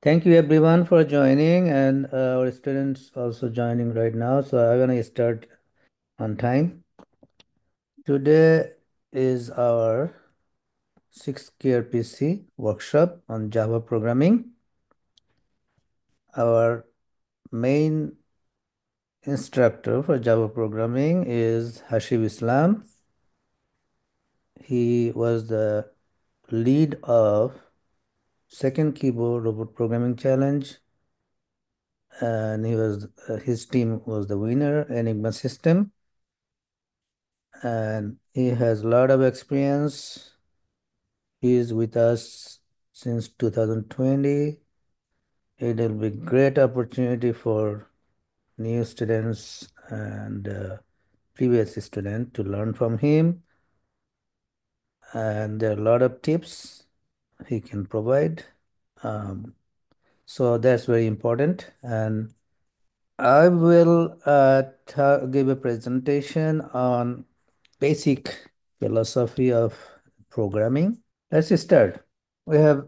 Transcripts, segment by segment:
Thank you everyone for joining and our students also joining right now. So I'm gonna start on time. Today is our 6th KRPC workshop on Java programming. Our main instructor for Java programming is Hashib Islam. He was the lead of second keyboard robot programming challenge and his team was the winner, Enigma system. And he has a lot of experience. He is with us since 2020. It will be great opportunity for new students and previous students to learn from him. And there are a lot of tips he can provide. Um, so that's very important. And I will give a presentation on basic philosophy of programming. Let's start. We have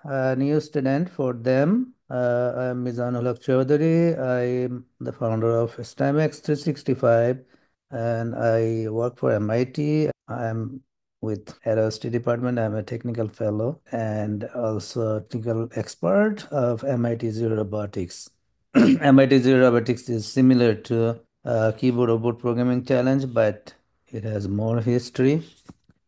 a new student for them. I'm Mizanul Haq Chaudhary. I'm the founder of STEMX 365 and I work for MIT. I'm with Aerospace Department. I'm a technical fellow and also technical expert of MIT Zero Robotics. MIT Zero Robotics is similar to Keyboard Robot Programming Challenge, but it has more history.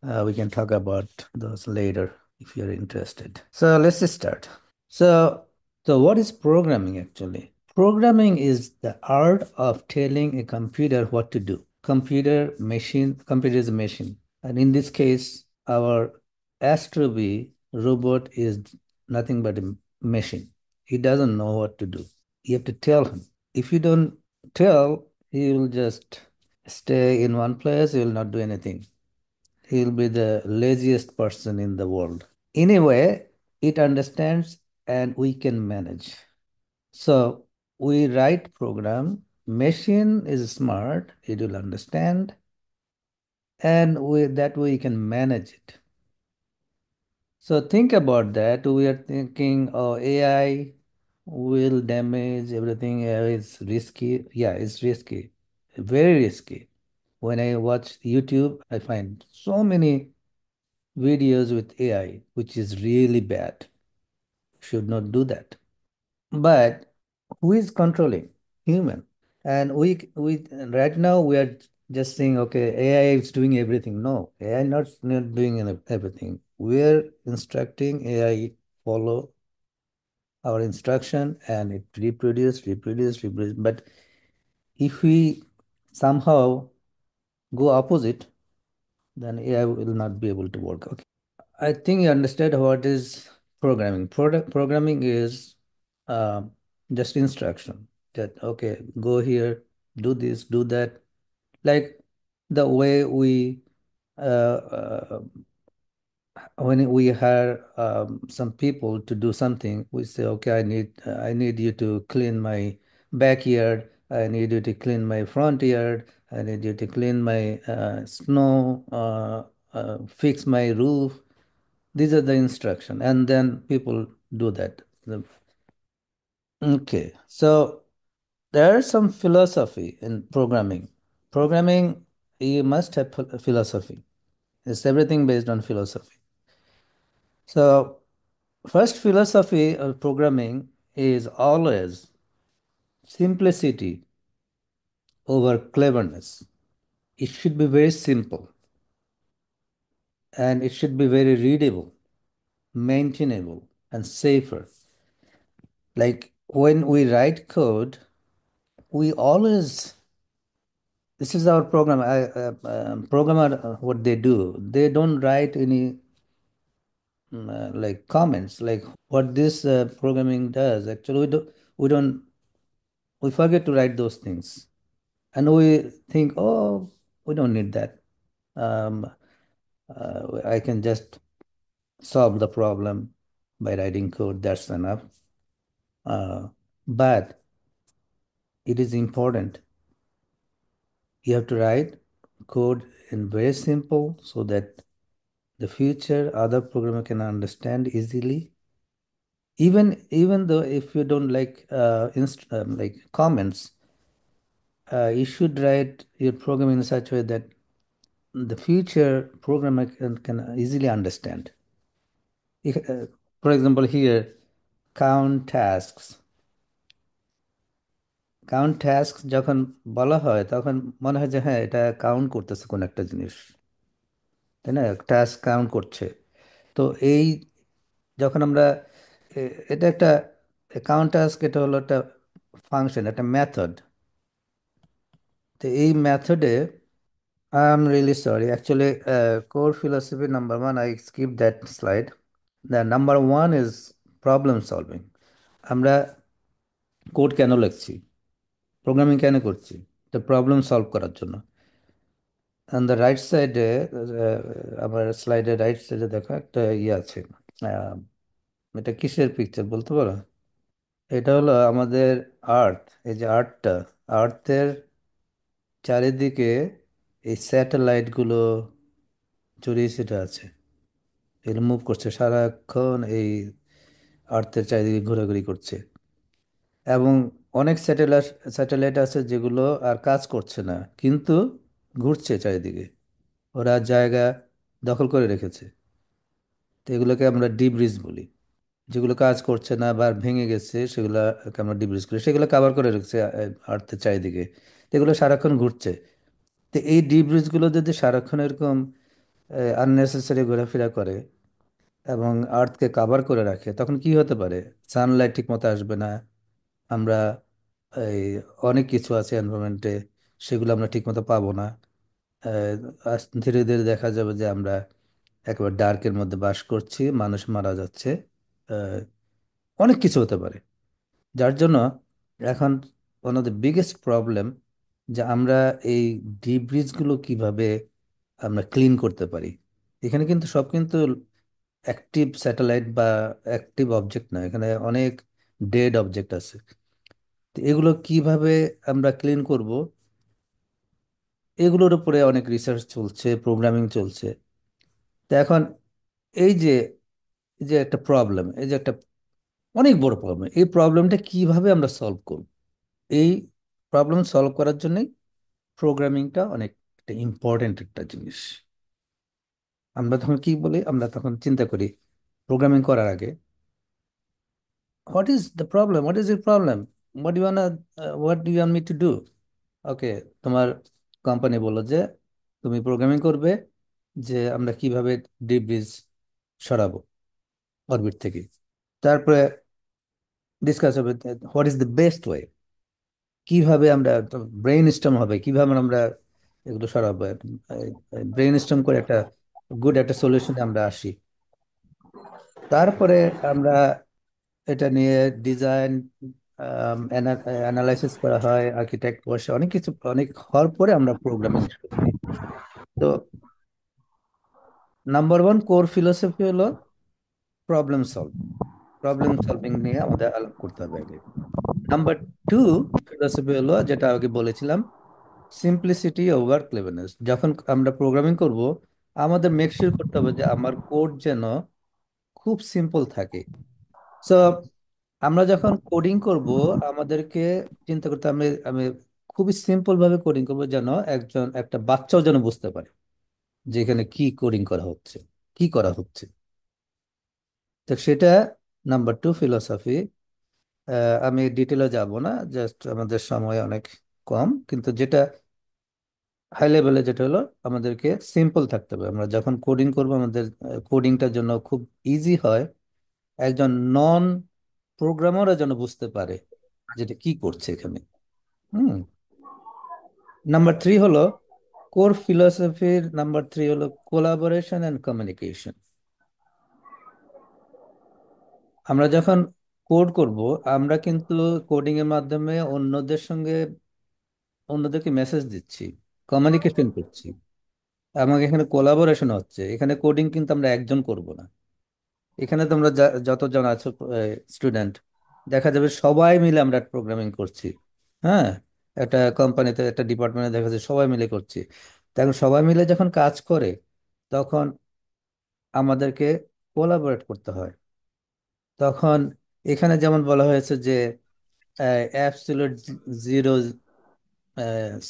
We can talk about those later if you're interested. So let's start. So, so what is programming actually? Programming is the art of telling a computer what to do. Computer is a machine. And in this case, our Astrobi robot is nothing but a machine. He doesn't know what to do. You have to tell him. If you don't tell, he will just stay in one place, he will not do anything. He'll be the laziest person in the world. Anyway, it understands and we can manage. So we write program, machine is smart, it will understand, and that way we can manage it. So think about that. We are thinking, oh, AI will damage everything. AI is risky. Yeah, it's risky, very risky. When I watch YouTube, I find so many videos with AI, which is really bad. Should not do that. But who is controlling? Human. And we right now we are just saying, okay, AI is doing everything. No, AI not doing everything. We are instructing AI follow our instruction and it reproduce. But if we somehow go opposite, then AI will not be able to work. Okay. I think you understand what is programming. Programming is uh, just instruction that, okay, go here, do this, do that. Like the way uh, when we hire some people to do something, we say, okay, I need you to clean my backyard. I need you to clean my front yard. I need you to clean my snow, fix my roof. These are the instruction, and then people do that. Okay, so there is some philosophy in programming. Programming, you must have philosophy. It's everything based on philosophy. So first philosophy of programming is always simplicity over cleverness. It should be very simple and it should be very readable, maintainable, and safer. Like when we write code, we always this is our program. Programmer, what they do, they don't write any like comments. Like what this programming does. Actually, we forget to write those things, and we think, oh, we don't need that. Um, I can just solve the problem by writing code. That's enough. Uh, but it is important. You have to write code in very simple so that the future other programmer can understand easily Even though if you don't like like comments, you should write your program in such a way that the future programmer can easily understand. For example, here, count tasks. Count task যখন বলা হয় তখন মনে হয় যে হ্যাঁ এটা count করতেছে কোন একটা জিনিস, তাই না? টাস্ক কাউন্ট করছে। তো এই যখন আমরা এটা একটা কাউন্ট টাস্ক, এটা হলো একটা ফাংশন, একটা মেথড। তো এই মেথডে I am really sorry actually core philosophy number one I skip that slide. The number one is problem solving. আমরা কোড কেন লিখছি, প্রোগ্রামিং কেন করছি? তো প্রবলেম সলভ করার জন্য। অন দ্য রাইট সাইডে, আমার স্লাইডের রাইট সাইডে দেখো একটা ইয়ে আছে। আহ, এটা কিসের পিকচার বলতে পারো? এটা হলো আমাদের আর্থ। এই যে আর্থটা, আর্থের চারিদিকে এই স্যাটেলাইট গুলো ছড়িয়ে ছিটে আছে। এগুলো মুভ করছে সারাক্ষণ, এই আর্থের চারিদিকে ঘোরাঘুরি করছে। এবং অনেক স্যাটেলাইট স্যাটেলাইট আছে যেগুলো আর কাজ করছে না, কিন্তু ঘুরছে চারিদিকে। ওরা জায়গা দখল করে রেখেছে। তো এগুলোকে আমরা ডিব্রিজ বলি। যেগুলো কাজ করছে না বা ভেঙে গেছে সেগুলোকে আমরা ডিব্রিজ করি, সেগুলো কাভার করে রেখেছে আর্থের চারিদিকে। তো এগুলো সারাক্ষণ ঘুরছে। তো এই ডিব্রিজগুলো যদি সারাক্ষণ এরকম আননেসেসারি ঘোরাফেরা করে এবং আর্থকে কাভার করে রাখে, তখন কি হতে পারে? সানলাইট ঠিক মতো আসবে না। আমরা এই অনেক কিছু আছে এনভায়রনমেন্টে, সেগুলো আমরা ঠিক মতো পাবো না। ধীরে ধীরে দেখা যাবে যে আমরা একেবারে ডার্কের মধ্যে বাস করছি, মানুষ মারা যাচ্ছে। আহ, অনেক কিছু হতে পারে। যার জন্য এখন one of the biggest problem যে আমরা এই ডিব্রিজ গুলো কিভাবে আমরা ক্লিন করতে পারি। এখানে কিন্তু সব কিন্তু অ্যাক্টিভ স্যাটেলাইট বা অ্যাক্টিভ অবজেক্ট না, এখানে অনেক ডেড অবজেক্ট আছে। তো এগুলো কিভাবে আমরা ক্লিন করব, এগুলোর উপরে অনেক রিসার্চ চলছে, প্রোগ্রামিং চলছে। তো এখন এই যে এই যে একটা প্রবলেম, এই যে একটা অনেক বড় প্রবলেম, এই প্রবলেমটা কিভাবে আমরা সলভ করব? এই প্রবলেম সলভ করার জন্য প্রোগ্রামিংটা অনেক একটা ইম্পর্টেন্ট একটা জিনিস। আমরা তখন কি বলি, আমরা তখন চিন্তা করি প্রোগ্রামিং করার আগে, what is the problem, what is your problem, what do you want me to do. Okay, তোমার কোম্পানি বললো যে তুমি প্রোগ্রামিং করবে যে আমরা কিভাবে ডিব্রিজ সরাবো অরবিট থেকে। তারপরে ডিসকাস হবে what is the best way, কিভাবে আমরা, ব্রেইন স্টর্ম হবে কিভাবে আমরা এগুলো সরাবো। ব্রেইন স্টর্ম করে একটা গুড একটা সলিউশনে আমরা আসি। তারপরে আমরা এটা নিয়ে ডিজাইন অ্যানালাইসিস করা হয়, আর্কিটেক্ট বসে অনেক কিছু, অনেক হওয়ার পরে আমরা প্রোগ্রামিং শুরু করি। তো নাম্বার ওয়ান কোর ফিলোসফি হলো প্রবলেম সলভ। প্রবলেম সলভিং নিয়ে আমাদের আলাপ করতে হবে আগে। নাম্বার টু ফিলোসফি হলো, যেটা আগে বলেছিলাম, সিম্পলিসিটি ওভার ক্লেভারনেস। যখন আমরা প্রোগ্রামিং করব, আমাদের মেকশিওর করতে হবে যে আমার কোড যেন খুব সিম্পল থাকে। সো আমরা যখন কোডিং করব, আমাদেরকে চিন্তা করতে, আমি খুবই সিম্পল ভাবে কোডিং করব যেন একটা বাচ্চাও যেন বুঝতে পারে যে এখানে কি কোডিং করা হচ্ছে, কি করা হচ্ছে। তো সেটা নাম্বার টু ফিলোসফি। আমি ডিটেলে যাব না, জাস্ট আমাদের সময় অনেক কম, কিন্তু যেটা হাই লেভেলে যেটা হলো, আমাদেরকে সিম্পল থাকতে হবে। আমরা যখন কোডিং করব, আমাদের কোডিংটার জন্য খুব ইজি হয়, একজন নন প্রোগ্রামারও যেন বুঝতে পারে যেটা কি করছে এখানে। হুম। নাম্বার থ্রি হলো, কোর ফিলোসফির নাম্বার থ্রি হলো কোলাবোরেশন অ্যান্ড কমিউনিকেশন। আমরা যখন কোড করব, আমরা কিন্তু কোডিং এর মাধ্যমে অন্যদেরকে মেসেজ দিচ্ছি, কমিউনিকেশন করছি, এবং এখানে কোলাবোরেশন হচ্ছে। এখানে কোডিং কিন্তু আমরা একজন করব না। এখানে তোমরা যতজন আছো স্টুডেন্ট, দেখা যাবে সবাই মিলে আমরা প্রোগ্রামিং করছি। হ্যাঁ, একটা কোম্পানিতে, একটা ডিপার্টমেন্টে দেখা যাচ্ছে সবাই মিলে করছি। তখন সবাই মিলে যখন কাজ করে, তখন আমাদেরকে কোলাবোরেট করতে হয়। তখন এখানে যেমন বলা হয়েছে যে absolute zero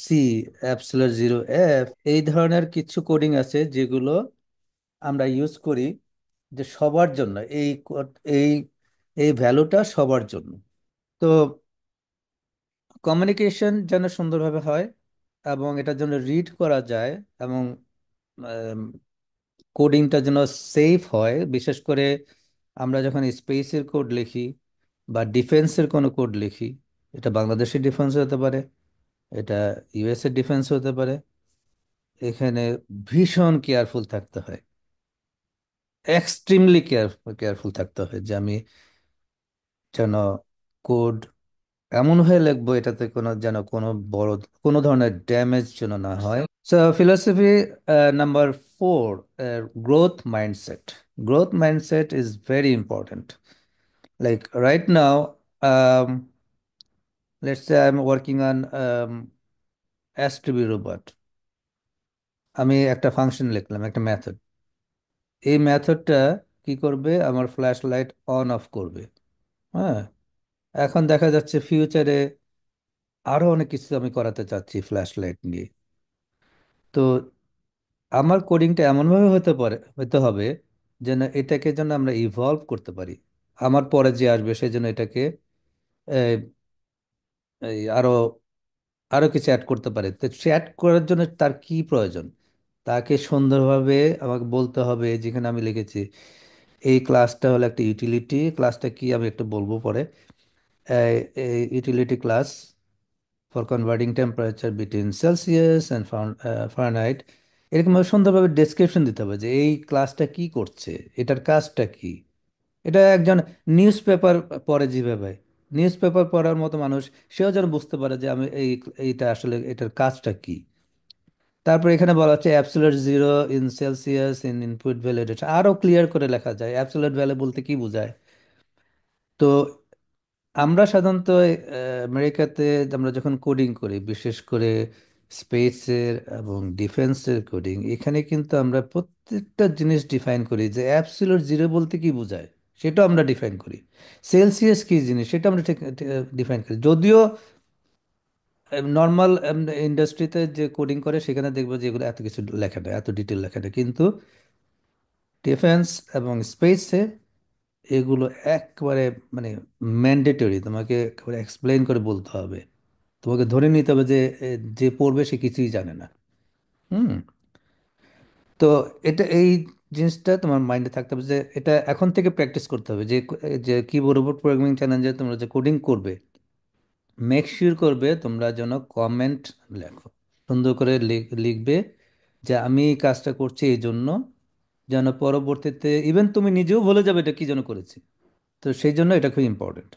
C, absolute zero F, এই ধরনের কিছু কোডিং আছে যেগুলো আমরা ইউজ করি যে সবার জন্য এই এই ভ্যালুটা সবার জন্য। তো কমিউনিকেশন যেন সুন্দরভাবে হয় এবং এটার জন্য রিড করা যায়, এবং কোডিংটা যেন সেফ হয়। বিশেষ করে আমরা যখন স্পেসের কোড লিখি বা ডিফেন্সের কোনো কোড লিখি, এটা বাংলাদেশের ডিফেন্স হতে পারে, এটা ইউএস এর ডিফেন্স হতে পারে, এখানে ভীষণ কেয়ারফুল থাকতে হয়, এক্সট্রিমলি কেয়ারফুল থাকতে হয় যে আমি যেন কোড এমন হয়ে লিখবো এটাতে কোনো বড় কোনো ধরনের ড্যামেজ যেন না হয়। So philosophy number 4, growth mindset. Growth mindset is very important. Like right now, let's say I'm working on STB robot. আমি একটা ফাংশন লিখলাম, একটা মেথড। এই মেথডটা কি করবে? আমার ফ্ল্যাশ লাইট অন অফ করবে। হ্যাঁ, এখন দেখা যাচ্ছে ফিউচারে আরো অনেক কিছু আমি করাতে চাচ্ছি ফ্ল্যাশ লাইট নিয়ে। তো আমার কোডিংটা এমনভাবে হতে হবে যেন এটাকে যেন আমরা ইভলভ করতে পারি। আমার পরে যে আসবে সে যেন এটাকে এই, এই আরো আরো কিছু অ্যাড করতে পারে। তো সে অ্যাড করার জন্য তার কি প্রয়োজন? তাকে সুন্দরভাবে আমাকে বলতে হবে, যেখানে আমি লিখেছি এই ক্লাসটা হলো একটা ইউটিলিটি। ক্লাসটা কি আমি একটু বলবো পরে। এই utility class for converting temperature between Celsius and Fahrenheit. এরকমভাবে সুন্দরভাবে ডেসক্রিপশন দিতে হবে যে এই ক্লাসটা কি করছে, এটার কাজটা কি। এটা একজন নিউজ পেপার পড়ে যেভাবে, নিউজ পেপার পড়ার মতো মানুষ সেও যেন বুঝতে পারে যে আমি এইটা আসলে এটার কাজটা কি। তারপর এখানে বলা হচ্ছে absolute zero in Celsius in input value. এটা আরো ক্লিয়ার করে লেখা যায় অ্যাবসলিউট ভ্যালু বলতে কি বোঝায়। তো আমরা সাধারণত আমেরিকাতে আমরা যখন কোডিং করি, বিশেষ করে স্পেসের এবং ডিফেন্সের কোডিং, এখানে কিন্তু আমরা প্রত্যেকটা জিনিস ডিফাইন করি যে অ্যাবসলিউট জিরো বলতে কি বোঝায় সেটাও আমরা ডিফাইন করি। সেলসিয়াস কি জিনিস সেটা আমরা ডিফাইন করি। যদিও নর্মাল ইন্ডাস্ট্রিতে যে কোডিং করে সেখানে দেখবো যে এগুলো এত কিছু লেখা নেই, এত ডিটেল লেখা নেই, কিন্তু ডিফেন্স এবং স্পেসে এগুলো একবারে মানে ম্যান্ডেটরি, তোমাকে একেবারে এক্সপ্লেইন করে বলতে হবে। তোমাকে ধরে নিতে হবে যে যে পড়বে সে কিছুই জানে না। হুম। তো এই জিনিসটা তোমার মাইন্ডে থাকতে হবে যে এটা এখন থেকে প্র্যাকটিস করতে হবে যে যে কিবোর্ড রোবট প্রোগ্রামিং চ্যালেঞ্জে তোমরা যে কোডিং করবে, মেক শিওর করবে তোমরা যেন কমেন্ট লেখো, সুন্দর করে লিখবে যে আমি এই কাজটা করছি এই জন্য, যেন পরবর্তীতে ইভেন তুমি নিজেও ভুলে যাবে এটা কি জন্য করেছি। তো সেই জন্য এটা খুব ইম্পর্টেন্ট।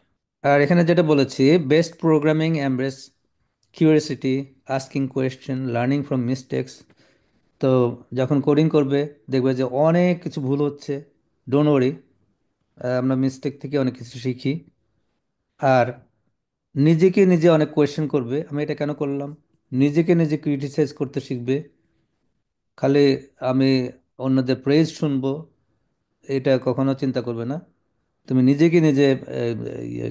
আর এখানে যেটা বলেছি, best programming embrace curiosity, asking question, learning from mistakes. তো যখন কোডিং করবে দেখবে যে অনেক কিছু ভুল হচ্ছে, ডোন্ট ওয়ারি, আমরা মিস্টেক থেকে অনেক কিছু শিখি। আর নিজেকে নিজে অনেক কোয়েশ্চেন করবে, আমি এটা কেন করলাম, নিজেকে নিজে ক্রিটিসাইজ করতে শিখবে। খালি আমি অন্যদের প্রেজ শুনবো এটা কখনো চিন্তা করবে না। তুমি নিজেকে নিজে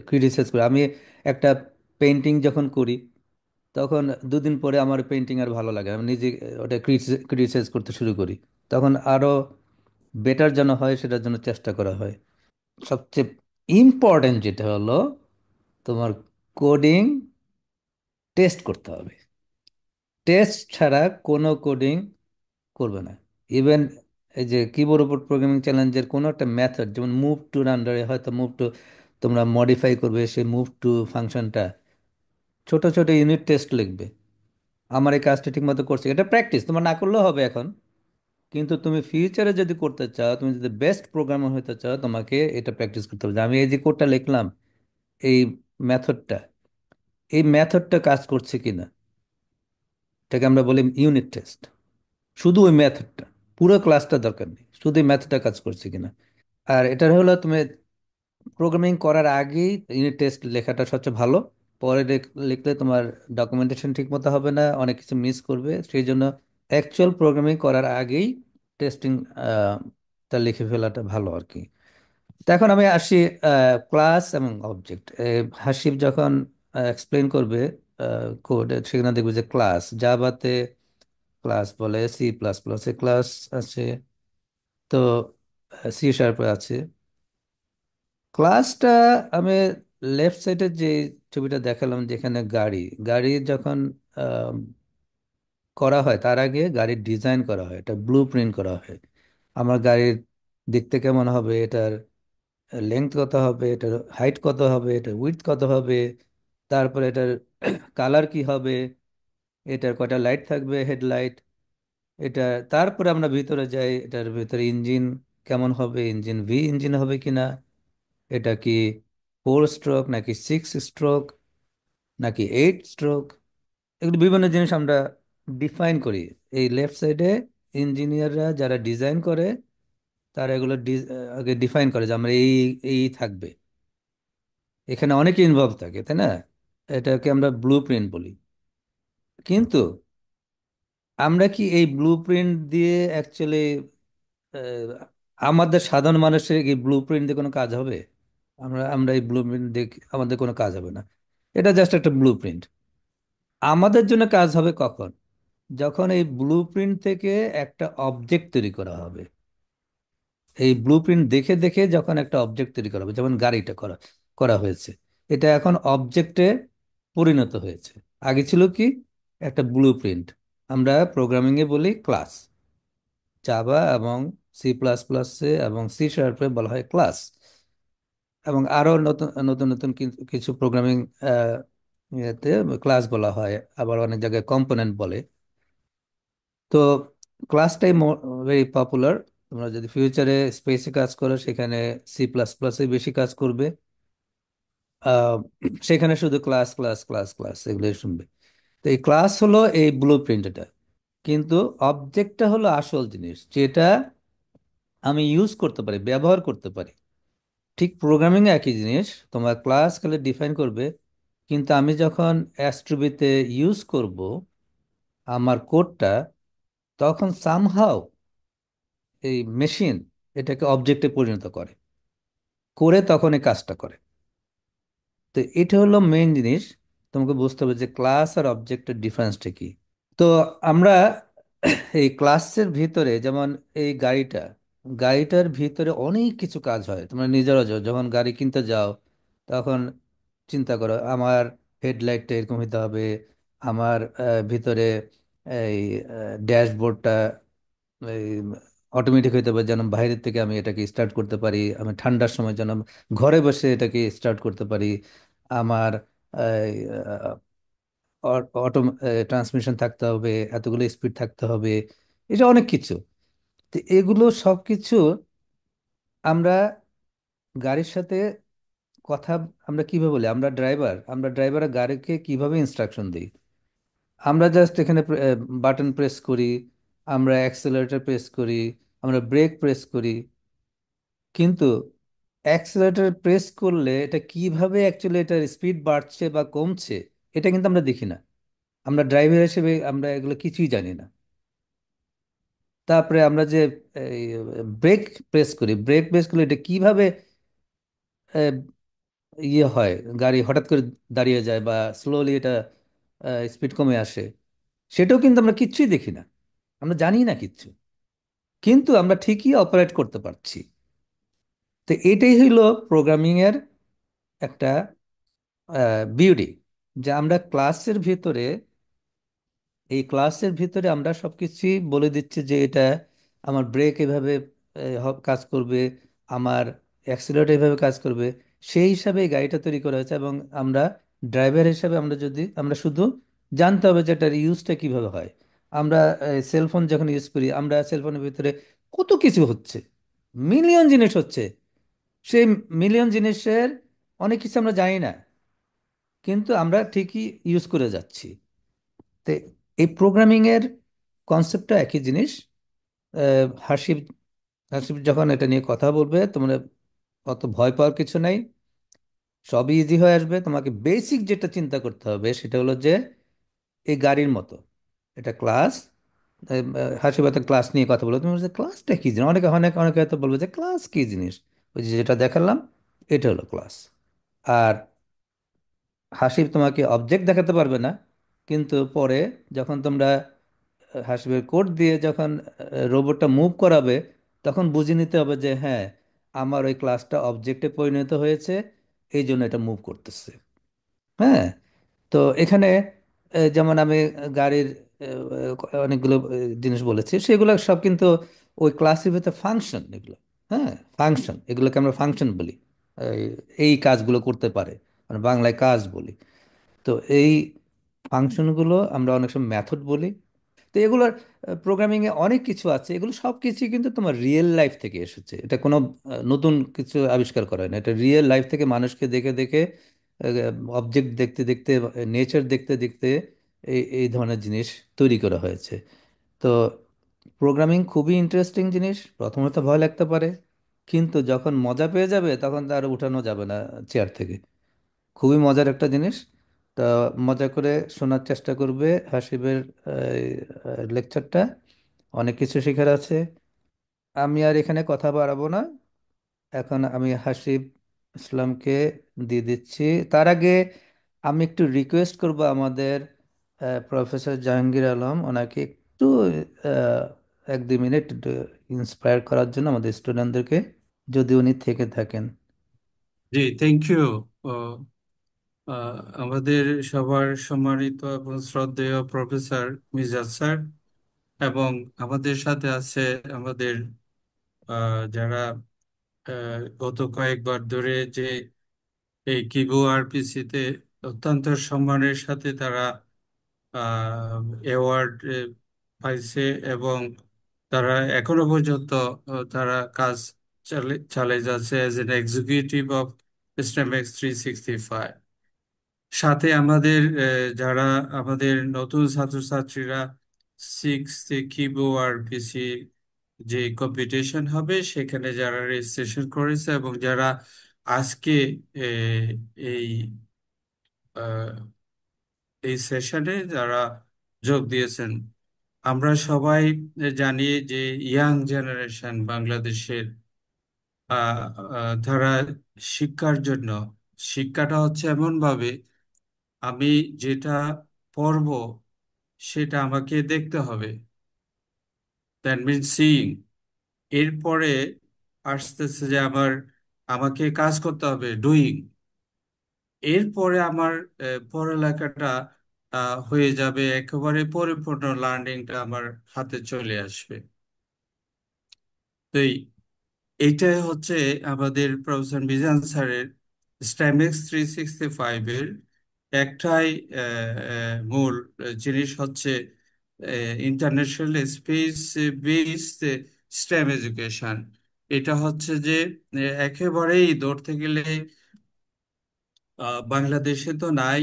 ক্রিটিসাইজ করবে। আমি একটা পেন্টিং যখন করি তখন দুদিন পরে আমার পেন্টিং আর ভালো লাগে না। আমি নিজে ওটা ক্রিটিসাইজ করতে শুরু করি, তখন আরো বেটার যেন হয় সেটার জন্য চেষ্টা করা হয়। সবচেয়ে ইম্পর্টেন্ট যেটা হলো তোমার কোডিং টেস্ট করতে হবে। টেস্ট ছাড়া কোনো কোডিং করবে না। ইভেন এই যে কিবোর্ড উপর প্রোগ্রামিং চ্যালেঞ্জের কোনো একটা মেথড, যেমন মুভ টুর আন্ডারে হয়তো মুভ টু তোমরা মডিফাই করবে, সেই মুভ টু ফাংশনটা ছোট ছোট ইউনিট টেস্ট লিখবে, আমার এই কাজটা ঠিকমতো করছে। এটা প্র্যাকটিস তোমার না করলেও হবে এখন, কিন্তু তুমি ফিউচারে যদি করতে চাও, তুমি যদি বেস্ট প্রোগ্রামার হতে চাও, তোমাকে এটা প্র্যাকটিস করতে হবে যে আমি এই যে কোডটা লিখলাম, এই মেথডটা এই মেথডটা কাজ করছে কিনা। এটাকে আমরা বলি ইউনিট টেস্ট। শুধু ওই মেথডটা, পুরো ক্লাসটা দরকার নেই, শুধু এই মেথডটা কাজ করছে কিনা। আর এটা হলো তুমি প্রোগ্রামিং করার আগেই ইউনিট টেস্ট লেখাটা সবচেয়ে ভালো। পরে লিখলে তোমার ডকুমেন্টেশন ঠিক মতো হবে না, অনেক কিছু মিস করবে। সেই জন্য অ্যাকচুয়াল প্রোগ্রামিং করার আগেই টেস্টিং টা লিখে ফেলাটা ভালো আর কি। তো এখন আমি আসি ক্লাস এবং অবজেক্ট। হাসিব যখন এক্সপ্লেন করবে কোড, সেখানে দেখবে যে ক্লাস জাভাতে ক্লাস বলে, সি প্লাস প্লাসে ক্লাস আছে, তো সি শার্পে আছে ক্লাসটা। আমি লেফট সাইডের যে ছবিটা দেখালাম, যেখানে গাড়ি গাড়ি যখন আহ, করা হয়, তার আগে গাড়ির ডিজাইন করা হয়, এটা ব্লু প্রিন্ট করা হয়। আমার গাড়ির দেখতে কেমন হবে, এটার লেংথ কত হবে, এটার হাইট কত হবে, এটার উইডথ কত হবে, তারপরে এটার কালার কি হবে, এটার কয়টা লাইট থাকবে, হেডলাইট, এটা। তারপরে আমরা ভিতরে যাই, এটার ভিতরে ইঞ্জিন কেমন হবে, ইঞ্জিন ভি ইঞ্জিন হবে কিনা, এটা কি 4 স্ট্রোক নাকি 6 স্ট্রোক নাকি 8 স্ট্রোক, এগুলো বিভিন্ন জিনিস আমরা ডিফাইন করি। এই লেফট সাইডে ইঞ্জিনিয়াররা যারা ডিজাইন করে, তারা এগুলো আগে ডিফাইন করে যে আমরা এই এই থাকবে। এখানে অনেকে ইনভলভ থাকে, তাই না? এটাকে আমরা ব্লু প্রিন্ট বলি। কিন্তু আমরা কি এই ব্লু প্রিন্ট দিয়ে অ্যাকচুয়ালি আমাদের সাধারণ মানুষের এই ব্লু প্রিন্ট দিয়ে কোনো কাজ হবে? আমরা আমরা এই ব্লু প্রিন্ট দিয়ে আমাদের কোনো কাজ হবে না। এটা জাস্ট একটা ব্লু প্রিন্ট। আমাদের জন্য কাজ হবে কখন? যখন এই ব্লু প্রিন্ট থেকে একটা অবজেক্ট তৈরি করা হবে। এই ব্লুপ্রিন্ট দেখে দেখে যখন একটা অবজেক্ট তৈরি করা হবে, যেমন গাড়িটা করা করা হয়েছে, এটা এখন অবজেক্টে পরিণত হয়েছে। আগে ছিল কি, একটা ব্লুপ্রিন্ট। আমরা প্রোগ্রামিং এ বলি ক্লাস, জাভা এবং সি প্লাস প্লাসে এবং সি শার্পে বলা হয় ক্লাস। এবং আরো নতুন নতুন নতুন কিছু প্রোগ্রামিং ইয়েতে ক্লাস বলা হয়, আবার অনেক জায়গায় কম্পোনেন্ট বলে। তো ক্লাসটাই ভেরি পপুলার। তোমরা যদি ফিউচারে স্পেসে কাজ করো, সেখানে সি প্লাস প্লাসে বেশি কাজ করবে। আহ, সেখানে শুধু ক্লাস ক্লাস ক্লাস ক্লাস এগুলোই শুনবে। তো এই ক্লাস হলো এই ব্লু প্রিন্টটা। কিন্তু অবজেক্টটা হলো আসল জিনিস, যেটা আমি ইউজ করতে পারি, ব্যবহার করতে পারি। ঠিক প্রোগ্রামিং একই জিনিস, তোমার ক্লাস খালি ডিফাইন করবে, কিন্তু আমি যখন অ্যাস্ট্রোবিতে ইউজ করব আমার কোডটা, তখন সামহাও এই মেশিন এটাকে অবজেক্টে পরিণত করে, করে তখন এই কাজটা করে। তো এটা হলো মেইন জিনিস। তোমাকে বুঝতে হবে যে ক্লাস আর অবজেক্টের ডিফারেন্সটা কি। তো আমরা এই ক্লাসের ভিতরে, যেমন এই গাড়িটা, গাড়িটার ভিতরে অনেক কিছু কাজ হয়। তোমরা নিজেরা যখন গাড়ি কিনতে যাও, তখন চিন্তা করো আমার হেডলাইটটা এরকম হতে হবে, আমার ভিতরে এই ড্যাশবোর্ডটা এই অটোমেটিক হইতে হবে, যেন বাইরের থেকে আমি এটাকে স্টার্ট করতে পারি, আমি ঠান্ডার সময় যেন ঘরে বসে এটাকে স্টার্ট করতে পারি। আমার অটো ট্রান্সমিশন থাকতে হবে, এতগুলো স্পিড থাকতে হবে, এটা অনেক কিছু। তো এগুলো সব কিছু আমরা গাড়ির সাথে কথা, আমরা কিভাবে বলি, আমরা ড্রাইভার গাড়িকে কিভাবে ইনস্ট্রাকশন দিই? আমরা জাস্ট এখানে বাটন প্রেস করি, আমরা অ্যাক্সেলারেটর প্রেস করি, আমরা ব্রেক প্রেস করি। কিন্তু অ্যাক্সেলারেটর প্রেস করলে এটা কিভাবে অ্যাকচুয়ালি এটার স্পিড বাড়ছে বা কমছে, এটা কিন্তু আমরা দেখি না। আমরা ড্রাইভার হিসেবে আমরা এগুলো কিছুই জানি না। তারপরে আমরা যে ব্রেক প্রেস করি, ব্রেক প্রেস করলে এটা কিভাবে আহ, ইয়ে হয়, গাড়ি হঠাৎ করে দাঁড়িয়ে যায় বা স্লোলি এটা স্পিড কমে আসে, সেটাও কিন্তু আমরা কিচ্ছুই দেখি না, আমরা জানি না কিচ্ছু। কিন্তু আমরা ঠিকই অপারেট করতে পারছি। তো এটাই হইলো প্রোগ্রামিং এর একটা বিউটি, যে আমরা ক্লাসের ভিতরে, এই ক্লাসের ভিতরে আমরা সবকিছু বলে দিচ্ছি যে এটা আমার ব্রেক এভাবে কাজ করবে, আমার অ্যাক্সিলারেটর এভাবে কাজ করবে। সেই হিসাবে এই গাড়িটা তৈরি করা হয়েছে। এবং আমরা ড্রাইভার হিসাবে আমরা শুধু জানতে হবে যে এটার ইউজটা কিভাবে হয়। আমরা সেলফোন যখন ইউজ করি, আমরা সেলফোনের ভিতরে কত কিছু হচ্ছে, মিলিয়ন জিনিস হচ্ছে। সেই মিলিয়ন জিনিসের অনেক কিছু আমরা জানি না, কিন্তু আমরা ঠিকই ইউজ করে যাচ্ছি। তো এই প্রোগ্রামিং এর কনসেপ্টটা একই জিনিস। হাসিব হাসিব যখন এটা নিয়ে কথা বলবে, তোমরা অত ভয় পাওয়ার কিছু নাই, সবই ইজি হয়ে আসবে। তোমাকে বেসিক যেটা চিন্তা করতে হবে সেটা হলো যে এই গাড়ির মতো এটা ক্লাস। হাসিব একটা ক্লাস নিয়ে কথা বলো, তুমি বলছো ক্লাসটা কি জিনিস, অনেকে অনেকে অনেকে হয়তো বলবে যে ক্লাস কি জিনিস, ওই যে যেটা দেখালাম, এটা হলো ক্লাস। আর হাসিব তোমাকে অবজেক্ট দেখাতে পারবে না, কিন্তু পরে যখন তোমরা হাসিবের কোড দিয়ে যখন রোবটটা মুভ করাবে, তখন বুঝে নিতে হবে যে হ্যাঁ, আমার ওই ক্লাসটা অবজেক্টে পরিণত হয়েছে, এই জন্য এটা মুভ করতেছে। হ্যাঁ। তো এখানে যেমন আমি গাড়ির অনেকগুলো জিনিস বলেছি, সেগুলো সব কিন্তু ওই ক্লাসের ভেতর ফাংশন এগুলো। হ্যাঁ, ফাংশন, এগুলোকে আমরা ফাংশন বলি। এই এই কাজগুলো করতে পারে, মানে বাংলায় কাজ বলি। তো এই ফাংশনগুলো আমরা অনেক সময় মেথড বলি। তো এগুলোর প্রোগ্রামিংয়ে অনেক কিছু আছে, এগুলো সব কিছুই কিন্তু তোমার রিয়েল লাইফ থেকে এসেছে। এটা কোনো নতুন কিছু আবিষ্কার করা হয় না, এটা রিয়েল লাইফ থেকে মানুষকে দেখে দেখে, অবজেক্ট দেখতে দেখতে, নেচার দেখতে দেখতে এই এই ধরনের জিনিস তৈরি করা হয়েছে। তো প্রোগ্রামিং খুবই ইন্টারেস্টিং জিনিস। প্রথমত ভয় লাগতে পারে, কিন্তু যখন মজা পেয়ে যাবে তখন তো আর উঠানো যাবে না চেয়ার থেকে। খুবই মজার একটা জিনিস। তা মজা করে শোনার চেষ্টা করবে হাসিবের লেকচারটা, অনেক কিছু শেখার আছে। আমি আর এখানে কথা বাড়াবো না, এখন আমি হাসিব ইসলামকে দিয়ে দিচ্ছি। তার আগে আমি একটু রিকোয়েস্ট করব আমাদের প্রফেসর জাহাঙ্গীর আলম, ওনাকে একটু 1-2 মিনিট ইন্সপায়ার করার জন্য আমাদের স্টুডেন্টদেরকে, যদি উনি থেকে থাকেন। জি, থ্যাংক ইউ। আমাদের সবার সম্মানিত এবং শ্রদ্ধেয় প্রফেসর মির্জা স্যার, এবং আমাদের সাথে আছে আমাদের যারা গত কয়েকবার ধরে যে এই কিবু আরপিসি তে অত্যন্ত সম্মানের সাথে তারা অ্যাওয়ার্ড পাইছে, এবং তারা এখনো পর্যন্ত তারা কাজ চালিয়ে যাচ্ছে এজ এন এক্সিকিউটিভ অফ স্টেমেক্স 365। সাথে আমাদের যারা আমাদের নতুন ছাত্রছাত্রীরা সিক্স কিবো আর পিসি যে কম্পিটিশন হবে সেখানে যারা রেজিস্ট্রেশন করেছে এবং যারা আজকে এই আহ, এই সেশনে যারা যোগ দিয়েছেন, আমরা সবাই জানি যে ইয়াং জেনারেশন বাংলাদেশের তারা শিক্ষার জন্য, শিক্ষাটা হচ্ছে এমন ভাবে আমি যেটা পড়ব সেটা আমাকে দেখতে হবে, দ্যাট মিন সিইং। এরপরে আসতেছে যে আমাকে কাজ করতে হবে, ডুইং। এরপরে আমার পড়ালেখাটা হয়ে যাবে, একেবারে পরিপূর্ণ লার্নিংটা আমার হাতে চলে আসবে। তো এইটাই হচ্ছে আমাদের প্রফেসর মিজান স্যারের স্ট্যামেক্স 365 এর একটাই মূল জিনিস হচ্ছে international space based stem education. এটা হচ্ছে যে একেবারেই ধরতে গেলে বাংলাদেশে তো নাই,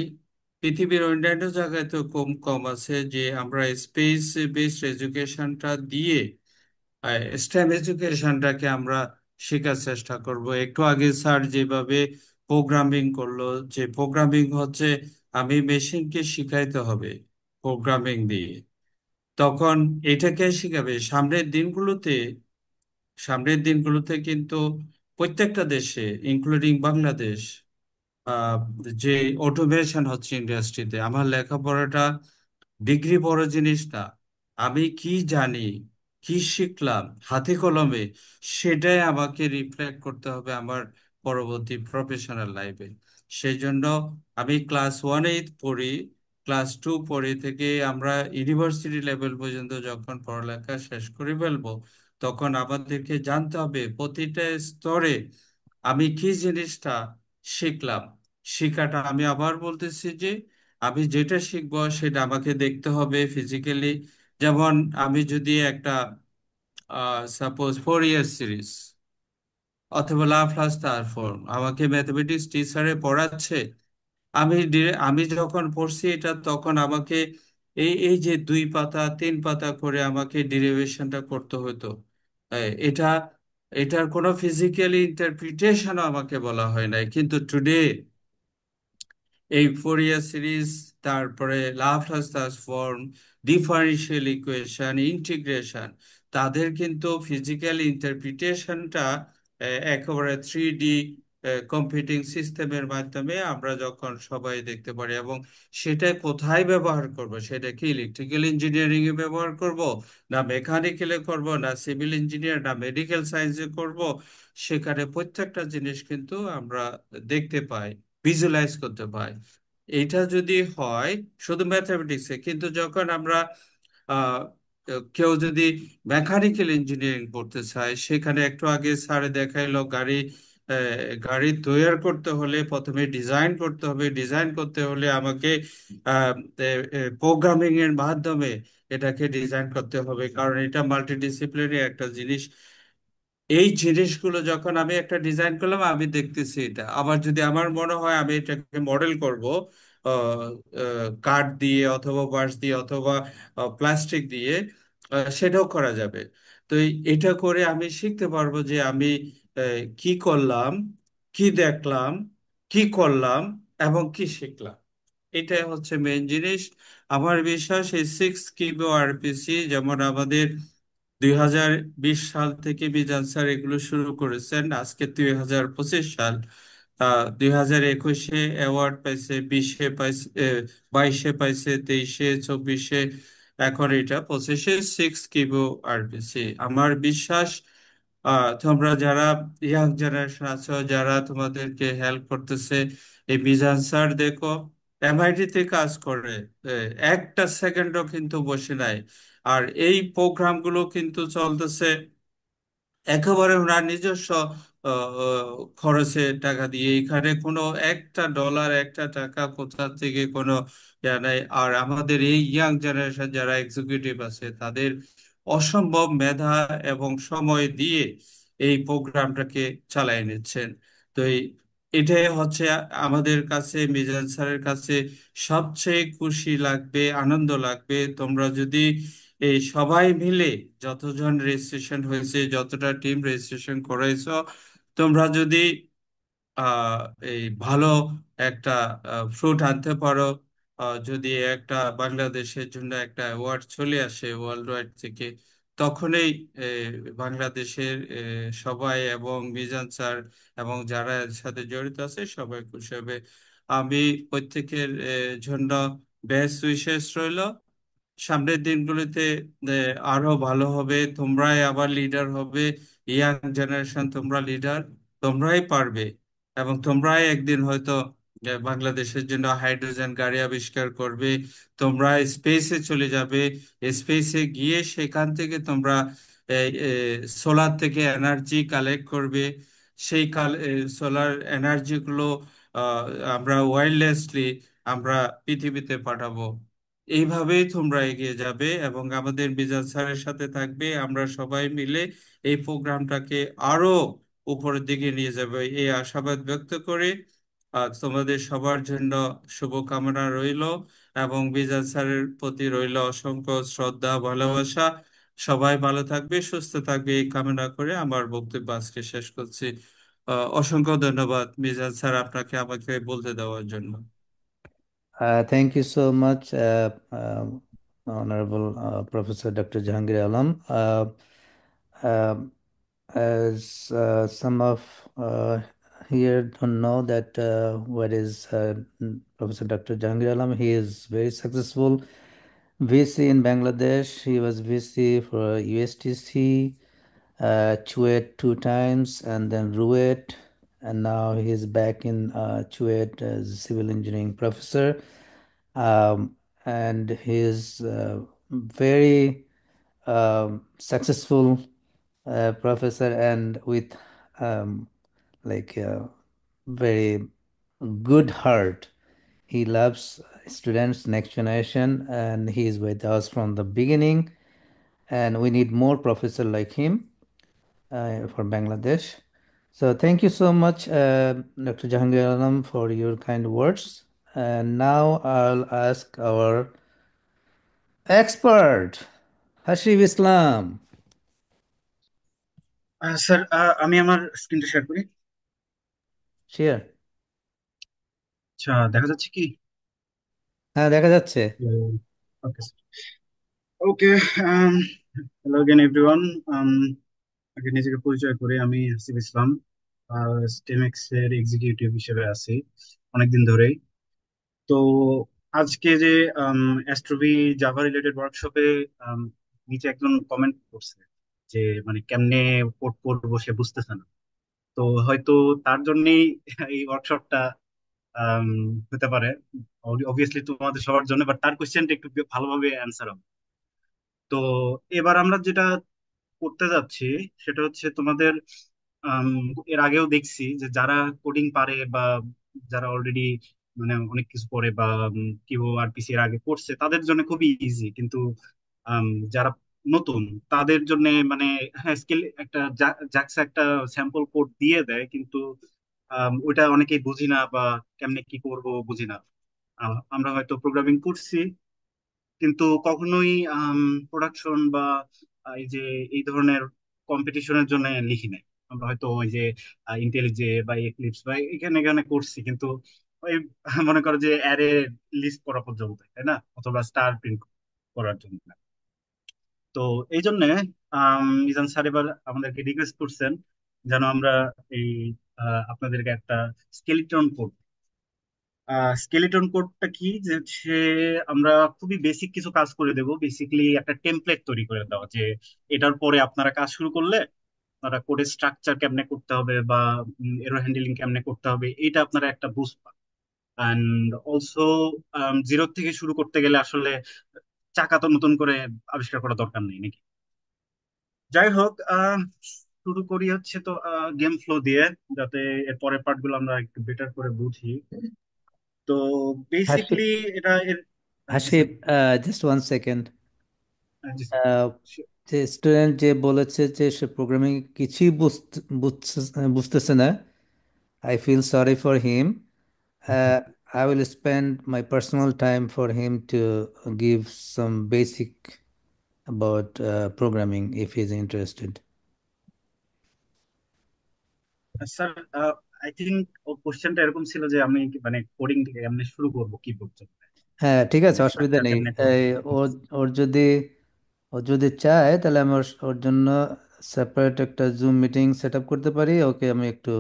পৃথিবীর অন্যান্য জায়গায় তো কম কম আছে যে আমরা স্পেস বেসড এডুকেশনটা দিয়ে স্টেম এডুকেশনটাকে আমরা শেখার চেষ্টা করব। একটু আগে স্যার যেভাবে প্রোগ্রামিং করলো, যে প্রোগ্রামিং হচ্ছে আমি মেশিনকে শিখাইতে হবে প্রোগ্রামিং দিয়ে, তখন এটাকে শিখাবে সামনের দিনগুলোতে কিন্তু প্রত্যেকটা দেশে ইনক্লুডিং বাংলাদেশ আহ, যে অটোমেশন হচ্ছে ইন্ডাস্ট্রিতে। আমার লেখাপড়াটা ডিগ্রি বড় জিনিস না, আমি কি জানি, কি শিখলাম হাতে কলমে, সেটাই আমাকে রিফ্লেক্ট করতে হবে আমার পরবর্তী প্রফেশনাল লাইফে। সেই জন্য আমি ক্লাস 1-এ পড়ি, ক্লাস 2 পড়ি থেকে আমরা ইউনিভার্সিটি লেভেল পর্যন্ত যখন পড়ালেখা শেষ করে ফেলবো, তখন আমাদেরকে জানতে হবে প্রতিটা স্তরে আমি কি জিনিসটা শিখলাম। শিখাটা আমি আবার বলতেছি যে আমি যেটা শিখবো সেটা আমাকে দেখতে হবে ফিজিক্যালি। যেমন আমি যদি একটা সাপোজ 4 ইয়ার সিরিজ অথবা লাপ্লাস ট্রান্সফর্ম আমাকে ম্যাথমেটিক্স টিচারে পড়াচ্ছে, আমি যখন পড়ছি এটা, তখন আমাকে এই এই যে 2 পাতা 3 পাতা করে আমাকে ডেরিভেশনটা করতে হতো। এটা এটার কোনো ফিজিক্যালি ইন্টারপ্রিটেশনও আমাকে বলা হয় নাই, কিন্তু টুডে এই ফোরিয়ার সিরিজ, তারপরে Laplace transform, differential equation, integration, তাদের কিন্তু ফিজিক্যাল ইন্টারপ্রিটেশনটা একেবারে 3D কম্পিউটিং সিস্টেমের মাধ্যমে আমরা যখন সবাই দেখতে পারি, এবং সেটা কোথায় ব্যবহার করব, সেটা কি ইলেকট্রিক্যাল ইঞ্জিনিয়ারিং এ ব্যবহার করব, না মেকানিক্যালে করব, না সিভিল ইঞ্জিনিয়ার, না মেডিকেল সায়েন্সে করব, সেখানে প্রত্যেকটা জিনিস কিন্তু আমরা দেখতে পাই, ভিজুয়ালাইজ করতে পাই। এটা যদি হয় শুধু ম্যাথমেটিক্সে, কিন্তু যখন আমরা আহ, কেউ যদি মেকানিক্যাল ইঞ্জিনিয়ারিং পড়তে চায়, সেখানে একটু আগে স্যারে দেখাইলো গাড়ি তৈরি করতে হলে প্রথমে ডিজাইন করতে হবে, ডিজাইন করতে হলে আমাকে প্রোগ্রামিং এর মাধ্যমে এটাকে ডিজাইন করতে হবে, কারণ এটা মাল্টিডিসিপ্লিনারি একটা জিনিস। এই জিনিসগুলো যখন আমি একটা ডিজাইন করলাম, আমি দেখতেছি এটা, আবার যদি আমার মনে হয় আমি এটাকে মডেল করব কাঠ দিয়ে অথবা বাঁশ দিয়ে অথবা প্লাস্টিক দিয়ে, সেটাও করা যাবে। তো এটা করে আমি শিখতে পারবো যে আমি কি করলাম, কি দেখলাম, কি করলাম, এবং কি শিখলাম। এটাই হচ্ছে মেইন জিনিস। আমার বিশ্বাস এই 6 কিলো আরপিসি, যেমন আমাদের 2020 সাল থেকে মিজান স্যার এগুলো শুরু করেছেন, আজকে 2025 সাল। 2021-এ অ্যাওয়ার্ড পাইছে, 20-এ পাইছে, 22-এ পাইছে, 23-এ, 24-এ, এখন এটা 25-এ 6 কিলো আরপিসি। আমার বিশ্বাস তোমরা যারা ইয়াং জেনারেশন আছো, যারা তোমাদেরকে হেল্প করতেছে, এই মিজান স্যার দেখো এমআইটি-তে কাজ করে, একটা সেকেন্ডও কিন্তু বসে নাই। আর এই প্রোগ্রামগুলো কিন্তু চলতেছে একেবারে ওনার নিজস্ব খরচে টাকা দিয়ে। এখানে কোনো একটা ডলার, একটা টাকা কোথা থেকে কোনো ইয়া নাই। আর আমাদের এই ইয়াং জেনারেশন যারা এক্সিকিউটিভ আছে, তাদের অসম্ভব মেধা এবং সময় দিয়ে এই প্রোগ্রামটাকে চালিয়ে নিচ্ছেন। তো এটাই হচ্ছে আমাদের কাছে, মিজান স্যারের কাছে সবচেয়ে খুশি লাগবে, আনন্দ লাগবে, তোমরা যদি এই সবাই মিলে, যতজন রেজিস্ট্রেশন হয়েছে, যতটা টিম রেজিস্ট্রেশন করেছো, তোমরা যদি আহ, এই ভালো একটা ফ্রুট আনতে পারো, যদি একটা বাংলাদেশের জন্য একটা অ্যাওয়ার্ড চলে আসে ওয়ার্ল্ড ওয়াইড থেকে, তখনই বাংলাদেশের সবাই এবং মিজান স্যার এবং যারা এর সাথে জড়িত আছে সবাই খুশি হবে। আমি প্রত্যেকের জন্য বেস্ট উইশেস রইল। সামনের দিনগুলিতে আরো ভালো হবে, তোমরাই আবার লিডার হবে, ইয়াং জেনারেশন, তোমরা লিডার, তোমরাই পারবে, এবং তোমরাই একদিন হয়তো বাংলাদেশের জন্য হাইড্রোজেন গাড়ি আবিষ্কার করবে। তোমরা স্পেসে চলে যাবে, স্পেসে গিয়ে সেখান থেকে তোমরা সোলার থেকে এনার্জি কালেক্ট করবে। সেই সোলার এনার্জি গুলো আহ, আমরা ওয়্যারলেসলি আমরা পৃথিবীতে পাঠাবো। এইভাবেই তোমরা এগিয়ে যাবে এবং আমাদের মিজান স্যারের সাথে থাকবে, আমরা সবাই মিলে এই প্রোগ্রামটাকে আরো উপরের দিকে নিয়ে যাবে, এই আশাবাদ ব্যক্ত করে তোমাদের সবার জন্য শুভকামনা রইল, এবং মিজান স্যারের প্রতি রইল অসংখ্য শ্রদ্ধা, ভালোবাসা। সবাই ভালো থাকবে, সুস্থ থাকবে, এই কামনা করে আমার বক্তব্য আজকে শেষ করছি। অসংখ্য ধন্যবাদ মিজান স্যার, আপনাকে আমাকে বলতে দেওয়ার জন্য। Thank you so much, Honorable Professor Dr. Jahangir Alam. Um as some of here don't know that what is Professor Dr. Jahangir Alam, he is very successful VC in Bangladesh. He was VC for USTC, Chuet two times, and then Ruet, and now he is back in Chuet as a civil engineering professor. Um, and he is very successful professor, and with um, like very good heart. He loves students, next generation, and he is with us from the beginning. And we need more professor like him for Bangladesh. So thank you so much, Dr. Jahangir Alam, for your kind words. And now I'll ask our expert, Hashib Islam. Sir, আমি আমার স্ক্রিনটা share করি। Share. আচ্ছা, দেখা যাচ্ছে কি? হ্যাঁ, দেখা যাচ্ছে। Okay sir, okay. Hello again everyone. আগে নিজেকে পরিচয় করে, আমি হাসিব ইসলাম, স্টেমেক্স এর এক্সিকিউটিভ হিসেবে আছি অনেকদিন ধরেই। তো আজকে যে অ্যাস্ট্রোবি জাভা রিলেটেড ওয়ার্কশপে নিচে একজন কমেন্ট করছে যে মানে কেমনে কোড করবো সে বুঝতেছে না। তো হয়তো তার জন্যই এই ওয়ার্কশপটা হতে পারে। অবভিয়াসলি তোমাদের সবার জন্য, বাট তার কোশ্চেনটা একটু ভালোভাবে অ্যান্সার হবে। তো এবার আমরা যেটা করতে যাচ্ছি সেটা হচ্ছে তোমাদের, আম, এর আগেও দেখছি যে যারা কোডিং পারে বা যারা অলরেডি মানে অনেক কিছু করে বা কিউ আর পিসি এর আগে করছে তাদের জন্য খুবই ইজি, কিন্তু আম, যারা নতুন তাদের জন্য মানে হ্যাঁ স্কিল একটা জাক্সা একটা স্যাম্পল কোড দিয়ে দেয়, কিন্তু ওইটা অনেকেই বুঝি না বা কেমনে কি করব বুঝি না। আমরা হয়তো প্রোগ্রামিং করছি কিন্তু কখনোই প্রোডাকশন বা এই যে এই ধরনের কম্পিটিশনের জন্য লিখি নাই। আমরা হয়তো ওই যে ইন্টেলিজে বা এক্লিপস বা এখানে এখানে করছি, কিন্তু ওই মনে করো যে অ্যারে লিস্ট করা পর্যন্ত, তাই না, অথবা স্টার প্রিন্ট করার জন্য। তো এই জন্য মিজান স্যার এবার আমাদেরকে রিকোয়েস্ট করছেন যেন আমরা এই আপনাদেরকে একটা স্কেলিটন কোড। স্কেলিটন কোডটা কি যে হচ্ছে আমরা খুবই বেসিক কিছু কাজ করে দেব, বেসিক্যালি একটা টেমপ্লেট তৈরি করে দেওয়া যে এটার পরে আপনারা কাজ শুরু করলে আপনারা কোডের স্ট্রাকচার কেমনে করতে হবে বা এরর হ্যান্ডলিং কেমনে করতে হবে এটা আপনারা একটা বুঝবা। অ্যান্ড অলসো জিরো থেকে শুরু করতে গেলে আসলে চাকা তো নতুন করে আবিষ্কার করা দরকার নেই নাকি। যাই হোক, শুরু করি হচ্ছে তো গেম ফ্লো দিয়ে, যাতে এর পরের পার্ট গুলো আমরা একটু বেটার করে বুঝি। তো হাসিব, বেসিকলি এটা এর। জি Hasib, sir. Just one second. জি স্যার। যে স্টুডেন্ট যে বলেছে যে সে প্রোগ্রামিং কিছুই বুঝতেছে না, I feel sorry for him. I will spend my personal time for him to give some basic about programming if he's interested. Sir, I think ও কোশ্চেনটা এরকম ছিল যে আমি মানে কোডিং থেকে এমনি শুরু করবো কিবোর্ড থেকে, হ্যাঁ, ঠিক আছে, মানে অসুবিধা স্ট্রাকচার নেই. কেমনে করবো। এই ওর ওর যদি ও যদি চায় তাহলে আমি ওর জন্য সেপারেট একটা জুম মিটিং সেট আপ করতে পারি. ওকে আমি একটু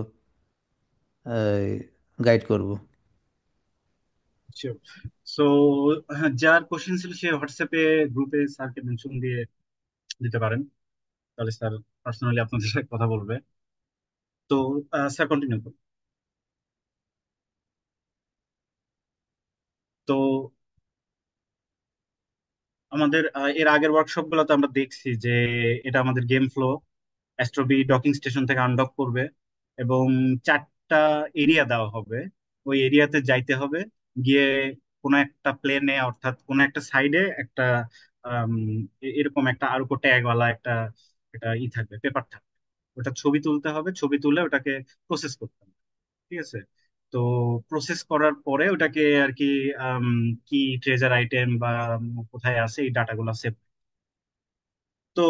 গাইড করব. শিওর। সো যার কোশ্চেন ছিল সে হোয়াটসঅ্যাপে গ্রুপে স্যারকে মেনশন দিয়ে দিতে পারেন, তাহলে স্যার পার্সোনালি আপনাদের সাথে কথা বলবে। তো স্যার কন্টিনিউ করুন। তো আমাদের এর আগের ওয়ার্কশপ গুলোতে আমরা দেখছি যে এটা আমাদের গেম ফ্লো। অ্যাস্ট্রোবি ডকিং স্টেশন থেকে আনডক করবে এবং চারটা এরিয়া দেওয়া হবে। ওই এরিয়াতে যাইতে হবে, গিয়ে কোনো একটা প্লেনে অর্থাৎ কোনো একটা সাইডে একটা আম, এরকম একটা আরকো ট্যাগওয়ালা একটা একটা থাকবে, পেপার থাকবে। ওটা ছবি তুলতে হবে, ছবি তুলে ওটাকে প্রসেস করতে হবে। ঠিক আছে। তো প্রসেস করার পরে ওটাকে আর কি আম, কি ট্রেজার আইটেম বা কোথায় আছে এই ডাটাগুলো সেভ। তো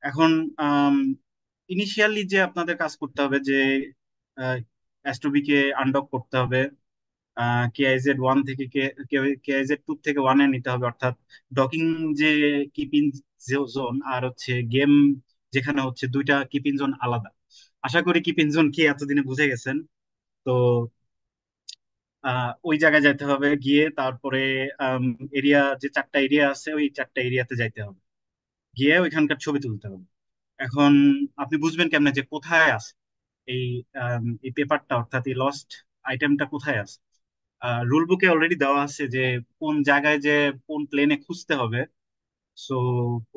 এখন ইনিশিয়ালি যে আপনাদের কাজ করতে হবে যে এসটুবি কে আনডক করতে হবে, কেআইজেড ওয়ান থেকে কেআইজেড টু থেকে ওয়ানে নিতে হবে, অর্থাৎ ডকিং যে কিপিং জোন আর হচ্ছে গেম যেখানে হচ্ছে দুইটা কিপিং জোন আলাদা। আশা করি কিপিং জোন কি এতদিনে বুঝে গেছেন। তো ওই জায়গায় যাইতে হবে, গিয়ে তারপরে এরিয়া যে চারটা এরিয়া আছে ওই চারটা এরিয়াতে যাইতে হবে, গিয়ে ওইখানকার ছবি তুলতে হবে। এখন আপনি বুঝবেন কেমনে যে কোথায় আছে এই এই পেপারটা, অর্থাৎ এই লস্ট আইটেমটা কোথায় আছে। রুল বুকে অলরেডি দেওয়া আছে যে কোন জায়গায় যে কোন প্লেনে খুঁজতে হবে। সো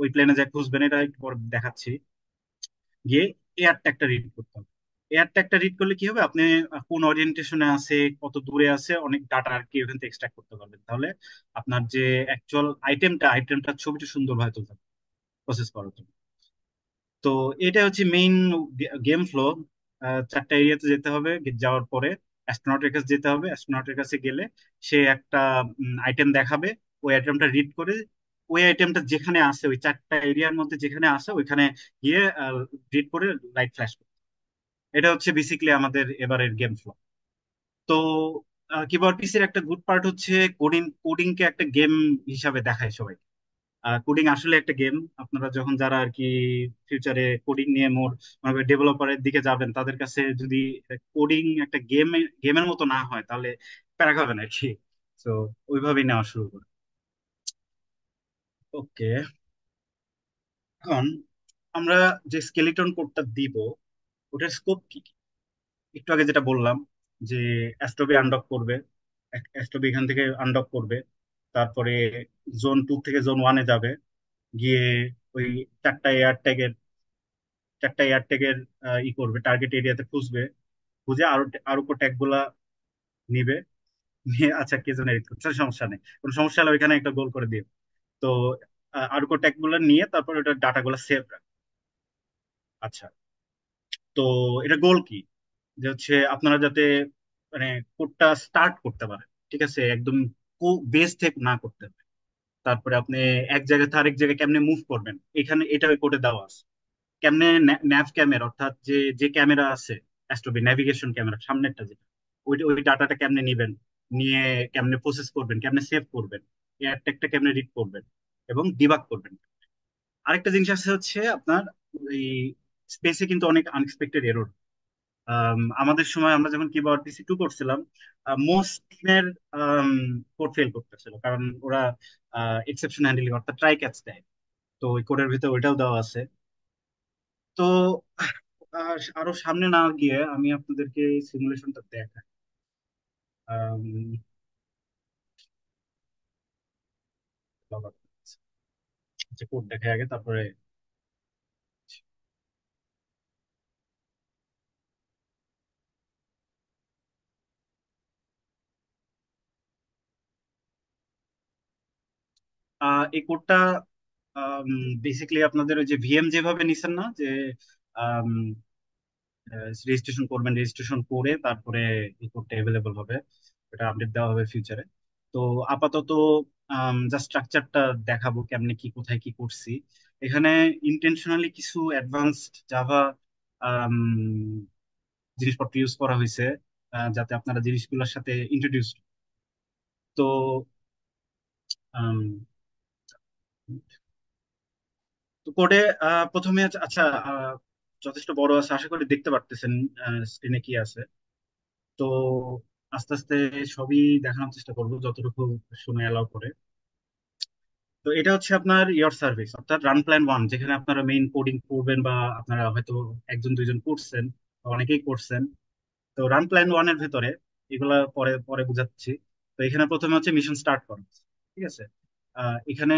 ওই প্লেনে যে খুঁজবেন এটা একটু পর দেখাচ্ছি। গিয়ে এয়ার ট্যাগটা রিড করতে হবে। এয়ার ট্যাগটা রিড করলে কি হবে, আপনি কোন ওরিয়েন্টেশনে আছে, কত দূরে আছে, অনেক ডাটা আর কি ওখান থেকে এক্সট্রাক্ট করতে পারবেন। তাহলে আপনার যে অ্যাকচুয়াল আইটেমটার ছবিটা সুন্দরভাবে তুলতে হবে প্রসেস করার জন্য। তো এটা হচ্ছে মেইন গেম ফ্লো। চারটা এরিয়াতে যেতে হবে, যাওয়ার পরে অ্যাস্ট্রোনটের কাছে যেতে হবে। অ্যাস্ট্রোনটের কাছে গেলে সে একটা আইটেম দেখাবে, ওই আইটেমটা রিড করে ওই আইটেমটা যেখানে আছে ওই চারটা এরিয়ার মধ্যে যেখানে আছে ওইখানে গিয়ে রিড করে লাইট ফ্ল্যাশ করবে। এটা হচ্ছে বেসিক্যালি আমাদের এবারের গেম ফ্লো। তো কিবোর্ড পিসির একটা গুড পার্ট হচ্ছে কোডিং কে একটা গেম হিসাবে দেখায় সবাই। কোডিং আসলে একটা গেম। আপনারা যখন যারা আর কি ফিউচারে কোডিং নিয়ে মোর মানে ডেভেলপারের দিকে যাবেন, তাদের কাছে যদি কোডিং একটা গেমের মতো না হয় তাহলে প্যারা খাবেন আর কি। তো ওইভাবেই নেওয়া শুরু করে। ওকে, এখন আমরা যে স্কেলিটন কোডটা দিব ওটার স্কোপ কি কি? একটু আগে যেটা বললাম যে অ্যাস্ট্রোবি আনডক করবে, অ্যাস্ট্রোবি এখান থেকে আনডক করবে, তারপরে জোন 2 থেকে জোন 1-এ যাবে, গিয়ে ওই চারটা এয়ার ট্যাগের চারটা এয়ার ট্যাগের ই করবে, টার্গেট এরিয়াতে খুঁজবে, খুঁজে আরো আরো ট্যাগ গুলা নিবে, নিয়ে আচ্ছা কে যেন এডিট করছে, সমস্যা নেই, কোনো সমস্যা হলে ওইখানে একটা গোল করে দিও। তো আরো ট্যাগ গুলা নিয়ে তারপর ওটা ডাটা গুলা সেভ রাখবে। আচ্ছা, তো এটা গোল কি, যে হচ্ছে আপনারা যাতে মানে কোডটা স্টার্ট করতে পারেন, ঠিক আছে, একদম বেস থেকে না করতে হবে। তারপরে আপনি এক জায়গা থেকে আরেক জায়গায় কেমনে মুভ করবেন, এখানে এটা ওই কোডে দেওয়া আছে। কেমনে ন্যাভ ক্যামেরা, অর্থাৎ যে যে ক্যামেরা আছে অ্যাস্ট্রোবি নেভিগেশন ক্যামেরা সামনেরটা যেটা, ওই ওই ডাটাটা কেমনে নিবেন, নিয়ে কেমনে প্রসেস করবেন, কেমনে সেভ করবেন, এয়ার ট্যাগটা কেমনে রিড করবেন এবং ডিবাগ করবেন। আরেকটা জিনিস আছে হচ্ছে আপনার এই স্পেসে কিন্তু অনেক আনএক্সপেক্টেড এরর। আমাদের সময় আমরা যখন কিবোর্ড PC2 করছিলাম, মোস্ট টিমের কোড ফেল করতেছিল, কারণ ওরা এক্সেপশন হ্যান্ডলিং অর্থাৎ ট্রাই ক্যাচ দেয়। তো ওই কোডের ভিতরে ওইটাও দেওয়া আছে। তো আরো সামনে না গিয়ে আমি আপনাদেরকে সিমুলেশনটা দেখাই। আম, যে কোড দেখাই আগে, তারপরে এই কোডটা বেসিক্যালি আপনাদের ওই যে ভিএম যেভাবে নিছেন না, যে রেজিস্ট্রেশন করবেন, রেজিস্ট্রেশন করে তারপরে এই কোডটা অ্যাভেলেবল হবে, এটা আপডেট দেওয়া হবে ফিউচারে। তো আপাতত জাস্ট স্ট্রাকচারটা দেখাবো কেমনে কি কোথায় কি করছি। এখানে ইন্টেনশনালি কিছু অ্যাডভান্সড জাভা জিনিসপত্র ইউজ করা হয়েছে, যাতে আপনারা জিনিসগুলোর সাথে ইন্ট্রোডিউস। তো আম, তো কোডে প্রথমে আচ্ছা, যথেষ্ট বড় আছে, আশা করি দেখতে পারতেছেন স্ক্রিনে কি আছে। তো আস্তে আস্তে সবই দেখানোর চেষ্টা করবো যতটুকু সময় অ্যালাউ করে। তো এটা হচ্ছে আপনার ইয়ার সার্ভিস, অর্থাৎ রান প্ল্যান 1, যেখানে আপনারা মেইন কোডিং করবেন, বা আপনারা হয়তো একজন দুইজন করছেন বা অনেকেই করছেন। তো রান প্ল্যান 1-এর ভেতরে এগুলা পরে পরে বুঝাচ্ছি। তো এখানে প্রথমে হচ্ছে মিশন স্টার্ট করা, ঠিক আছে। এখানে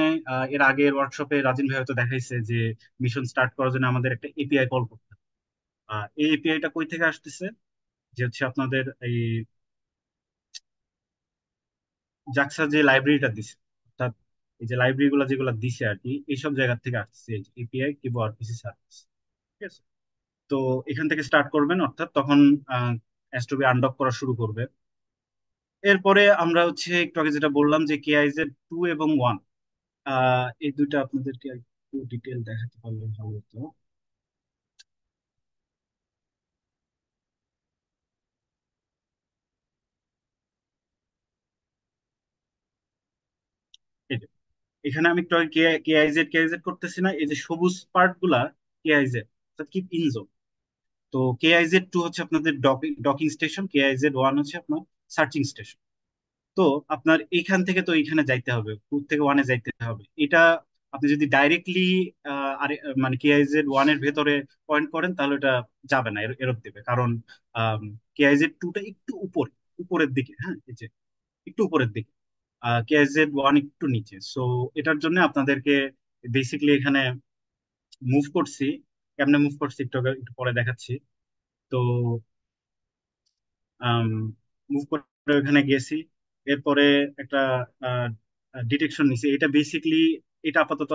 এর আগের ওয়ার্কশপে রাজিন ভাই হয়তো দেখাইছে যে মিশন স্টার্ট করার জন্য আমাদের একটা এপিআই কল করতে হবে। এই এপিআইটা কই থেকে আসতেছে, যে হচ্ছে আপনাদের এই জাক্সা যে লাইব্রেরিটা দিছে, অর্থাৎ এই যে লাইব্রেরি গুলো যেগুলো দিছে আর কি, এইসব জায়গা থেকে আসছে এপিআই কিংবা আরপিসি সার্ভিস, ঠিক আছে। তো এখান থেকে স্টার্ট করবেন, অর্থাৎ তখন এসটিবি আনডক করা শুরু করবে। এরপরে আমরা হচ্ছে একটু আগে যেটা বললাম যে KIZ 2 এবং 1, এই দুইটা আপনাদেরকে একটু ডিটেল দেখাতে পারলে ভালো হতো। এই যে, এখানে আমি একটু KIZ করতেছি না, এই যে সবুজ পার্ট গুলা KIZ, অর্থাৎ কিপ ইন। তো KIZ 2 হচ্ছে আপনাদের ডকিং স্টেশন, KIZ 1 হচ্ছে আপনার সার্চিং স্টেশন। তো আপনার এইখান থেকে তো এইখানে যাইতে হবে, 2 থেকে 1-এ যাইতে হবে। এটা আপনি যদি ডাইরেক্টলি আরে মানে KIZ 1-এর ভেতরে পয়েন্ট করেন তাহলে এটা যাবে না, এরর দেবে, কারণ KIZ 2টা একটু উপরের দিকে, হ্যাঁ, এই যে একটু উপরের দিকে, KIZ 1 একটু নিচে। সো এটার জন্য আপনাদেরকে বেসিক্যালি এখানে মুভ করছি। কেমনে মুভ করছি একটু পরে দেখাচ্ছি। তো মুভ করে ওখানে গেছি। এরপরে একটা ডিটেকশন নিছি, এটা বেসিকলি, এটা আপাতত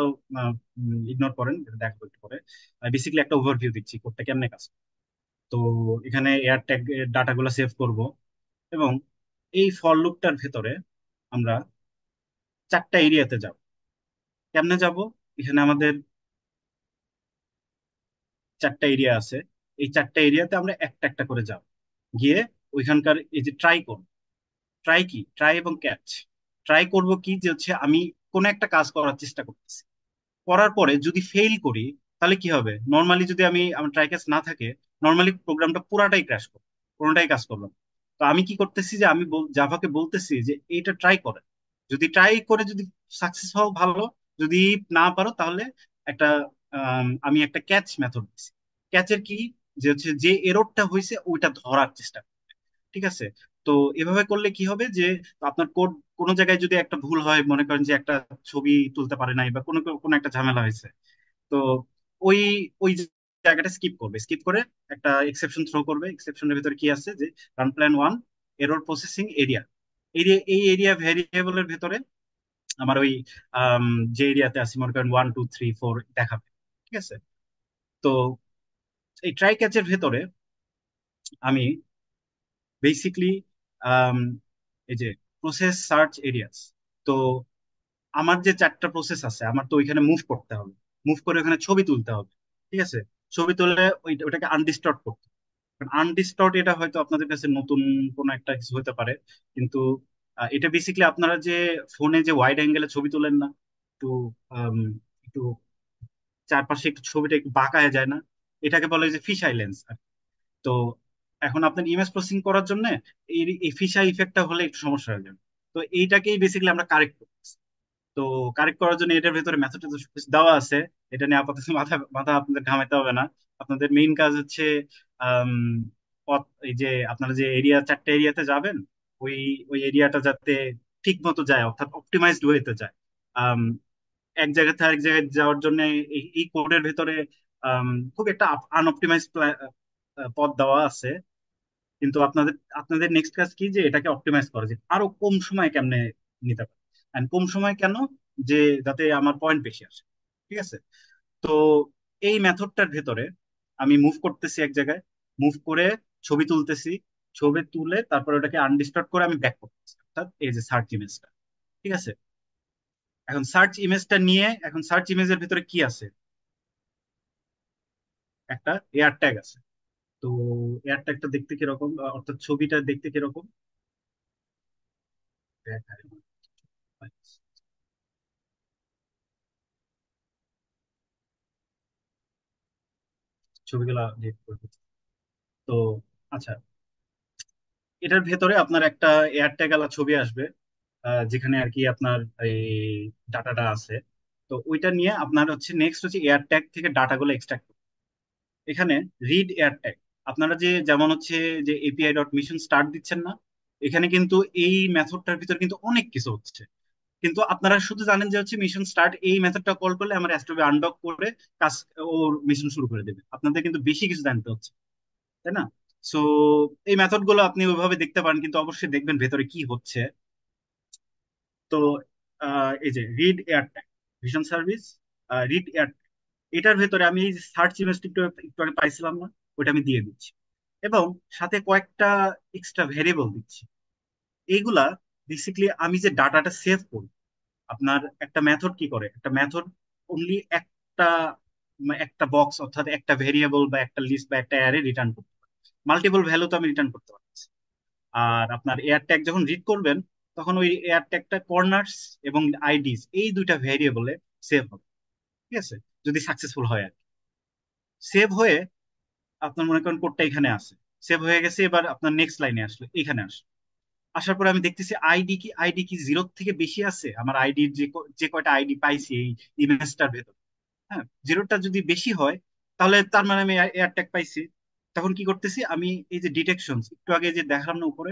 ইগনোর করেন, এটা দেখবো একটু পরে। বেসিক্যালি একটা ওভারভিউ দিচ্ছি কোডটা কেমনে কাজ করে। তো এখানে এয়ার ট্যাগ ডাটাগুলো সেভ করব, এবং এই ফর লুপটার ভেতরে আমরা 4টা এরিয়াতে যাব। কেমনে যাব, এখানে আমাদের 4টা এরিয়া আছে, এই 4টা এরিয়াতে আমরা একটা একটা করে যাব, গিয়ে ওইখানকার এই যে ট্রাই করব। ট্রাই কি, ট্রাই এবং ক্যাচ। ট্রাই করব কি, যে হচ্ছে আমি কোনো একটা কাজ করার চেষ্টা করতেছি, করার পরে যদি ফেল করি তাহলে কি হবে? নর্মালি যদি আমার ট্রাই ক্যাচ না থাকে, নর্মালি প্রোগ্রামটা পুরাটাই ক্র্যাশ করবে, কোনোটাই কাজ করবে না। তো আমি কি করতেছি যে আমি জাভাকে বলতেছি যে এইটা ট্রাই করে, যদি ট্রাই করে যদি সাকসেস হও ভালো, যদি না পারো তাহলে একটা আমি একটা ক্যাচ মেথড দিচ্ছি। ক্যাচের কি, যে হচ্ছে যে এররটা হয়েছে ওইটা ধরার চেষ্টা করবে। ঠিক আছে? তো এভাবে করলে কি হবে যে আপনার কোড কোনো জায়গায় যদি একটা ভুল হয়, মনে করেন যে একটা ছবি তুলতে পারে নাই বা কোনো কোনো একটা ঝামেলা হয়েছে, তো ওই ওই জায়গাটা স্কিপ করবে, স্কিপ করে একটা এক্সেপশন থ্রো করবে। এক্সেপশনের ভিতরে কি আছে যে run plan one error processing area, এই এরিয়া ভেরিয়েবলের ভিতরে আমার ওই আম, যে এরিয়াতে আছে মনে করেন 1 2 3 4 দেখাবে। ঠিক আছে? তো এই ট্রাই ক্যাচের ভেতরে আমি বেসিকলি এই যে প্রসেস সার্চ এরিয়াস, তো আমার যে 4টা প্রসেস আছে আমার তো ওইখানে মুভ করতে হবে, মুভ করে ওখানে ছবি তুলতে হবে। ঠিক আছে? ছবি তুলে ওইটাকে আনডিস্টর্ট করতে হবে। আনডিস্টর্ট এটা হয়তো আপনাদের কাছে নতুন কোনো একটা কিছু হতে পারে, কিন্তু এটা বেসিক্যালি আপনারা যে ফোনে যে ওয়াইড অ্যাঙ্গেলে ছবি তোলেন না, একটু আম, একটু চারপাশে একটু ছবিটা একটু বাঁকায় যায় না, এটাকে বলে যে ফিশ আই লেন্স। তো এখন আপনার ইমেজ প্রসেসিং করার জন্য এই ফিশাই ইফেক্টটা হলে একটু সমস্যা হয়ে যাবে। তো এইটাকেই বেসিক্যালি আমরা কারেক্ট করতেছি। তো কারেক্ট করার জন্য এটার ভেতরে মেথড দেওয়া আছে, এটা নিয়ে আপাতত মাথা মাথা আপনাদের ঘামাতে হবে না। আপনাদের মেইন কাজ হচ্ছে আম, এই যে আপনারা যে 4টা এরিয়াতে যাবেন, ওই ওই এরিয়াটা যাতে ঠিক মতো যায়, অর্থাৎ অপটিমাইজড ওয়েতে যায়। আম, এক জায়গা থেকে আরেক জায়গায় যাওয়ার জন্য এই কোডের ভেতরে আম, খুব একটা আনঅপটিমাইজ পথ দেওয়া আছে। কিন্তু আপনাদের আপনাদের নেক্সট কাজ কি, যে এটাকে অপটিমাইজ করা, যে আরো কম সময় কেমনে নিতে পারে। এন্ড কম সময় কেন, যে যাতে আমার পয়েন্ট বেশি আসে। ঠিক আছে? তো এই মেথডটার ভেতরে আমি মুভ করতেছি এক জায়গায়, মুভ করে ছবি তুলতেছি, ছবি তুলে তারপর ওটাকে আনডিস্টর্ট করে আমি ব্যাক করতেছি, অর্থাৎ এই যে সার্চ ইমেজটা। ঠিক আছে? এখন সার্চ ইমেজটা নিয়ে, এখন সার্চ ইমেজের ভিতরে কি আছে, একটা এয়ার ট্যাগ আছে। তো এয়ার ট্যাগটা দেখতে কিরকম, অর্থাৎ ছবিটা দেখতে কিরকম দেখায়, ছবিগুলা delete করে দিচ্ছি। তো আচ্ছা, এটার ভেতরে আপনার একটা এয়ার ট্যাগ আলা ছবি আসবে, যেখানে আর কি আপনার এই ডাটাটা আছে। তো ওইটা নিয়ে আপনার হচ্ছে নেক্সট হচ্ছে এয়ার ট্যাগ থেকে ডাটাগুলো এক্সট্রাক্ট। এখানে রিড এয়ার ট্যাগ, আপনারা যে যেমন হচ্ছে যে এপিআই ডট মিশন স্টার্ট দিচ্ছেন না, এখানে কিন্তু এই মেথডটার ভিতর কিন্তু অনেক কিছু হচ্ছে। কিন্তু আপনারা শুধু জানেন যে হচ্ছে মিশন স্টার্ট, এই মেথডটা কল করলে আমার অ্যাস্ট্রোবি আনডক করে কাজ, ওর মিশন শুরু করে দেবে। আপনাদের কিন্তু বেশি কিছু জানতে হচ্ছে, তাই না? সো এই মেথড গুলো আপনি ওইভাবে দেখতে পারেন, কিন্তু অবশ্যই দেখবেন ভেতরে কি হচ্ছে। তো এই যে read AirTag vision service, read air, এটার ভেতরে আমি এই সার্চ ইমেজটা একটু একটু আগে পাইছিলাম না, ওইটা আমি দিয়ে দিচ্ছি, এবং সাথে কয়েকটা এক্সট্রা ভেরিয়েবল দিচ্ছি। এইগুলা বেসিক্যালি আমি যে ডাটাটা সেভ করি, আপনার একটা মেথড কি করে, একটা মেথড অনলি একটা একটা বক্স, অর্থাৎ একটা ভেরিয়েবল বা একটা লিস্ট বা একটা অ্যারে রিটার্ন করতে পারে। মাল্টিপল ভ্যালু তো আমি রিটার্ন করতে পারছি। আর আপনার এয়ার ট্যাগ যখন রিড করবেন, তখন ওই এয়ার ট্যাগটা কর্নার্স এবং আইডিস এই দুইটা ভেরিয়েবলে সেভ হবে। ঠিক আছে? যদি সাকসেসফুল হয় আর সেভ হয়ে, আপনার মনে করেন কোডটা এখানে আছে, সেভ হয়ে গেছে, এবার আপনার নেক্সট লাইনে আসলো, এখানে আসলো। আসার পরে আমি দেখতেছি আইডি কি 0 থেকে বেশি আছে, আমার আইডির যে কয়টা আইডি পাইছি এই ইমেজটার ভেতর, হ্যাঁ, 0টা যদি বেশি হয়, তাহলে তার মানে আমি এয়ার ট্যাগ পাইছি। তখন কি করতেছি আমি, এই যে ডিটেকশন একটু আগে যে দেখালাম না উপরে,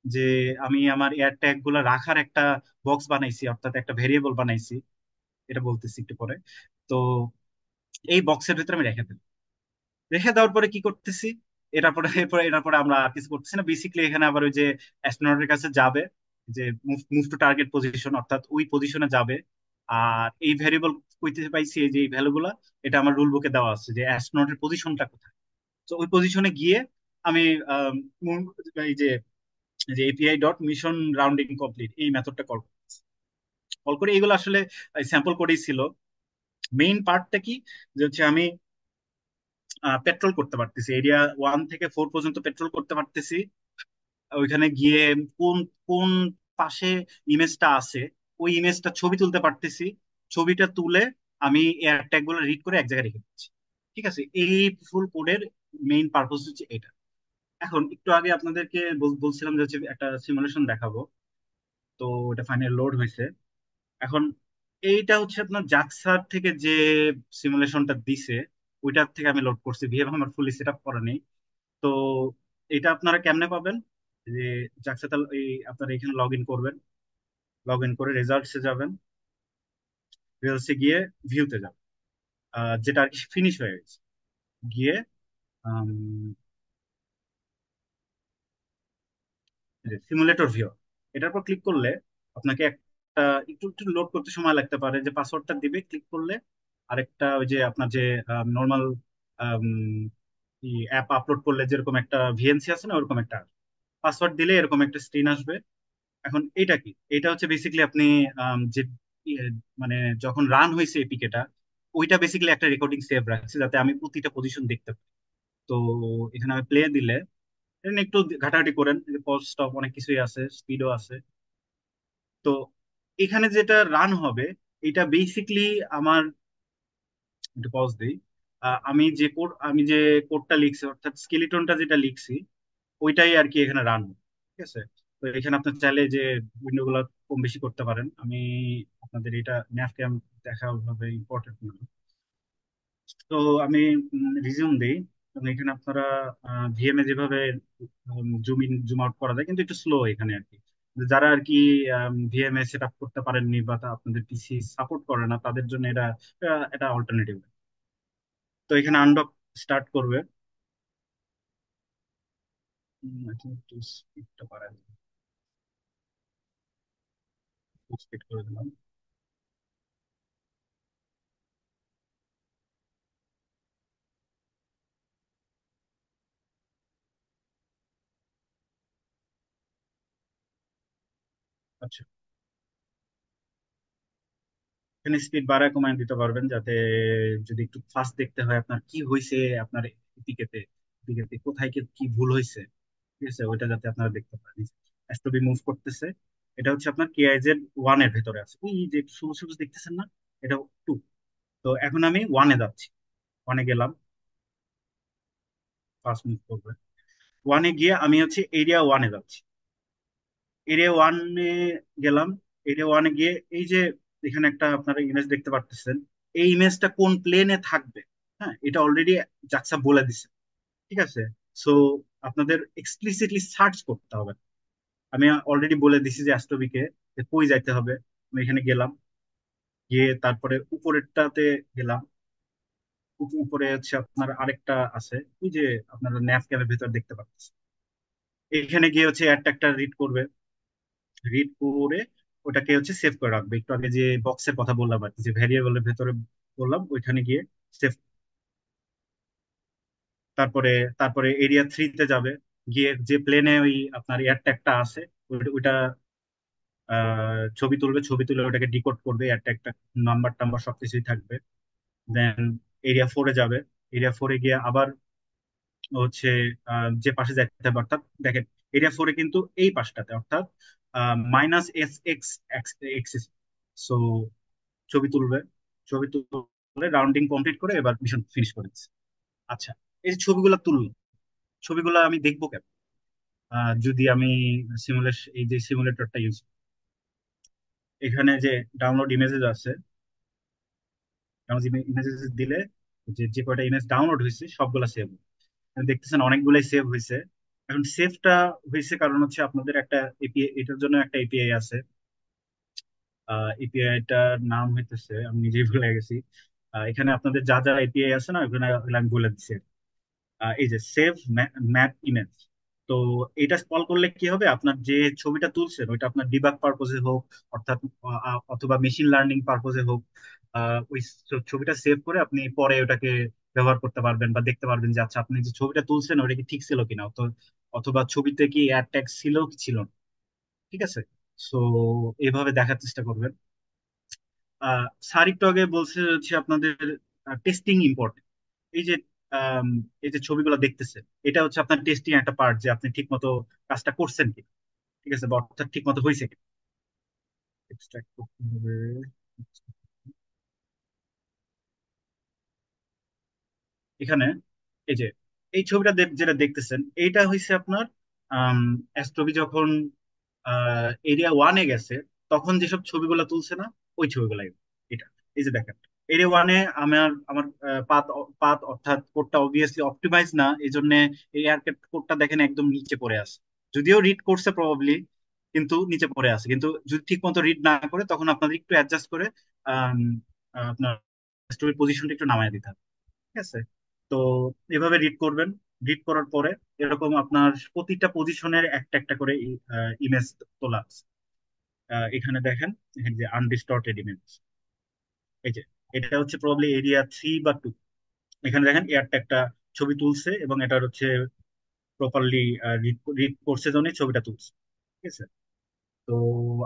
যে আমি আমার এয়ার ট্যাগ গুলো রাখার একটা বক্স বানাইছি, অর্থাৎ একটা ভেরিয়েবল বানাইছি, এটা বলতেছি একটু পরে। তো এই বক্সের ভিতরে আমি রেখে দিই, রেখে দেওয়ার পরে কি করতেছি, এটার পরে আমরা আর কিছু করতেছি না। বেসিক্যালি এখানে আবার ওই যে অ্যাস্ট্রোনটের কাছে যাবে, যে মুভ টু টার্গেট পজিশন, অর্থাৎ ওই পজিশনে যাবে। আর এই ভেরিয়েবল কইতে পাইছি, এই যে এই ভ্যালুগুলা, এটা আমার রুল বুকে দেওয়া আছে যে অ্যাস্ট্রোনটের পজিশনটা কোথায়। তো ওই পজিশনে গিয়ে আমি আম, এই যে API dot mission rounding complete এই মেথডটা কল কল করে, এগুলো আসলে স্যাম্পল করেই ছিল। মেইন পার্টটা কি, যে হচ্ছে আমি পেট্রোল করতে পারতেছি, এরিয়া 1 থেকে 4 পর্যন্ত পেট্রোল করতে পারতেছি। ওইখানে গিয়ে কোন কোন পাশে ইমেজটা আছে, ওই ইমেজটা ছবি তুলতে পারতেছি, ছবিটা তুলে আমি এয়ার ট্যাগ গুলো রিড করে এক জায়গায় রেখে দিচ্ছি। ঠিক আছে, এই ফুল কোডের মেইন পারপোজ হচ্ছে এটা। এখন একটু আগে আপনাদেরকে বলছিলাম যে হচ্ছে একটা সিমুলেশন দেখাবো। তো এটা ফাইনালি লোড হয়েছে। এখন এইটা হচ্ছে আপনার জাক্সার থেকে যে সিমুলেশনটা দিছে, ওইটার থেকে আমি লোড করছি, ভিএম আমার ফুলি সেট আপ করা নেই। তো এটা আপনারা কেমনে পাবেন? যে জাক্সাতে এই আপনারা এখানে লগ ইন করবেন, লগ ইন করে রেজাল্টসে যাবেন, রেজাল্টসে গিয়ে ভিউতে যাবেন, যেটা আর কি ফিনিশ হয়ে গেছে, গিয়ে সিমুলেটর ভিউ, এটার পর ক্লিক করলে আপনাকে একটা একটু একটু লোড করতে সময় লাগতে পারে, যে পাসওয়ার্ডটা দিবে ক্লিক করলে। আরেকটা ওই যে আপনার যে নর্মাল অ্যাপ আপলোড করলে যেরকম একটা ভিএনসি আছে না, ওরকম একটা পাসওয়ার্ড দিলে এরকম একটা স্ক্রিন আসবে। এখন এটা কি? এটা হচ্ছে বেসিক্যালি আপনি যে ইয়ে, মানে যখন রান হয়েছে এপিকেটা, ওইটা বেসিক্যালি একটা রেকর্ডিং সেভ রাখছে যাতে আমি প্রতিটা পজিশন দেখতে পাই। তো এখানে আমি প্লে দিলে এখানে একটু ঘাটাঘাটি করেন, পজ স্টপ অনেক কিছুই আছে, স্পিডও আছে। তো এখানে যেটা রান হবে, এটা বেসিকলি আমার, একটু পজ দিই, আমি যে কোডটা লিখছি অর্থাৎ স্কেলিটনটা যেটা লিখছি, ওইটাই আর কি এখানে রান হবে। ঠিক আছে, তো এখানে আপনার চাইলে যে উইন্ডো গুলো কম বেশি করতে পারেন। আমি আপনাদের এটা ন্যাভক্যাম দেখা ভাবে ইম্পর্টেন্ট না। তো আমি রিজিউম দিই। এবং এখানে আপনারা ভিএম এ যেভাবে জুম ইন জুম আউট করা যায়, কিন্তু একটু স্লো এখানে আর কি। যারা আর কি ভিএম এ সেট আপ করতে পারেননি বা আপনাদের পিসি সাপোর্ট করে না, তাদের জন্য এটা এটা অল্টারনেটিভ। তো এখানে আনডক স্টার্ট করবে। এখন একটু স্পিডটা বাড়ায় স্পিড করে দিলাম। আচ্ছা, এখানে স্পিড বাড়ায় কমায় দিতে পারবেন, যাতে যদি একটু ফাস্ট দেখতে হয় আপনার কি হয়েছে, আপনার টিকেতে টিকেতে কোথায় কি কি ভুল হয়েছে, ঠিক আছে, ওইটা যাতে আপনারা দেখতে পারেন। এসটিবি মুভ করতেছে, এটা হচ্ছে আপনার কেআইজেড ওয়ান এর ভেতরে আছে, ওই যে সবুজ সবুজ দেখতেছেন না, এটা টু। তো এখন আমি ওয়ানে যাচ্ছি, ওয়ানে গেলাম, ফার্স্ট মুভ করবে। ওয়ানে গিয়ে আমি হচ্ছে এরিয়া ওয়ানে যাচ্ছি, এরিয়া ওয়ানে গেলাম। এরিয়া ওয়ানে গিয়ে এই যে এখানে একটা আপনারা ইমেজ দেখতে পারতেছেন, এই ইমেজটা কোন প্লেনে থাকবে, হ্যাঁ, এটা অলরেডি জাকসা বলে দিছে। ঠিক আছে, সো আপনাদের এক্সপ্লিসিটলি সার্চ করতে হবে। আমি অলরেডি বলে দিছি যে অ্যাস্ট্রোবিকে যে কই যাইতে হবে। আমি এখানে গেলাম, গিয়ে তারপরে উপরেরটাতে গেলাম। উপরে হচ্ছে আপনার আরেকটা আছে, ওই যে আপনারা ন্যাভ ক্যামের ভেতর দেখতে পাচ্ছেন। এখানে গিয়ে হচ্ছে একটা একটা রিড করবে, রিড করে ওটাকে হচ্ছে সেভ করে রাখবে। একটু আগে যে বক্সের কথা বললাম আর কি, যে ভ্যারিয়েবলের ভেতরে বললাম, ওইখানে গিয়ে সেভ। তারপরে তারপরে এরিয়া থ্রিতে যাবে, গিয়ে যে প্লেনে ওই আপনার এয়ার ট্যাগটা আছে, ওইটা ছবি তুলবে, ছবি তুলে ওটাকে ডিকোড করবে, এয়ার ট্যাগটা নাম্বার টাম্বার সবকিছুই থাকবে। দেন এরিয়া ফোরে যাবে, এরিয়া ফোরে গিয়ে আবার হচ্ছে যে পাশে যাইতে হবে, অর্থাৎ দেখেন এরিয়া ফোরে কিন্তু এই পাশটাতে, অর্থাৎ -SX এক্সিস। সো ছবি তুলবে, ছবি তুলে রাউন্ডিং কমপ্লিট করে এবার মিশন ফিনিশ করে দিচ্ছে। আচ্ছা, এই যে ছবিগুলো তুললো, ছবিগুলো আমি দেখবো কেন? যদি আমি এই যে সিমুলেটরটা ইউজ, এখানে যে ডাউনলোড ইমেজেস আছে, ডাউনলোড ইমেজেস দিলে যে যে কয়টা ইমেজ ডাউনলোড হয়েছে সবগুলা সেভ, দেখতেছেন অনেকগুলাই সেভ হয়েছে। এখন সেভটা হয়েছে কারণ হচ্ছে আপনাদের একটা এপিআই, এটার জন্য একটা এপিআই আছে। এপিআইটার নাম হইতেছে, আমি নিজেই ভুলে গেছি। এখানে আপনাদের যা যা এপিআই আছে না, ওখানে ওগুলো আমি বলে দিচ্ছি। এই যে সেভ ম্যাপ ইমেজ, তো এটা কল করলে কি হবে, আপনার যে ছবিটা তুলছেন ওইটা আপনার ডিবাগ পারপোজে হোক, অর্থাৎ অথবা মেশিন লার্নিং পারপোজে হোক, ওই ছবিটা সেভ করে আপনি পরে ওটাকে ব্যবহার করতে পারবেন বা দেখতে পারবেন যে আচ্ছা আপনি যে ছবিটা তুলছেন ওটা কি ঠিক ছিল কিনা, অথবা ছবিতে কি এয়ার ট্যাগ ছিল কি ছিল না। ঠিক আছে, সো এইভাবে দেখার চেষ্টা করবেন। স্যার একটু আগে বলছে হচ্ছে আপনাদের টেস্টিং ইম্পর্টেন্ট। এই যে আম, এই যে ছবিগুলো দেখতেছেন, এটা হচ্ছে আপনার টেস্টিং একটা পার্ট, যে আপনি ঠিক মতো কাজটা করছেন কি, ঠিক আছে, বা অর্থাৎ ঠিক মতো হয়েছে কি। এক্সট্রাক্ট করতে হবে। এখানে এই যে এই ছবিটা যেটা দেখতেছেন এইটা হচ্ছে আপনার অ্যাস্ট্রোবি যখন এরিয়া 1-এ গেছে তখন যেসব ছবিগুলো তুলছে না, ওই ছবিগুলাই এটা। এই যে দেখেন, এরিয়া 1-এ আমার আমার পাথ পাথ অর্থাৎ কোডটা অবভিয়াসলি অপটিমাইজ না, এই জন্য এই এয়ার কোডটা দেখেন একদম নিচে পড়ে আছে। যদিও রিড করছে প্রবাবলি, কিন্তু নিচে পড়ে আছে। কিন্তু যদি ঠিক মতো রিড না করে তখন আপনাদের একটু অ্যাডজাস্ট করে আম, আপনার স্টোরি পজিশনটা একটু নামায় দিতে হবে। ঠিক আছে? তো এভাবে রিড করবেন। রিড করার পরে এরকম আপনার প্রতিটা পজিশনের একটা একটা করে ইমেজ তোলা আছে। এখানে দেখেন, এখানে যে আনডিস্টর্টেড ইমেজ, এই যে এটা হচ্ছে প্রবাবলি এরিয়া 3 বা 2। এখানে দেখেন এয়ারটা একটা ছবি তুলছে এবং এটা হচ্ছে প্রপারলি রিড রিড করছে জন্যই ছবিটা তুলছে। ঠিক আছে? তো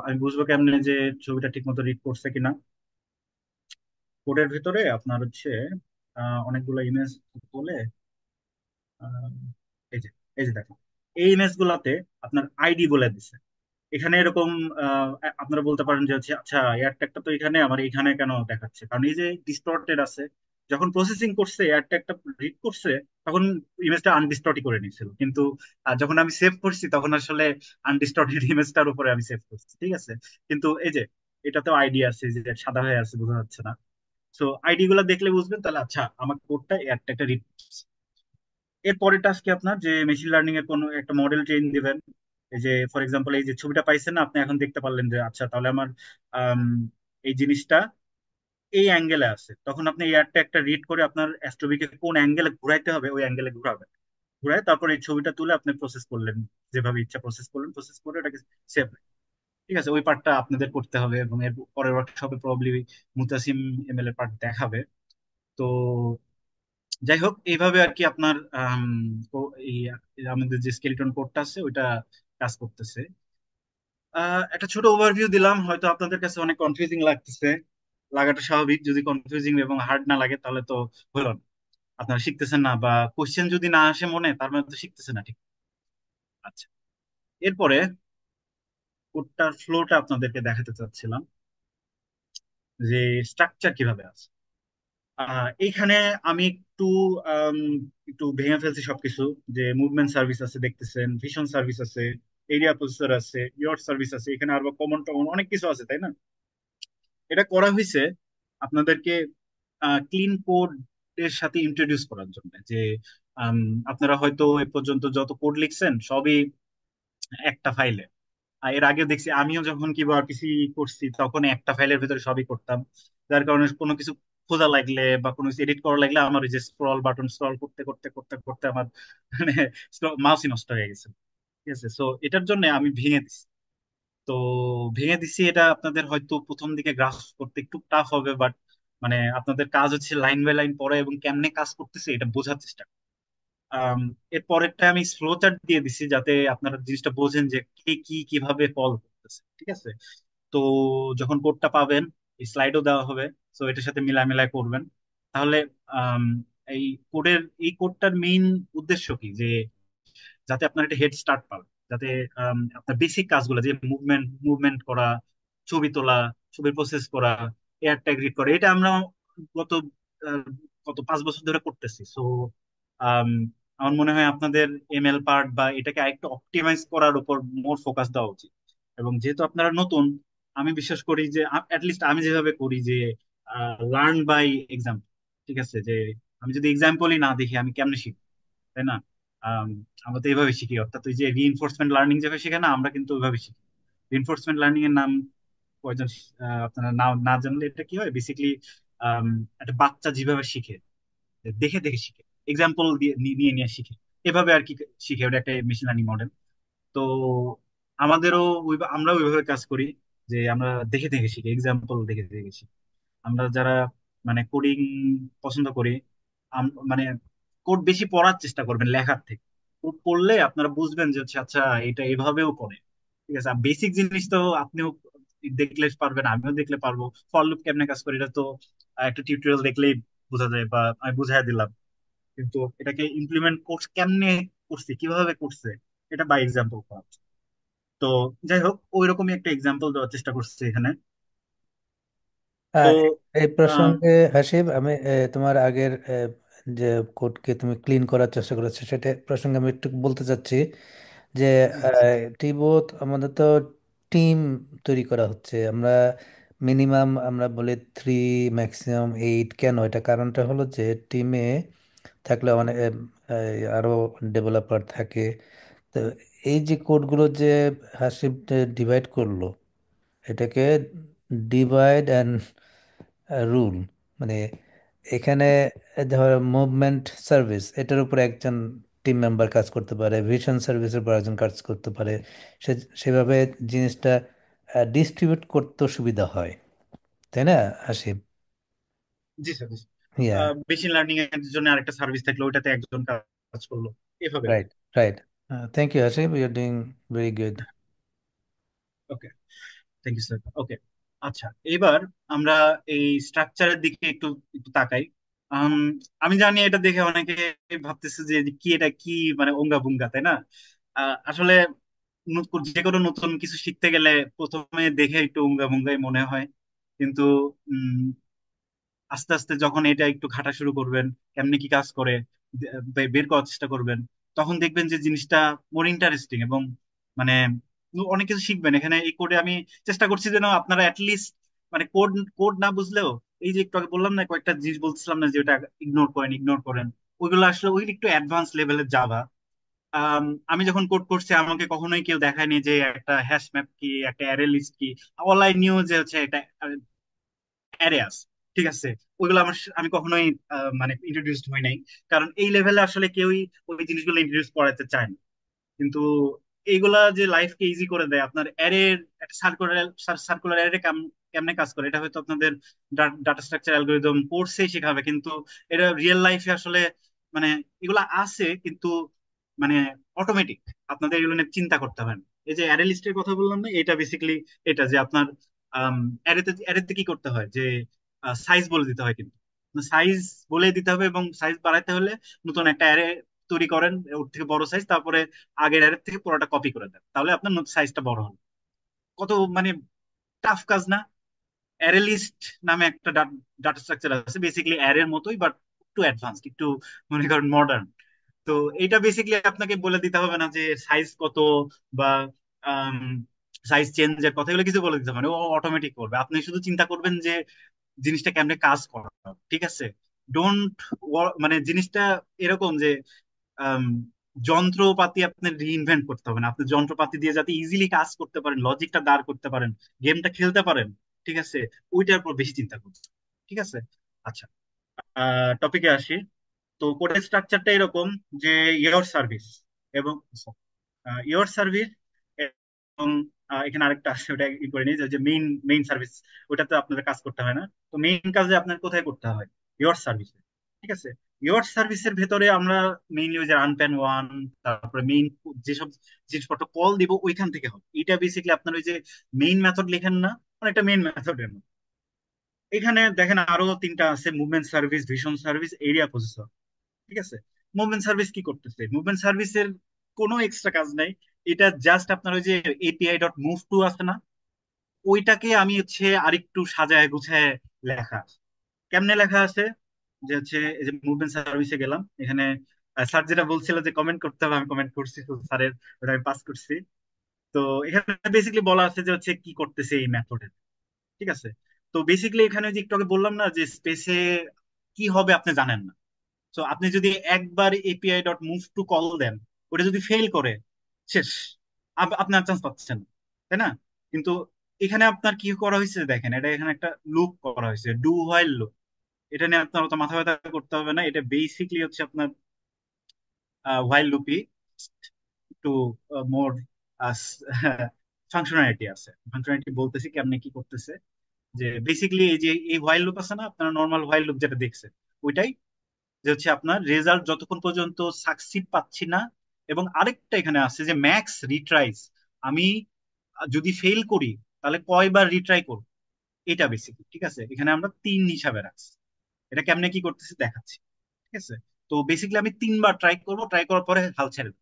আমি বুঝবো কেমনে যে ছবিটা ঠিক মতো রিড করছে কিনা? কোডের ভিতরে আপনার হচ্ছে অনেকগুলো ইমেজ বলে, আহ, এই যে এই যে দেখো, এই ইমেজ গুলাতে আপনার আইডি বলে দিছে। এখানে এরকম আপনারা বলতে পারেন যে হচ্ছে আচ্ছা এয়ার ট্যাগটা তো এখানে, আমার এখানে কেন দেখাচ্ছে? কারণ এই যে ডিস্টর্টেড আছে, যখন প্রসেসিং করছে এয়ার ট্যাগটা রিড করছে তখন ইমেজটা আনডিস্টর্টই করে নিয়েছিল। কিন্তু যখন আমি সেভ করছি তখন আসলে আনডিস্টর্টেড ইমেজটার উপরে আমি সেভ করছি। ঠিক আছে? কিন্তু এই যে এটাতেও আইডি আছে, যে সাদা হয়ে আছে বোঝা যাচ্ছে না। সো আইডি গুলা দেখলে বুঝবেন তাহলে আচ্ছা আমার কোডটা এয়ার ট্যাগটা রিড। এর পরের টাস্কে আপনার যে মেশিন লার্নিং এর কোনো একটা মডেল ট্রেন দিবেন। এই যে ফর এক্সাম্পল এই যে ছবিটা পাইছেন না আপনি, এখন দেখতে পারলেন যে আচ্ছা তাহলে আমার আম, এই জিনিসটা এই অ্যাঙ্গেলে আছে, তখন আপনি এয়ারটা একটা রিড করে আপনার অ্যাস্ট্রোবিকে কোন অ্যাঙ্গেলে ঘুরাইতে হবে ওই অ্যাঙ্গেলে ঘুরাবেন। ঘুরায় তারপর এই ছবিটা তুলে আপনি প্রসেস করলেন, যেভাবে ইচ্ছা প্রসেস করলেন, প্রসেস করে এটাকে সেভ। ঠিক আছে? ওই পার্টটা আপনাদের করতে হবে এবং এর পরের ওয়ার্কশপে প্রবাবলি মুতাসিম এমএল এর পার্ট দেখাবে। তো যাই হোক, এইভাবে আর কি আপনার এই আমাদের যে স্কেলিটন কোডটা আছে ওইটা কাজ করতেছে। একটা ছোট ওভারভিউ দিলাম, হয়তো আপনাদের কাছে অনেক কনফিউজিং লাগতেছে। লাগাটা স্বাভাবিক, যদি কনফিউজিং এবং হার্ড না লাগে তাহলে তো হলো না, আপনারা শিখতেছেন না, বা কোশ্চেন যদি না আসে মনে তার মানে তো শিখতেছেন না। ঠিক? আচ্ছা, এরপরে কোডটার ফ্লোটা আপনাদেরকে দেখাতে চাচ্ছিলাম যে স্ট্রাকচার কিভাবে আছে। এইখানে আমি আম, একটু ভেঙে ফেলছি সবকিছু। যে মুভমেন্ট সার্ভিস আছে দেখতেছেন, ভিশন সার্ভিস আছে, এরিয়া প্রসেসর আছে, ইয়র সার্ভিস আছে, এখানে আরো কমন টমন অনেক কিছু আছে, তাই না? এটা করা হয়েছে আপনাদেরকে ক্লিন কোড এর সাথে ইন্ট্রোডিউস করার জন্য। যে আম, আপনারা হয়তো এ পর্যন্ত যত কোড লিখছেন সবই একটা ফাইলে। এর আগে দেখছি আমিও যখন কিবা আরপিসি করছি তখন একটা ফাইলের ভিতরে সবই করতাম। যার কারণে কোনো কিছু খোঁজা লাগলে বা কোনো কিছু এডিট করা লাগলে আমার ওই যে স্ক্রল বাটন স্ক্রল করতে করতে করতে করতে আমার মানে মাউসই নষ্ট হয়ে গেছে। ঠিক আছে? সো এটার জন্য আমি ভেঙে দিছি। তো ভেঙে দিছি, এটা আপনাদের হয়তো প্রথম দিকে গ্রাফ করতে একটু টাফ হবে, বাট মানে আপনাদের কাজ হচ্ছে লাইন বাই লাইন পড়া এবং কেমনে কাজ করতেছে এটা বোঝার চেষ্টা করা। আম, এর পরেরটা আমি ফ্লো চার্ট দিয়ে দিছি যাতে আপনারা জিনিসটা বোঝেন যে কে কি কিভাবে কল করতেছে। ঠিক আছে? তো যখন কোডটা পাবেন এই স্লাইডও দেওয়া হবে, তো এটার সাথে মিলাই মিলাই করবেন। তাহলে আম, এই এই কোডটার মেইন উদ্দেশ্য কি, যে যাতে আপনার একটা হেড স্টার্ট পাবেন, যাতে আপনার বেসিক কাজগুলো যে মুভমেন্ট করা, ছবি তোলা, ছবি প্রসেস করা, এয়ার ট্যাগ রিড করা, এটা আমরা গত আহ, গত 5 বছর ধরে করতেছি। সো আমার মনে হয় আপনাদের এমএল পার্ট বা এটাকে আরেকটু অপটিমাইজ করার উপর মোর ফোকাস দেওয়া উচিত। এবং যেহেতু আপনারা নতুন, আমি বিশ্বাস করি যে লিস্ট আমি যেভাবে করি যে লার্ন বাই এক্সাম্পল। ঠিক আছে? যে আমি যদি এক্সাম্পলই না দেখি আমি কেমনে শিখবো? তাই না? আম, আমরা তো এইভাবে শিখি, অর্থাৎ ওই যে রিইনফোর্সমেন্ট লার্নিং যেভাবে শেখে না, আমরা কিন্তু ওইভাবে শিখি। রিইনফোর্সমেন্ট লার্নিং এর নাম কয়জন আপনারা না না জানলে এটা কি হয় বেসিক্যালি, একটা বাচ্চা যেভাবে শিখে, দেখে দেখে শিখে, এক্সাম্পল দিয়ে নিয়ে নিয়ে শিখে, এভাবে আর কি শিখে, ওটা একটা মেশিন লার্নিং মডেল। তো আমাদেরও আমরাও ওইভাবে কাজ করি, যে আমরা দেখে দেখে শিখি, এক্সাম্পল দেখে দেখে শিখি। আমরা যারা মানে কোডিং পছন্দ করি, মানে কোড বেশি পড়ার চেষ্টা করবেন লেখার থেকে। কোড পড়লে আপনারা বুঝবেন যে হচ্ছে আচ্ছা এটা এভাবেও করে। ঠিক আছে? বেসিক জিনিস তো আপনিও দেখলে পারবেন, আমিও দেখলে পারবো। ফর লুপ কেমনে কাজ করে এটা তো একটা টিউটোরিয়াল দেখলেই বোঝা যায়, বা আমি বুঝাই দিলাম। কিন্তু এটাকে ইমপ্লিমেন্ট কোর্স কেমনে করছে, কিভাবে করছে, এটা বাই এক্সাম্পল করা উচিত। তো যাই হোক, ওই রকমই একটা এক্সাম্পল দেওয়ার চেষ্টা করছি এখানে। তো আহ, এই আহ, প্রসঙ্গে হাসিব, আমি তোমার আগের যে কোডকে তুমি ক্লিন করার চেষ্টা করেছো সেটা প্রসঙ্গে আমি একটু বলতে চাচ্ছি যে জি জি স্যার। টিবোথ আমাদের তো টিম তৈরি করা হচ্ছে। আমরা মিনিমাম আমরা বলি 3, ম্যাক্সিমাম 8। কেন? এটা কারণটা হলো যে টিমে থাকলে অনেক আরো ডেভেলপার থাকে। তো এই যে কোডগুলো যে হাসিব ডিভাইড করলো, এটাকে ডিভাইড অ্যান্ড রুল, মানে এখানে ধর মুভমেন্ট সার্ভিস, এটার উপর একজন টিম মেম্বার কাজ করতে পারে, ভিশন সার্ভিসের উপর একজন কাজ করতে পারে। সে সেভাবে জিনিসটা ডিস্ট্রিবিউট করতে সুবিধা হয়, তাই না আসিফ? জি স্যার, জি। ইয়া, মেশিন লার্নিং এর জন্য আরেকটা সার্ভিস থাকলো, ওইটাতে একজন কাজ করলো, এভাবে আর right, right. Thank you Asif, you are doing very good. কি। Thank you sir. ওকে, আচ্ছা, এবার আমরা এই স্ট্রাকচারের দিকে একটু একটু তাকাই। আম, আমি জানি এটা দেখে অনেকে ভাবতেছে যে কি এটা কি, মানে অঙ্গা বুঙ্গা, তাই না? আসলে যে কোনো নতুন কিছু শিখতে গেলে প্রথমে দেখে একটু অঙ্গা বুঙ্গাই মনে হয়, কিন্তু আস্তে আস্তে যখন এটা একটু ঘাটা শুরু করবেন, কেমনে কি কাজ করে বের করার চেষ্টা করবেন, তখন দেখবেন যে জিনিসটা মোর ইন্টারেস্টিং এবং মানে অনেক কিছু শিখবেন এখানে। এই কোডে আমি চেষ্টা করছি যেন আপনারা অ্যাটলিস্ট মানে কোড কোড না বুঝলেও, এই যে একটু আগে বললাম না, কয়েকটা জিনিস বলছিলাম না যে ওটা ইগনোর করেন, ওইগুলো আসলে ওই একটু অ্যাডভান্স লেভেলের জাভা। আমি যখন কোড করছি আমাকে কখনোই কেউ দেখায়নি যে একটা হ্যাশ ম্যাপ কি, একটা অ্যারে লিস্ট কি। অল আই নিউ যে হচ্ছে এটা অ্যারেয়াস, ঠিক আছে। ওইগুলো আমি কখনোই মানে ইন্ট্রোডিউসড হই নাই, কারণ এই লেভেলে আসলে কেউই ওই জিনিসগুলো ইন্ট্রোডিউস করাতে চায় না। কিন্তু এইগুলা যে লাইফকে ইজি করে দেয়, আপনার অ্যারের একটা সার্কুলার অ্যারে কেমনে কাজ করে, এটা হয়তো আপনাদের ডাটা স্ট্রাকচার অ্যালগোরিদম কোর্সেই শেখাবে, কিন্তু এটা রিয়েল লাইফে আসলে মানে এগুলা আছে কিন্তু মানে অটোমেটিক, আপনাদের এগুলো নিয়ে চিন্তা করতে হয় না। এই যে অ্যারে লিস্টের কথা বললাম না, এটা বেসিক্যালি এটা যে আপনার অ্যারেতে অ্যারেতে কি করতে হয় যে সাইজ বলে দিতে হয়, কিন্তু সাইজ বলে দিতে হবে, এবং সাইজ বাড়াইতে হলে নতুন একটা অ্যারে তৈরি করেন, ওর থেকে বড় সাইজ, তারপরে আগের অ্যারের থেকে পুরোটা কপি করে দেন, তাহলে আপনার সাইজটা বড় হবে। কত মানে টাফ কাজ না? অ্যারে লিস্ট নামে একটা ডাটা স্ট্রাকচার আছে, বেসিক্যালি অ্যারের মতোই, বাট একটু অ্যাডভান্সড, একটু মনে করেন মডার্ন। তো এটা বেসিক্যালি আপনাকে বলে দিতে হবে না যে সাইজ কত বা সাইজ চেঞ্জের কথা, এগুলো কিছু বলে দিতে হবে না, ও অটোমেটিক করবে। আপনি শুধু চিন্তা করবেন যে জিনিসটা কেমনে কাজ করা, ঠিক আছে? ডোন্ট, মানে জিনিসটা এরকম যে আম, যন্ত্রপাতি আপনার রিইনভেন্ট করতে হবে না, আপনি যন্ত্রপাতি দিয়ে যাতে ইজিলি কাজ করতে পারেন, লজিকটা দাঁড় করতে পারেন, গেমটা খেলতে পারেন, ঠিক আছে, ওইটার উপর বেশি চিন্তা করতে, ঠিক আছে। আচ্ছা, টপিকে আসি। তো কোডের স্ট্রাকচারটা এরকম যে ইয়োর সার্ভিস এবং ইয়োর সার্ভিস, এবং এখানে আরেকটা আছে, ওটা ই করে নিই যে মেইন মেইন সার্ভিস, ওটাতে আপনাদের কাজ করতে হয় না। তো মেইন কাজে আপনার কোথায় করতে হয়? ইয়োর সার্ভিসে, ঠিক আছে। ইয়োর সার্ভিসের ভেতরে আমরা মেইনলি ওই যে আনপ্যান ওয়ান, তারপরে মেইন যেসব জিনিসপত্র কল দিব ওইখান থেকে হবে। এটা বেসিক্যালি আপনার ওই যে মেইন মেথড লেখেন না, অনেকটা মেইন মেথডের মতো। এখানে দেখেন আরো তিনটা আছে: movement service, vision service, area processor, ঠিক আছে। মুভমেন্ট সার্ভিস কি করতেছে? মুভমেন্ট সার্ভিসের কোনো এক্সট্রা কাজ নাই, এটা জাস্ট আপনার ওই যে এপিআই ডট মুভ টু আছে না, ওইটাকে আমি হচ্ছে আরেকটু সাজায় গুছায় লেখা আছে। কেমনে লেখা আছে? যে হচ্ছে এই যে মুভমেন্ট সার্ভিসে গেলাম, এখানে স্যার যেটা বলছিল যে কমেন্ট করতে হবে, আমি কমেন্ট করছি, তো স্যারের ওটা আমি পাস করছি। তো এখানে বেসিক্যালি বলা আছে যে হচ্ছে কি করতেছে এই মেথডে, ঠিক আছে। তো বেসিক্যালি এখানে যে একটু আগে বললাম না যে স্পেসে কি হবে আপনি জানেন না। তো আপনি যদি একবার API dot move to call দেন, ওটা যদি ফেল করে, শেষ, আপনি আর চান্স পাচ্ছেন না, তাই না? কিন্তু এখানে আপনার কি করা হয়েছে দেখেন, এটা এখানে একটা লুপ করা হয়েছে, ডু হোয়াইল লুপ। এটা নিয়ে আপনার অত মাথা ব্যথা করতে হবে না, এটা বেসিকলি হচ্ছে আপনার হোয়াইল লুপই, একটু মোর ফাংশনালিটি আছে। ফাংশনালিটি বলতেছি কেমনে কি করতেছে, যে বেসিক্যালি এই যে এই হোয়াইল লুপ আছে না, আপনার নর্মাল হোয়াইল লুপ যেটা দেখছে ওইটাই, যে হচ্ছে আপনার রেজাল্ট যতক্ষণ পর্যন্ত সাকসিড পাচ্ছি না, এবং আরেকটা এখানে আছে যে ম্যাক্স রিট্রাইস, আমি যদি ফেল করি তাহলে কয়বার রিট্রাই করব, এটা বেসিক, ঠিক আছে। এখানে আমরা 3 হিসাবে রাখছি। এটা কেমনে কি করতেছি দেখাচ্ছি, ঠিক আছে। তো বেসিক্যালি আমি 3বার ট্রাই করব, ট্রাই করার পরে হাল ছেড়ে দেবো।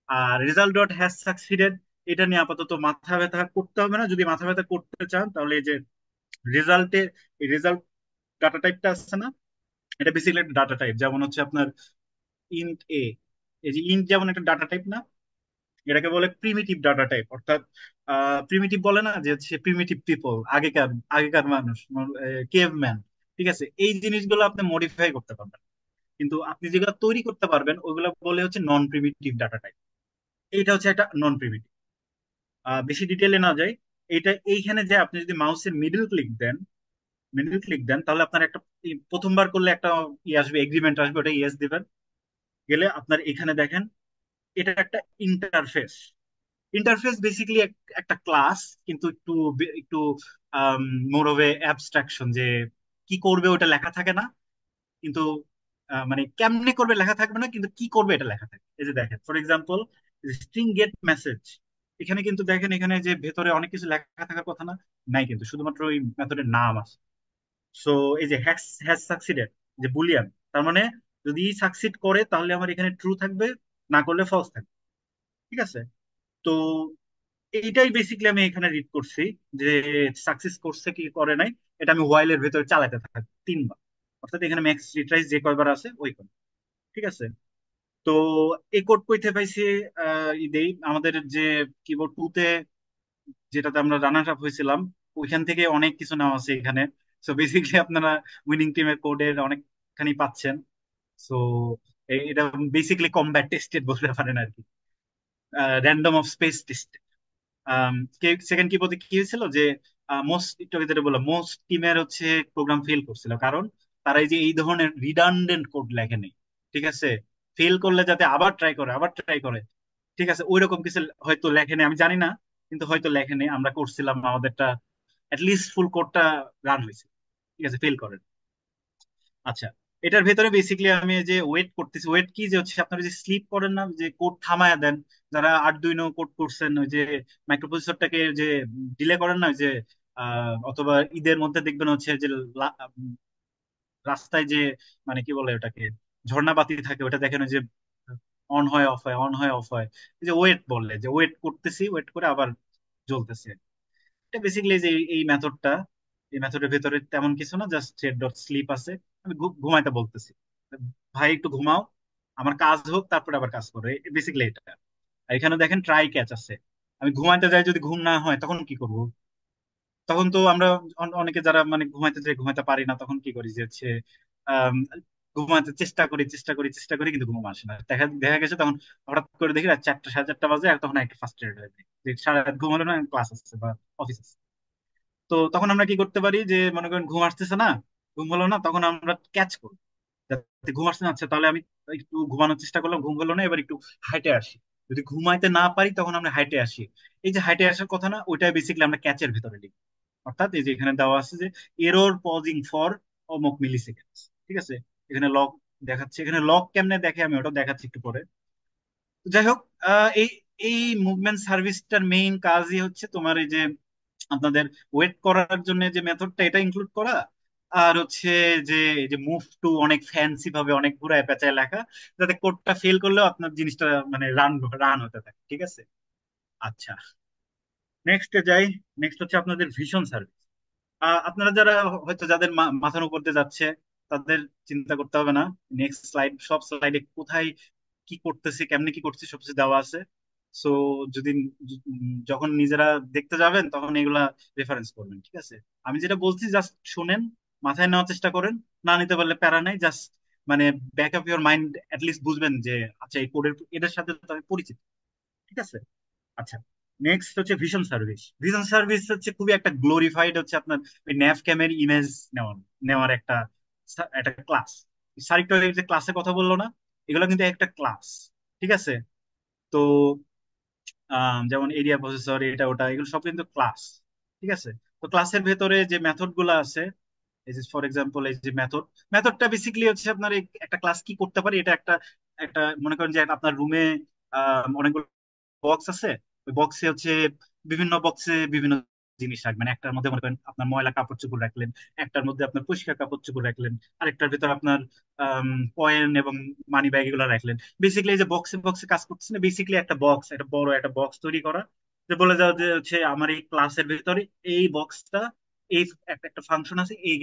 আর রেজাল্ট ডট হ্যাজ সাকসিডেড, এটা নিয়ে আপাতত মাথা ব্যথা করতে হবে না। যদি মাথা ব্যথা করতে চান তাহলে এই যে রেজাল্টে, এই রেজাল্ট ডাটা টাইপটা আছে না, এটা বেসিক্যালি একটা ডাটা টাইপ। যেমন হচ্ছে আপনার ইন্ট এ, এই যে ইন্ট যেমন একটা ডাটা টাইপ না, এটাকে বলে প্রিমিটিভ ডাটা টাইপ। অর্থাৎ প্রিমিটিভ বলে না যে হচ্ছে প্রিমিটিভ পিপল, আগেকার আগেকার মানুষ, কেভম্যান। ঠিক আছে, এই জিনিসগুলো আপনি মডিফাই করতে পারবেন, কিন্তু আপনি যেগুলো তৈরি করতে পারবেন ওইগুলো বলে হচ্ছে নন প্রিমিটিভ ডাটা টাইপ। এইটা হচ্ছে একটা নন প্রিমিটিভ। বেশি ডিটেলে না যাই, এইটা এইখানে যে আপনি যদি মাউসের মিডল ক্লিক দেন তাহলে আপনার একটা প্রথমবার করলে একটা আসবে, এগ্রিমেন্ট আসবে, ওটা ইয়েস দিবেন। গেলে আপনার এখানে দেখেন এটা একটা ইন্টারফেস। ইন্টারফেস বেসিক্যালি একটা ক্লাস, কিন্তু একটু একটু মোর অফ এ অ্যাবস্ট্রাকশন, যে কি করবে ওটা লেখা থাকে না, কিন্তু মানে কেমনে করবে লেখা থাকবে না, কিন্তু কি করবে এটা লেখা থাকে। এই যে দেখেন for example string get message, এখানে কিন্তু দেখেন এখানে যে ভেতরে অনেক কিছু লেখা থাকার কথা না, নাই, কিন্তু শুধুমাত্র ওই মেথডের নাম আছে। সো এই যে হ্যাজ হ্যাজ সাকসিডেড, যে বুলিয়ান, তার মানে যদি সাকসিড করে তাহলে আমার এখানে ট্রু থাকবে, না করলে ফলস থাকবে। ঠিক আছে, তো এইটাই বেসিক্যালি আমি এখানে রিড করছি, যে সাকসেস করছে কি করে নাই, এটা আমি হোয়াইলের ভেতরে চালাতে থাকি 3 বার। অর্থাৎ এখানে ম্যাক্স রিট্রাইজ যে কয়বার আছে ওই কোড। ঠিক আছে, তো এই কোড কইতে পাইছি দেই আমাদের যে কিবোর্ড 2 তে, যেটাতে আমরা রানার আপ হয়েছিলাম, ওইখান থেকে অনেক কিছু নেওয়া আছে এখানে। সো বেসিক্যালি আপনারা উইনিং টিমের কোডের অনেকখানি পাচ্ছেন। সো এটা বেসিক্যালি কমব্যাট টেস্টেড বলতে পারেন আর কি, random of speech test. Second কি বলতে কি হয়েছিল যে মোস্ট, একটু আগে যেটা বললাম, মোস্ট টিমের হচ্ছে প্রোগ্রাম ফেল করছিল, কারণ তারা এই যে এই ধরনের রিডান্ডেন্ট কোড লেখেনি। ঠিক আছে, ফেল করলে যাতে আবার ট্রাই করে, আবার ট্রাই করে। ঠিক আছে, ওই রকম কিছু হয়তো লেখেনি, আমি জানি না, কিন্তু হয়তো লেখেনি। আমরা করছিলাম আমাদেরটা, লিস্ট ফুল কোডটা রান হয়েছে। ঠিক আছে, ফেল করে। আচ্ছা, এটার ভেতরে বেসিক্যালি আমি এই যে ওয়েট করতেছি, ওয়েট কি যে হচ্ছে আপনারা যে স্লিপ করেন না, যে কোড থামায়া দেন, যারা 8/2 কোড করছেন, ওই যে মাইক্রোপ্রসেসরটাকে যে ডিলে করেন না, ওই যে অথবা ঈদের মধ্যে দেখবেন হচ্ছে যে রাস্তায় যে মানে কি বলে ওটাকে, ঝর্ণা বাতি থাকে, ওটা দেখেন ওই যে অন হয় অফ হয়, অন হয় অফ হয়। এই যে ওয়েট বললে, যে ওয়েট করতেছি, ওয়েট করে আবার জ্বলতেছে। এটা বেসিক্যালি যে এই মেথডটা, এই মেথডের ভেতরে তেমন কিছু না, জাস্ট থ্রেড ডট স্লিপ আছে। আমি ঘুমাইতে বলতেছি, ভাই একটু ঘুমাও, আমার কাজ হোক, তারপরে আবার কাজ করো, বেসিক্যালি এটা। আর এখানে দেখেন ট্রাই ক্যাচ আছে। আমি ঘুমাইতে যাই, যদি ঘুম না হয় তখন কি করব? তখন তো আমরা অনেকে যারা মানে ঘুমাইতে যাই, ঘুমাইতে পারি না, তখন কি করি যে হচ্ছে আম, ঘুমাতে চেষ্টা করি কিন্তু ঘুম আসে না। দেখা দেখা গেছে তখন হঠাৎ করে দেখি রাত 4টা 4:30 বাজে, আর তখন একটু ফার্স্ট্রেটেড হয়ে যায় যে সারা রাত ঘুম হলো না, ক্লাস আছে বা অফিস আছে। তো তখন আমরা কি করতে পারি, যে মনে করেন ঘুম আসতেছে না, ঘুম হলো না, তখন আমরা ক্যাচ করি, যাতে ঘুম আসতে না। আচ্ছা, তাহলে আমি একটু ঘুমানোর চেষ্টা করলাম, ঘুম হলো না, এবার একটু হাইটে আসি। যদি ঘুমাইতে না পারি তখন আমরা হাইটে আসি। এই যে হাইটে আসার কথা না, ওইটাই বেসিক্যালি আমরা ক্যাচের ভিতরে লিখি। অর্থাৎ এই যে এখানে দেওয়া আছে যে এরর পজিং ফর অমুক মিলি সেকেন্ডস। ঠিক আছে, এখানে লগ দেখাচ্ছে, এখানে লগ কেমনে দেখে আমি ওটা দেখাচ্ছি একটু পরে। তো যাই হোক, এই এই মুভমেন্ট সার্ভিসটার মেইন কাজই হচ্ছে তোমার এই যে আপনাদের ওয়েট করার জন্য যে মেথডটা, এটা ইনক্লুড করা। আর হচ্ছে যে এই যে মুভ টু অনেক ফ্যান্সি ভাবে অনেক ঘুরায় পেঁচায় লেখা, যাতে কোডটা ফেল করলেও আপনার জিনিসটা মানে রান রান হতে থাকে। ঠিক আছে, আচ্ছা, নেক্সটে যাই। নেক্সট হচ্ছে আপনাদের ভিশন সার্ভিস। আপনারা যারা হয়তো যাদের মাথার উপর দিয়ে যাচ্ছে, তাদের চিন্তা করতে হবে না। নেক্সট স্লাইড, সব স্লাইডে কোথায় কি করতেছি, কেমনে কি করতেছি, সবকিছু দেওয়া আছে। সো যদি যখন নিজেরা দেখতে যাবেন তখন এগুলা রেফারেন্স করবেন। ঠিক আছে, আমি যেটা বলছি জাস্ট শুনেন, মাথায় নেওয়ার চেষ্টা করেন। না নিতে পারলে প্যারা নাই, জাস্ট মানে back of your mind list বুঝবেন যে আচ্ছা এই কোডের এটার সাথে তো আমি পরিচিত। ঠিক আছে, আচ্ছা, নেক্সট হচ্ছে ভিশন সার্ভিস। ভিশন সার্ভিস হচ্ছে খুবই একটা গ্লোরিফাইড হচ্ছে আপনার ওই ন্যাভ ক্যামের ইমেজ নেওয়ার নেওয়ার একটা একটা ক্লাস। সারিকটা যে ক্লাসের কথা বললো না, এগুলো কিন্তু একটা ক্লাস। ঠিক আছে, তো যেমন এরিয়া প্রসেসর, এটা ওটা, এগুলো সব কিন্তু ক্লাস। ঠিক আছে, তো ক্লাসের ভেতরে যে মেথড গুলো আছে, এই যে ফর এক্সাম্পল এই যে মেথডটা বেসিক্যালি হচ্ছে আপনার একটা ক্লাস কি করতে পারে, এটা একটা একটা মনে করেন যে আপনার রুমে অনেকগুলো বক্স আছে। ওই বক্সে হচ্ছে বিভিন্ন বক্সে বিভিন্ন জিনিস রাখবেন। একটার মধ্যে মনে করেন আপনার ময়লা কাপড় চোপড় রাখলেন, একটার মধ্যে আপনার পরিষ্কার কাপড় চোপড় রাখলেন, আরেকটার ভিতর আপনার কয়েন এবং মানি ব্যাগ এগুলো রাখলেন। বেসিক্যালি এই যে বক্সে বক্সে কাজ করতেছে না, বেসিক্যালি একটা বক্স, একটা বড় একটা বক্স তৈরি করা, যে বলে যাও যে হচ্ছে আমার এই ক্লাসের ভিতরে এই বক্সটা, এই একটা একটা ফাংশন আছে, এই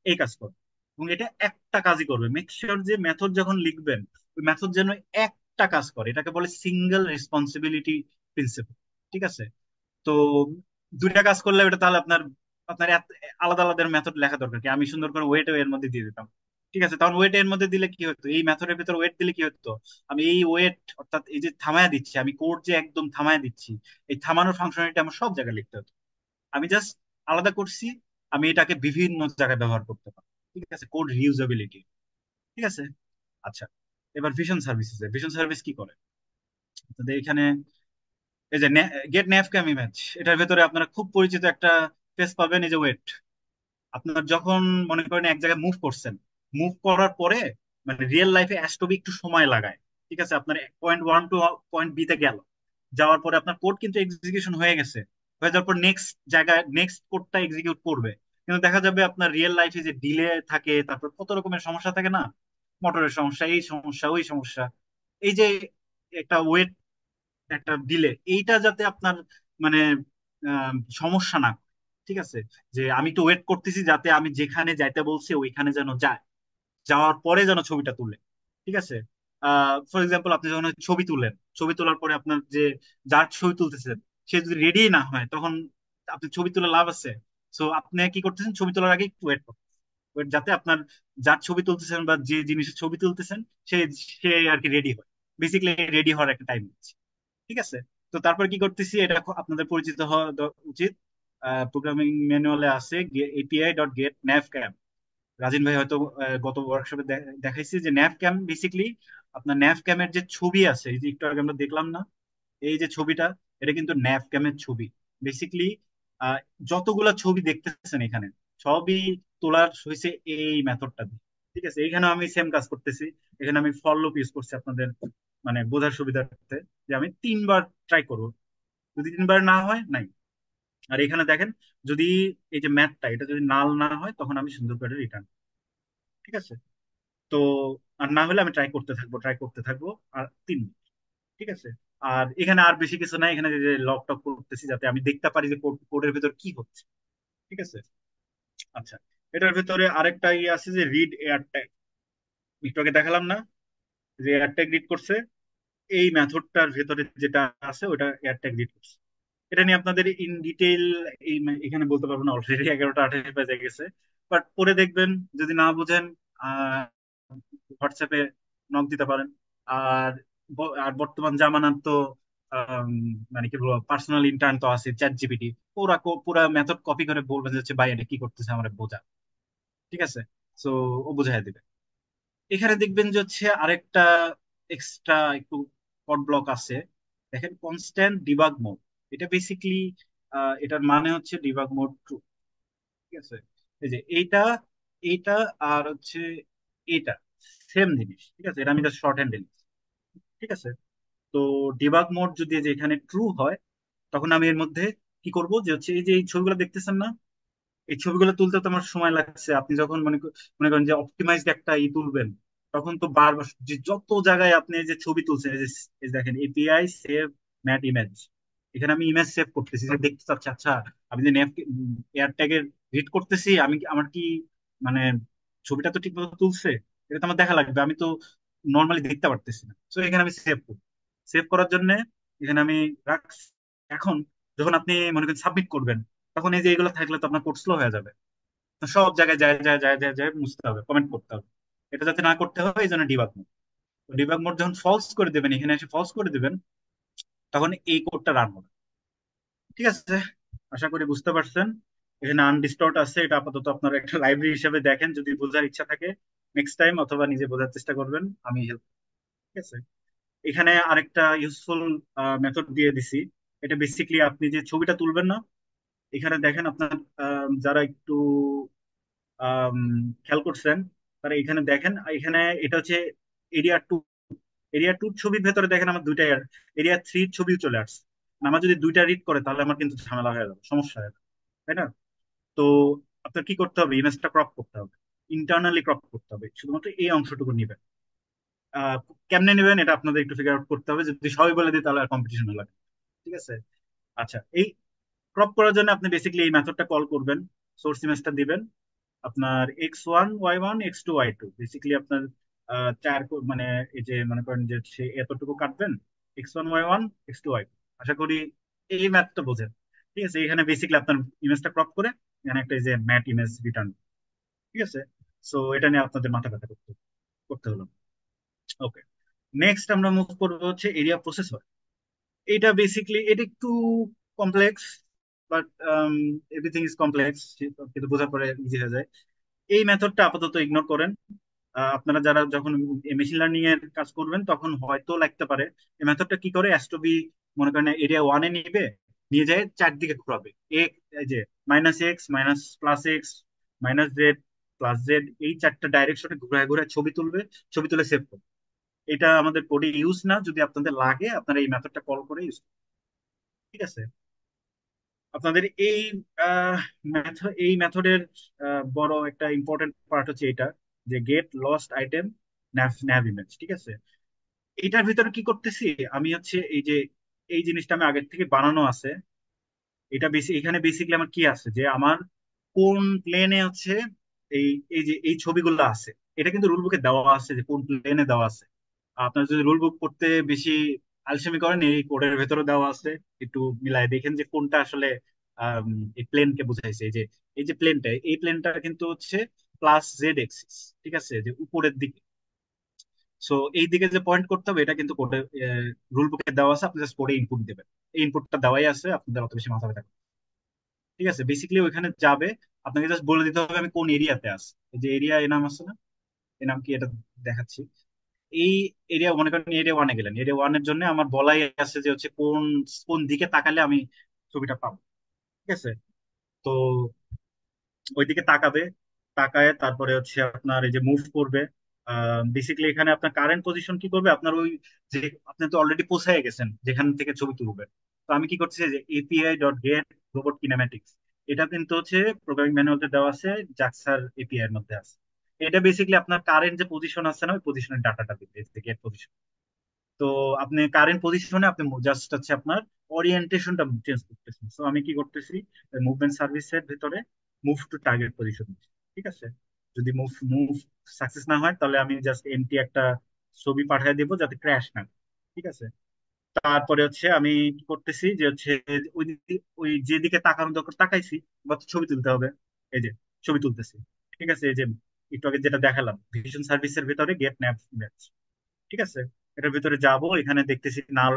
এই কাজ করবে, এবং এটা একটা কাজই করবে। মেক শিওর যে মেথড যখন লিখবেন, ওই মেথড যেন একটা কাজ করে, এটাকে বলে সিঙ্গেল রেসপন্সিবিলিটি প্রিন্সিপাল। ঠিক আছে? তো দুইটা কাজ করলে ওটা তাহলে আপনার আপনার আলাদা আলাদা মেথড লেখা দরকার কি? আমি সুন্দর করে ওয়েট এর মধ্যে দিয়ে দিতাম। ঠিক আছে, তখন ওয়েট এর মধ্যে দিলে কি হতো, এই মেথডের ভিতরে ওয়েট দিলে কি হতো, আমি এই ওয়েট অর্থাৎ এই যে থামায় দিচ্ছি, আমি কোড যে একদম থামায় দিচ্ছি, এই থামানোর ফাংশনালিটি আমার সব জায়গায় লিখতে হতো। আমি জাস্ট আলাদা করছি, আমি এটাকে বিভিন্ন জায়গায় ব্যবহার করতে পারি। ঠিক আছে, কোড রিউজেবিলিটি। ঠিক আছে। আচ্ছা, এবার ভিশন সার্ভিসেস। ভিশন সার্ভিস কি করে? তো এখানে এই যে গেট ন্যাভক্যাম ইমেজ, এটার ভেতরে আপনারা খুব পরিচিত একটা ফেস পাবেন, এই যে ওয়েট। আপনার যখন মনে করেন এক জায়গায় মুভ করছেন, মুভ করার পরে মানে রিয়েল লাইফে অ্যাস্ট্রোবি একটু সময় লাগায়। ঠিক আছে, আপনার point one two point B তে গেল, যাওয়ার পরে আপনার কোড কিন্তু এক্সিকিউশন হয়ে গেছে, হয়ে যাওয়ার পর নেক্সট জায়গায় নেক্সট কোডটা এক্সিকিউট করবে। কিন্তু দেখা যাবে আপনার রিয়েল লাইফে যে ডিলে থাকে, তারপর কত রকমের সমস্যা থাকে না, মোটরের সমস্যা, এই সমস্যা, ওই সমস্যা, এই যে একটা ওয়েট, একটা দিলে এইটা যাতে আপনার মানে সমস্যা না করে। ঠিক আছে, যে আমি তো ওয়েট করতেছি যাতে আমি যেখানে যাইতে বলছি ওইখানে যেন যায়, যাওয়ার পরে যেন ছবিটা তুলে। ঠিক আছে, ফর এক্সাম্পল আপনি যখন ছবি তুলেন, ছবি তোলার পরে আপনার যে যার ছবি তুলতেছেন সে যদি রেডি না হয়, তখন আপনি ছবি তুলে লাভ আছে? সো আপনি কি করতেছেন, ছবি তোলার আগে একটু ওয়েট করতেছেন, যাতে আপনার যার ছবি তুলতেছেন বা যে জিনিসের ছবি তুলতেছেন সে সে আর কি রেডি হয়। বেসিক্যালি রেডি হওয়ার একটা টাইম দিচ্ছে। ঠিক আছে, তো তারপর কি করতেছি, এটা আপনাদের পরিচিত হওয়া উচিত। প্রোগ্রামিং ম্যানুয়ালে আছে এপিআই ডট গেট ন্যাভক্যাম। রাজিন ভাই হয়তো গত ওয়ার্কশপে দেখাইছি যে ন্যাভক্যাম বেসিক্যালি আপনার ন্যাভক্যামের যে ছবি আছে, এই যে একটু আগে আমরা দেখলাম না, এই যে ছবিটা, এটা কিন্তু ন্যাভক্যামের ছবি। বেসিক্যালি যতগুলা ছবি দেখতেছেন এখানে সবই তোলার হয়েছে এই মেথডটা দিয়ে। ঠিক আছে, এখানে আমি সেম কাজ করতেছি। এখানে আমি ফর লুপ ইউজ করছি আপনাদের মানে বোঝার সুবিধার্থে, যে আমি 3 বার ট্রাই করবো, যদি 3 বার না হয় নাই। আর এখানে দেখেন, যদি এই যে ম্যাথটা এটা যদি নাল না হয়, তখন আমি সুন্দর করে রিটার্ন। ঠিক আছে, তো আর না হলে আমি ট্রাই করতে থাকবো, ট্রাই করতে থাকবো। আর 3 মিনিট। ঠিক আছে, আর এখানে আর বেশি কিছু নাই, এখানে যে লক টক করতেছি যাতে আমি দেখতে পারি যে কোডের ভিতর কি হচ্ছে। ঠিক আছে। আচ্ছা, এটার ভিতরে আরেকটা ইয়ে আছে যে রিড এয়ার ট্যাগ। একটু আগে দেখালাম না যে এয়ার ট্যাগ রিড করছে, এই মেথডটার ভেতরে যেটা আছে ওটা এয়ার ট্যাগ রিড করছে। এটা নিয়ে আপনাদের ইন ডিটেইল এখানে বলতে পারবো না, অলরেডি 11টা 28 বাজে গেছে। বাট পরে দেখবেন, যদি না বুঝেন হোয়াটসঅ্যাপে নক দিতে পারেন। আর আর বর্তমান জামানার তো আম, মানে কি বলবো, পার্সোনাল ইন্টার্ন তো আছে, চ্যাট জিপিটি, পুরা পুরা মেথড কপি করে বলবেন যে হচ্ছে ভাই এটা কি করতেছে আমার বোঝা। ঠিক আছে, সো ও বুঝাই দিবে। এখানে দেখবেন যে হচ্ছে আরেকটা এক্সট্রা একটু কড ব্লক আছে। দেখেন কনস্ট্যান্ট ডিবাগ মোড, এটা বেসিক্যালি এটার মানে হচ্ছে ডিবাগ মোড ট্রু। ঠিক আছে, এই যে এইটা, এইটা আর হচ্ছে এটা সেম জিনিস। ঠিক আছে, এটা আমি জাস্ট শর্ট হ্যান্ড লিখছি। ঠিক আছে, তো ডিবাগ মোড যদি এই যে এখানে ট্রু হয়, তখন আমি এর মধ্যে কি করব, যে হচ্ছে এই যে এই ছবিগুলো দেখতেছেন না, এই ছবিগুলো তুলতে তো আমার সময় লাগছে। আপনি যখন মনে করেন যে অপটিমাইজড একটা তুলবেন, তখন তো বারবার যে যত জায়গায় আপনি এই যে ছবি তুলছেন, এই যে দেখেন এপিআই সেভ ম্যাট ইমেজ, এখানে আমি ইমেজ সেভ করতেছি, যে দেখতে চাচ্ছি আচ্ছা আমি যে এয়ার ট্যাগের রিড করতেছি, আমি আমার কি মানে ছবিটা তো ঠিক মতো তুলছে, এটা তো আমার দেখা লাগবে, আমি তো নর্মালি দেখতে পারতেছি না। তো এখানে আমি সেভ করি। সেভ করার জন্য এখানে আমি রাখছি। এখন যখন আপনি মনে করেন সাবমিট করবেন, তখন এই যে এগুলো থাকলে তো আপনার কোড স্লো হয়ে যাবে। তো সব জায়গায় যায় যায় যায় যায় যায় মুছতে হবে, কমেন্ট করতে হবে। এটা যাতে না করতে হয় এই জন্য ডিবাগ মোড। ডিবাগ মোড যখন ফলস করে দেবেন, এখানে এসে ফলস করে দিবেন, তখন এই কোডটা রান হবে। ঠিক আছে, আশা করি বুঝতে পারছেন। এখানে আনডিস্টর্ট আছে, এটা আপাতত আপনার একটা লাইব্রেরি হিসেবে দেখেন, যদি বোঝার ইচ্ছা থাকে নেক্সট টাইম অথবা নিজে বোঝার চেষ্টা করবেন, আমি হেল্প। ঠিক আছে, এখানে আরেকটা ইউজফুল মেথড দিয়ে দিছি। এটা বেসিক্যালি আপনি যে ছবিটা তুলবেন না, এখানে দেখেন আপনার যারা একটু আম, খেয়াল করছেন, তারা এখানে দেখেন, এখানে এটা হচ্ছে এরিয়া 2। এরিয়া 2 ছবির ভেতরে দেখেন আমার দুইটা এরিয়া 3 ছবিও চলে আসছে। আমার যদি দুইটা রিড করে তাহলে আমার কিন্তু ঝামেলা হয়ে যাবে, সমস্যা হয়ে যাবে, তাই না? তো আপনার কি করতে হবে, ইমেজটা ক্রপ করতে হবে, ইন্টারনালি ক্রপ করতে হবে, শুধুমাত্র এই অংশটুকু নিবেন। কেমনে নেবেন এটা আপনাদের একটু ফিগার আউট করতে হবে, যদি সবাই বলে দিই তাহলে আর কম্পিটিশন লাগে। ঠিক আছে, আচ্ছা, এই ক্রপ করার জন্য আপনি বেসিক্যালি এই মেথডটা কল করবেন, সোর্স ইমেজটা দিবেন, আপনার x1 y1 x2 y2, basically আপনার মানে এই যে মনে করেন যে সে এতটুকু কাটবেন, x1 y1 x2 y2। আশা করি এই ম্যাথটা বোঝেন। ঠিক আছে, এখানে বেসিক্যালি আপনার ইমেজটা ক্রপ করে এখানে একটা এই যে ম্যাট ইমেজ রিটার্ন। ঠিক আছে, সো এটা নিয়ে আপনাদের মাথা ব্যথা করতে করতে হলো। ওকে, নেক্সট আমরা মুভ করবো হচ্ছে এরিয়া প্রসেসর। এটা বেসিক্যালি এটা একটু complex, but everything is complex, কিন্তু বোঝার পরে ইজি হয়ে যায়। এই মেথডটা আপাতত ইগনোর করেন। আপনারা যারা যখন মেশিন লার্নিং এর কাজ করবেন তখন হয়তো লাগতে পারে। এই মেথডটা কি করে, অ্যাস্ট্রোবি মনে করেন এরিয়া ওয়ানে নিবে, নিয়ে যায় চারদিকে ঘোরাবে। এই যে -x -+x -z +z, এই চারটা ডাইরেকশনে ঘুরে ঘুরে ছবি তুলবে, ছবি তুলে সেভ করবে। এটা আমাদের কোডে ইউজ না, যদি আপনাদের লাগে আপনারা এই মেথডটা কল করে ইউজ। ঠিক আছে, আপনাদের এই মেথডের বড় একটা ইম্পর্টেন্ট পার্ট হচ্ছে এটা, যে get lost item nav nav image. ঠিক আছে, এইটার ভিতরে কি করতেছি আমি হচ্ছে এই যে এই জিনিসটা আমি আগের থেকে বানানো আছে। এটা বেশি এখানে বেসিক্যালি আমার কি আছে, যে আমার কোন প্লেনে হচ্ছে এই এই যে এই ছবিগুলো আছে, এটা কিন্তু রুল বুকে দেওয়া আছে যে কোন প্লেনে দেওয়া আছে। আপনার যদি রুল বুক পড়তে বেশি আলসেমি করেন, এই কোডের ভেতরে দেওয়া আছে, একটু মিলাই দেখেন যে কোনটা আসলে আম, এই প্লেনকে বুঝাইছে। এই যে প্লেনটা, এই প্লেনটা কিন্তু হচ্ছে +z এক্সিস। ঠিক আছে, যে উপরের দিকে। সো এই দিকে যে পয়েন্ট করতে হবে এটা কিন্তু কোডে রুল বুকে দেওয়া আছে, আপনি জাস্ট কোডে ইনপুট দেবেন। এই ইনপুটটা দেওয়াই আছে, আপনাদের অত বেশি মাথা ব্যথা করবে না। ঠিক আছে, বেসিক্যালি ওইখানে যাবে, আপনাকে জাস্ট বলে দিতে হবে আমি কোন এরিয়াতে আছি। এই যে এরিয়া এনাম আছে না, এনাম কি এটা দেখাচ্ছি। এই এরিয়া মনে করেন এরিয়া ওয়ানে গেলেন, এরিয়া ওয়ানের জন্য আমার বলাই আছে যে হচ্ছে কোন কোন দিকে তাকালে আমি ছবিটা পাবো। ঠিক আছে, তো ওইদিকে তাকাবে, তাকায় তারপরে হচ্ছে আপনার এই যে মুভ করবে। বেসিক্যালি এখানে আপনার কারেন্ট পজিশন কি করবে, আপনার ওই যে আপনি তো অলরেডি পৌঁছায় গেছেন যেখান থেকে ছবি তুলবেন। তো আমি কি করছি, যে API.get রোবট কিনেম্যাটিক্স, এটা কিন্তু হচ্ছে প্রোগ্রামিং ম্যানুয়ালতে দেওয়া আছে, জাক্সার এপিআই এর মধ্যে আছে। এটা বেসিক্যালি আপনার কারেন্ট যে পজিশন আছে না, ওই পজিশনের ডাটাটা দিবে, গেট পজিশন। তো আপনি কারেন্ট পজিশনে আপনি জাস্ট হচ্ছে আপনার ওরিয়েন্টেশনটা চেঞ্জ করতেছেন। তো আমি কি করতেছি, মুভমেন্ট সার্ভিসের ভিতরে মুভ টু টার্গেট পজিশন। ঠিক আছে, যদি মুভ মুভ সাকসেস না হয় তাহলে আমি জাস্ট এমটি একটা ছবি পাঠিয়ে দেবো যাতে ক্র্যাশ না করে। ঠিক আছে, তারপরে হচ্ছে আমি কি করতেছি, যে হচ্ছে ওই যেদিকে তাকানো দরকার তাকাইছি, বা তো ছবি তুলতে হবে। এই যে ছবি তুলতেছি। ঠিক আছে, এই যে একটু আগে যেটা দেখালাম ভিশন সার্ভিসের ভিতরে গেট ন্যাভ। ঠিক আছে, এটার ভিতরে যাব, এখানে দেখতেছি নাল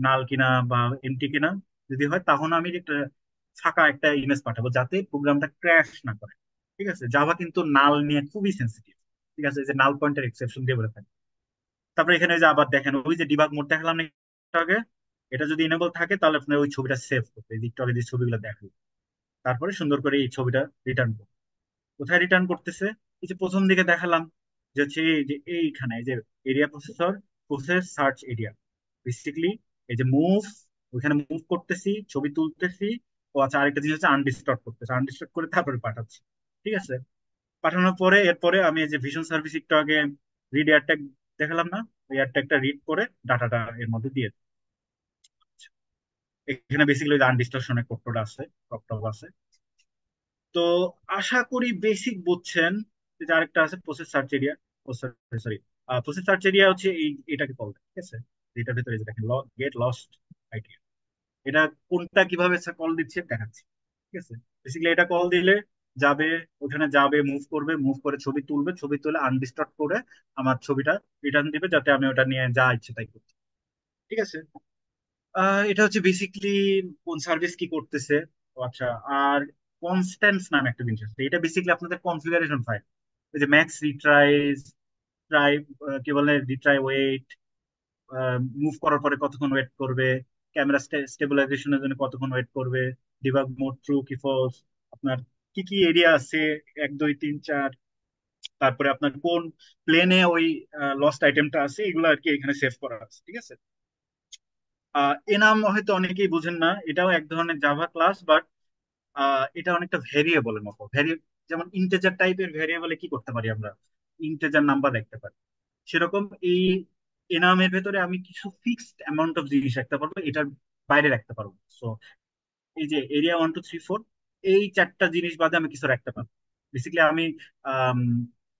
নাল কিনা বা এমটি কিনা। যদি হয় তখন আমি একটা ফাঁকা একটা ইমেজ পাঠাবো যাতে প্রোগ্রামটা ক্র্যাশ না করে। ঠিক আছে, জাভা কিন্তু নাল নিয়ে খুবই সেন্সিটিভ। ঠিক আছে, এই যে নাল পয়েন্টার এক্সেপশন দিয়ে বলে থাকে। তারপরে এখানে যে আবার দেখেন ওই যে ডিবাগ মোড দেখালাম না একটু আগে, এটা যদি ইনেবল থাকে তাহলে আপনার ওই ছবিটা সেভ করবে, এই যে একটু আগে যে ছবিগুলো দেখলো। তারপরে সুন্দর করে এই ছবিটা রিটার্ন করবে। কোথায় রিটার্ন করতেছে, এই যে প্রথম দিকে দেখালাম, যে হচ্ছে এই যে এইখানে এই যে area processor, process search area. Basically এই যে মুভ, ওইখানে মুভ করতেছি, ছবি তুলতেছি। ও আচ্ছা, আরেকটা জিনিস হচ্ছে আনডিস্টর্ট করতেছে, আনডিস্টর্ট করে তারপরে পাঠাচ্ছি। ঠিক আছে, পাঠানোর পরে এরপরে আমি এই যে ভিশন সার্ভিস একটু আগে রিড এয়ারট্যাগ দেখালাম না, ওই এয়ারট্যাগটা রিড করে ডাটাটা এর মধ্যে দিয়ে দিই। এখানে বেসিক্যালি আনডিস্টর্শনের কোডটা আছে, ক্রপটপ আছে। তো আশা করি বেসিক বুঝছেন। যে আরেকটা আছে process search area, sorry, process search area হচ্ছে এটাকে বলে। ঠিক আছে, এটার ভিতরে যে দেখেন গেট লস্ট আইডিয়া, এটা কোনটা কিভাবে কল দিচ্ছে দেখাচ্ছি। ঠিক আছে, বেসিক্যালি এটা কল দিলে যাবে, ওখানে যাবে, মুভ করবে, মুভ করে ছবি তুলবে, ছবি তুলে আনডিস্টর্ট করে আমার ছবিটা রিটার্ন দিবে, যাতে আমি ওটা নিয়ে যা ইচ্ছে তাই করতে। ঠিক আছে, এটা হচ্ছে বেসিকলি কোন সার্ভিস কি করতেছে। ও আচ্ছা, আর কনস্ট্যান্স নামে একটা জিনিস আছে, এটা বেসিকলি আপনাদের কনফিগারেশন ফাইল। এই যে ম্যাক্স রিট্রাইজ, ট্রাই, কি বলে রিট্রাই ওয়েট, মুভ করার পরে কতক্ষণ ওয়েট করবে, ক্যামেরা স্টেবিলাইজেশনের জন্য কতক্ষণ ওয়েট করবে, ডিবাগ মোড ট্রু কি ফলস, আপনার কি কি এরিয়া আছে 1 2 3 4, তারপরে আপনার কোন প্লেনে ওই লস্ট আইটেমটা আছে, এগুলো আর কি এখানে সেভ করা আছে। ঠিক আছে, এনাম হয়তো অনেকেই বুঝেন না, এটাও এক ধরনের জাভা ক্লাস, বাট এটা অনেকটা ভেরিয়েবলের মতো। যেমন ইন্টেজার টাইপের ভেরিয়েবলে কি করতে পারি আমরা, ইন্টেজার নাম্বার রাখতে পারি, সেরকম এই এনামের ভেতরে আমি কিছু ফিক্সড অ্যামাউন্ট অফ জিনিস রাখতে পারবো, এটার বাইরে রাখতে পারবো। সো এই যে এরিয়া 1 2 3 4, এই চারটা জিনিস বাদে আমি কিছু রাখতে পারবো। বেসিক্যালি আমি আম,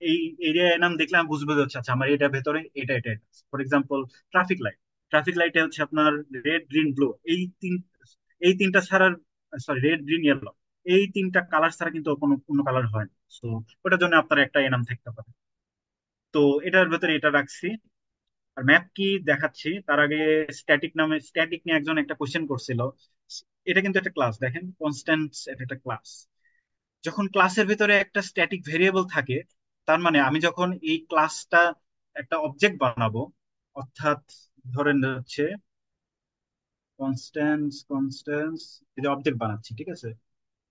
এই এরিয়া নাম দেখলে আমি বুঝবো যে হচ্ছে আচ্ছা আমার এটার ভেতরে এটা এটা এটা। For example traffic light, traffic লাইটে হচ্ছে আপনার রেড গ্রিন ব্লু এই তিনটা ছাড়ার, সরি রেড গ্রিন ইয়েলো, এই তিনটা কালার ছাড়া কিন্তু কোনো কোনো কালার হয় না। তো ওটার জন্য আপনার একটা এনাম থাকতে পারে। তো এটার ভেতরে এটা রাখছি। আর ম্যাপ কি দেখাচ্ছি তার আগে স্ট্যাটিক নিয়ে একজন একটা কোশ্চেন করছিল। এটা কিন্তু একটা ক্লাস, দেখেন কনস্ট্যান্ট, এটা একটা ক্লাস। যখন ক্লাসের ভিতরে একটা স্ট্যাটিক ভেরিয়েবল থাকে, তার মানে আমি যখন এই ক্লাসটা একটা অবজেক্ট বানাবো, অর্থাৎ ধরেন হচ্ছে কনস্ট্যান্স এই যে অবজেক্ট বানাচ্ছি, ঠিক আছে,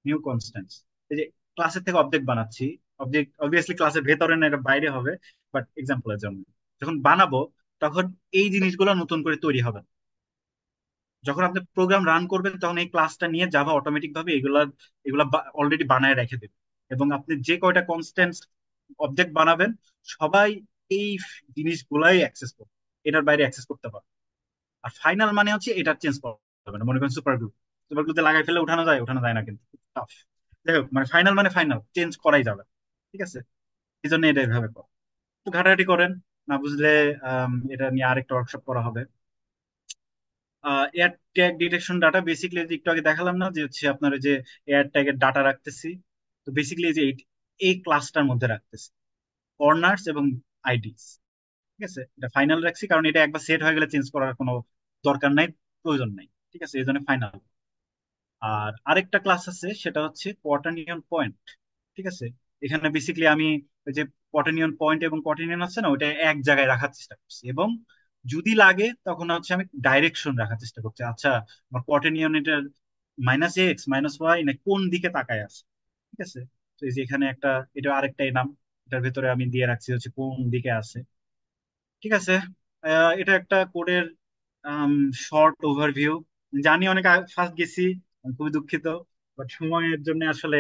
নিউ কনস্ট্যান্স, এই যে ক্লাসের থেকে অবজেক্ট বানাচ্ছি। অবজেক্ট অবভিয়াসলি ক্লাসের ভেতরে না, এটা বাইরে হবে, বাট এক্সাম্পলের জন্য যখন বানাবো তখন এই জিনিসগুলো নতুন করে তৈরি হবে না। যখন আপনি প্রোগ্রাম রান করবেন তখন এই ক্লাসটা নিয়ে জাভা অটোমেটিক ভাবে এগুলা এগুলা অলরেডি বানায় রেখে দেবে। এবং আপনি যে কয়টা কনস্ট্যান্ট অবজেক্ট বানাবেন সবাই এই জিনিসগুলাই অ্যাক্সেস করবে, এটার বাইরে অ্যাক্সেস করতে পারবে। আর ফাইনাল মানে হচ্ছে এটা চেঞ্জ করা যাবে না। মনে করেন সুপার গ্লুতে লাগাই ফেলে উঠানো যায় না, কিন্তু টাফ। যাই হোক, মানে ফাইনাল মানে ফাইনাল, চেঞ্জ করাই যাবে, ঠিক আছে। এই জন্য এটা এভাবে কর, একটু ঘাটাঘাটি করেন, না বুঝলে এটা নিয়ে আরেকটা ওয়ার্কশপ করা হবে। Air tag detection data basically একটু আগে দেখালাম না যে হচ্ছে আপনার ওই যে এয়ার ট্যাগের ডাটা রাখতেছি। তো বেসিক্যালি যে এই ক্লাসটার মধ্যে রাখতেছি কর্নার্স এবং আইডিস, ঠিক আছে। এটা ফাইনাল রাখছি কারণ এটা একবার সেট হয়ে গেলে চেঞ্জ করার কোনো দরকার নাই, প্রয়োজন নাই, ঠিক আছে, এই জন্য ফাইনাল। আর আরেকটা ক্লাস আছে সেটা হচ্ছে কোয়াটার্নিয়ন পয়েন্ট, ঠিক আছে। এখানে বেসিক্যালি আমি ওই যে কোয়াটার্নিয়ন পয়েন্ট এবং কোয়াটার্নিয়ন আছে না, ওটা এক জায়গায় রাখার চেষ্টা করছি। এবং যদি লাগে তখন হচ্ছে আমি ডাইরেকশন রাখার চেষ্টা করছি। আচ্ছা, আমার কোয়াটার্নিয়ন এটা -x -y না কোন দিকে তাকায় আছে, ঠিক আছে। তো এই যে এখানে একটা, এটা আরেকটা নাম, এটার ভেতরে আমি দিয়ে রাখছি হচ্ছে কোন দিকে আছে, ঠিক আছে। এটা একটা কোডের শর্ট ওভারভিউ। জানি অনেক ফাস্ট গেছি, আমি খুবই দুঃখিত, বাট সময়ের জন্য আসলে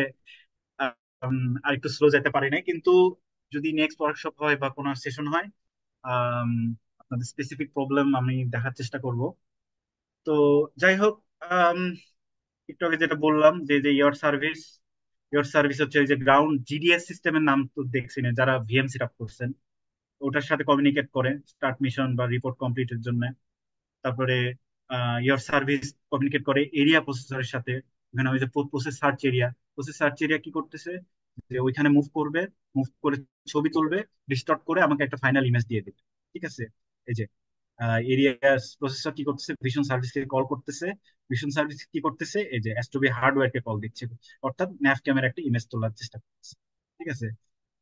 আর একটু স্লো যেতে পারি নাই। কিন্তু যদি নেক্সট ওয়ার্কশপ হয় বা কোনো সেশন হয়, আম, আপনাদের স্পেসিফিক প্রবলেম আমি দেখার চেষ্টা করব। তো যাই হোক, আম, একটু আগে যেটা বললাম যে যে ইয়োর সার্ভিস হচ্ছে ওই যে গ্রাউন্ড জিডিএস সিস্টেমের নাম তো দেখছেন যারা ভিএম সেট আপ করছেন, ওটার সাথে কমিউনিকেট করে স্টার্ট মিশন বা রিপোর্ট কমপ্লিটের জন্য। তারপরে ইয়োর সার্ভিস কমিউনিকেট করে এরিয়া প্রসেসরের সাথে। এখানে ওই যে প্রসেস সার্চ এরিয়া কি করতেছে, যে ওইখানে মুভ করে ছবি তুলবে, ডিস্টর্ট করে আমাকে একটা ফাইনাল ইমেজ দিয়ে দেবে, ঠিক আছে। এই যে এরিয়া প্রসেসর কি করতেছে, ভিশন সার্ভিসকে কল করতেছে, ভিশন সার্ভিস কি করতেছে, এই যে এসটিবি হার্ডওয়্যারকে কল দিচ্ছে, অর্থাৎ ন্যাভ ক্যামেরা একটা ইমেজ তোলার চেষ্টা করতেছে, ঠিক আছে।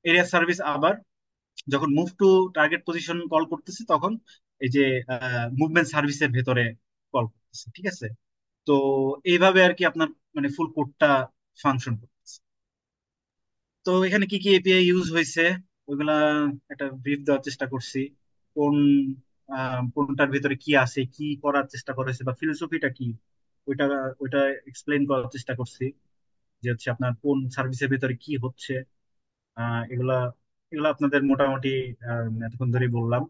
এরিয়া সার্ভিস আবার যখন move to target position call করতেছে তখন এই যে মুভমেন্ট সার্ভিসের ভেতরে কল করতেছে, ঠিক আছে। তো এইভাবে আর কি আপনার মানে ফুল কোডটা ফাংশন করতেছে। তো এখানে কি কি এপিআই ইউজ হয়েছে ওইগুলা একটা ব্রিফ দেওয়ার চেষ্টা করছি। কোন কোনটার ভিতরে কি আছে, কি করার চেষ্টা করেছে বা ফিলোসফিটা কি, ওইটা ওইটা এক্সপ্লেন করার চেষ্টা করছি। যে হচ্ছে আপনার কোন সার্ভিসের ভিতরে কি হচ্ছে, এগুলা এগুলা আপনাদের মোটামুটি এতক্ষণ ধরেই বললাম।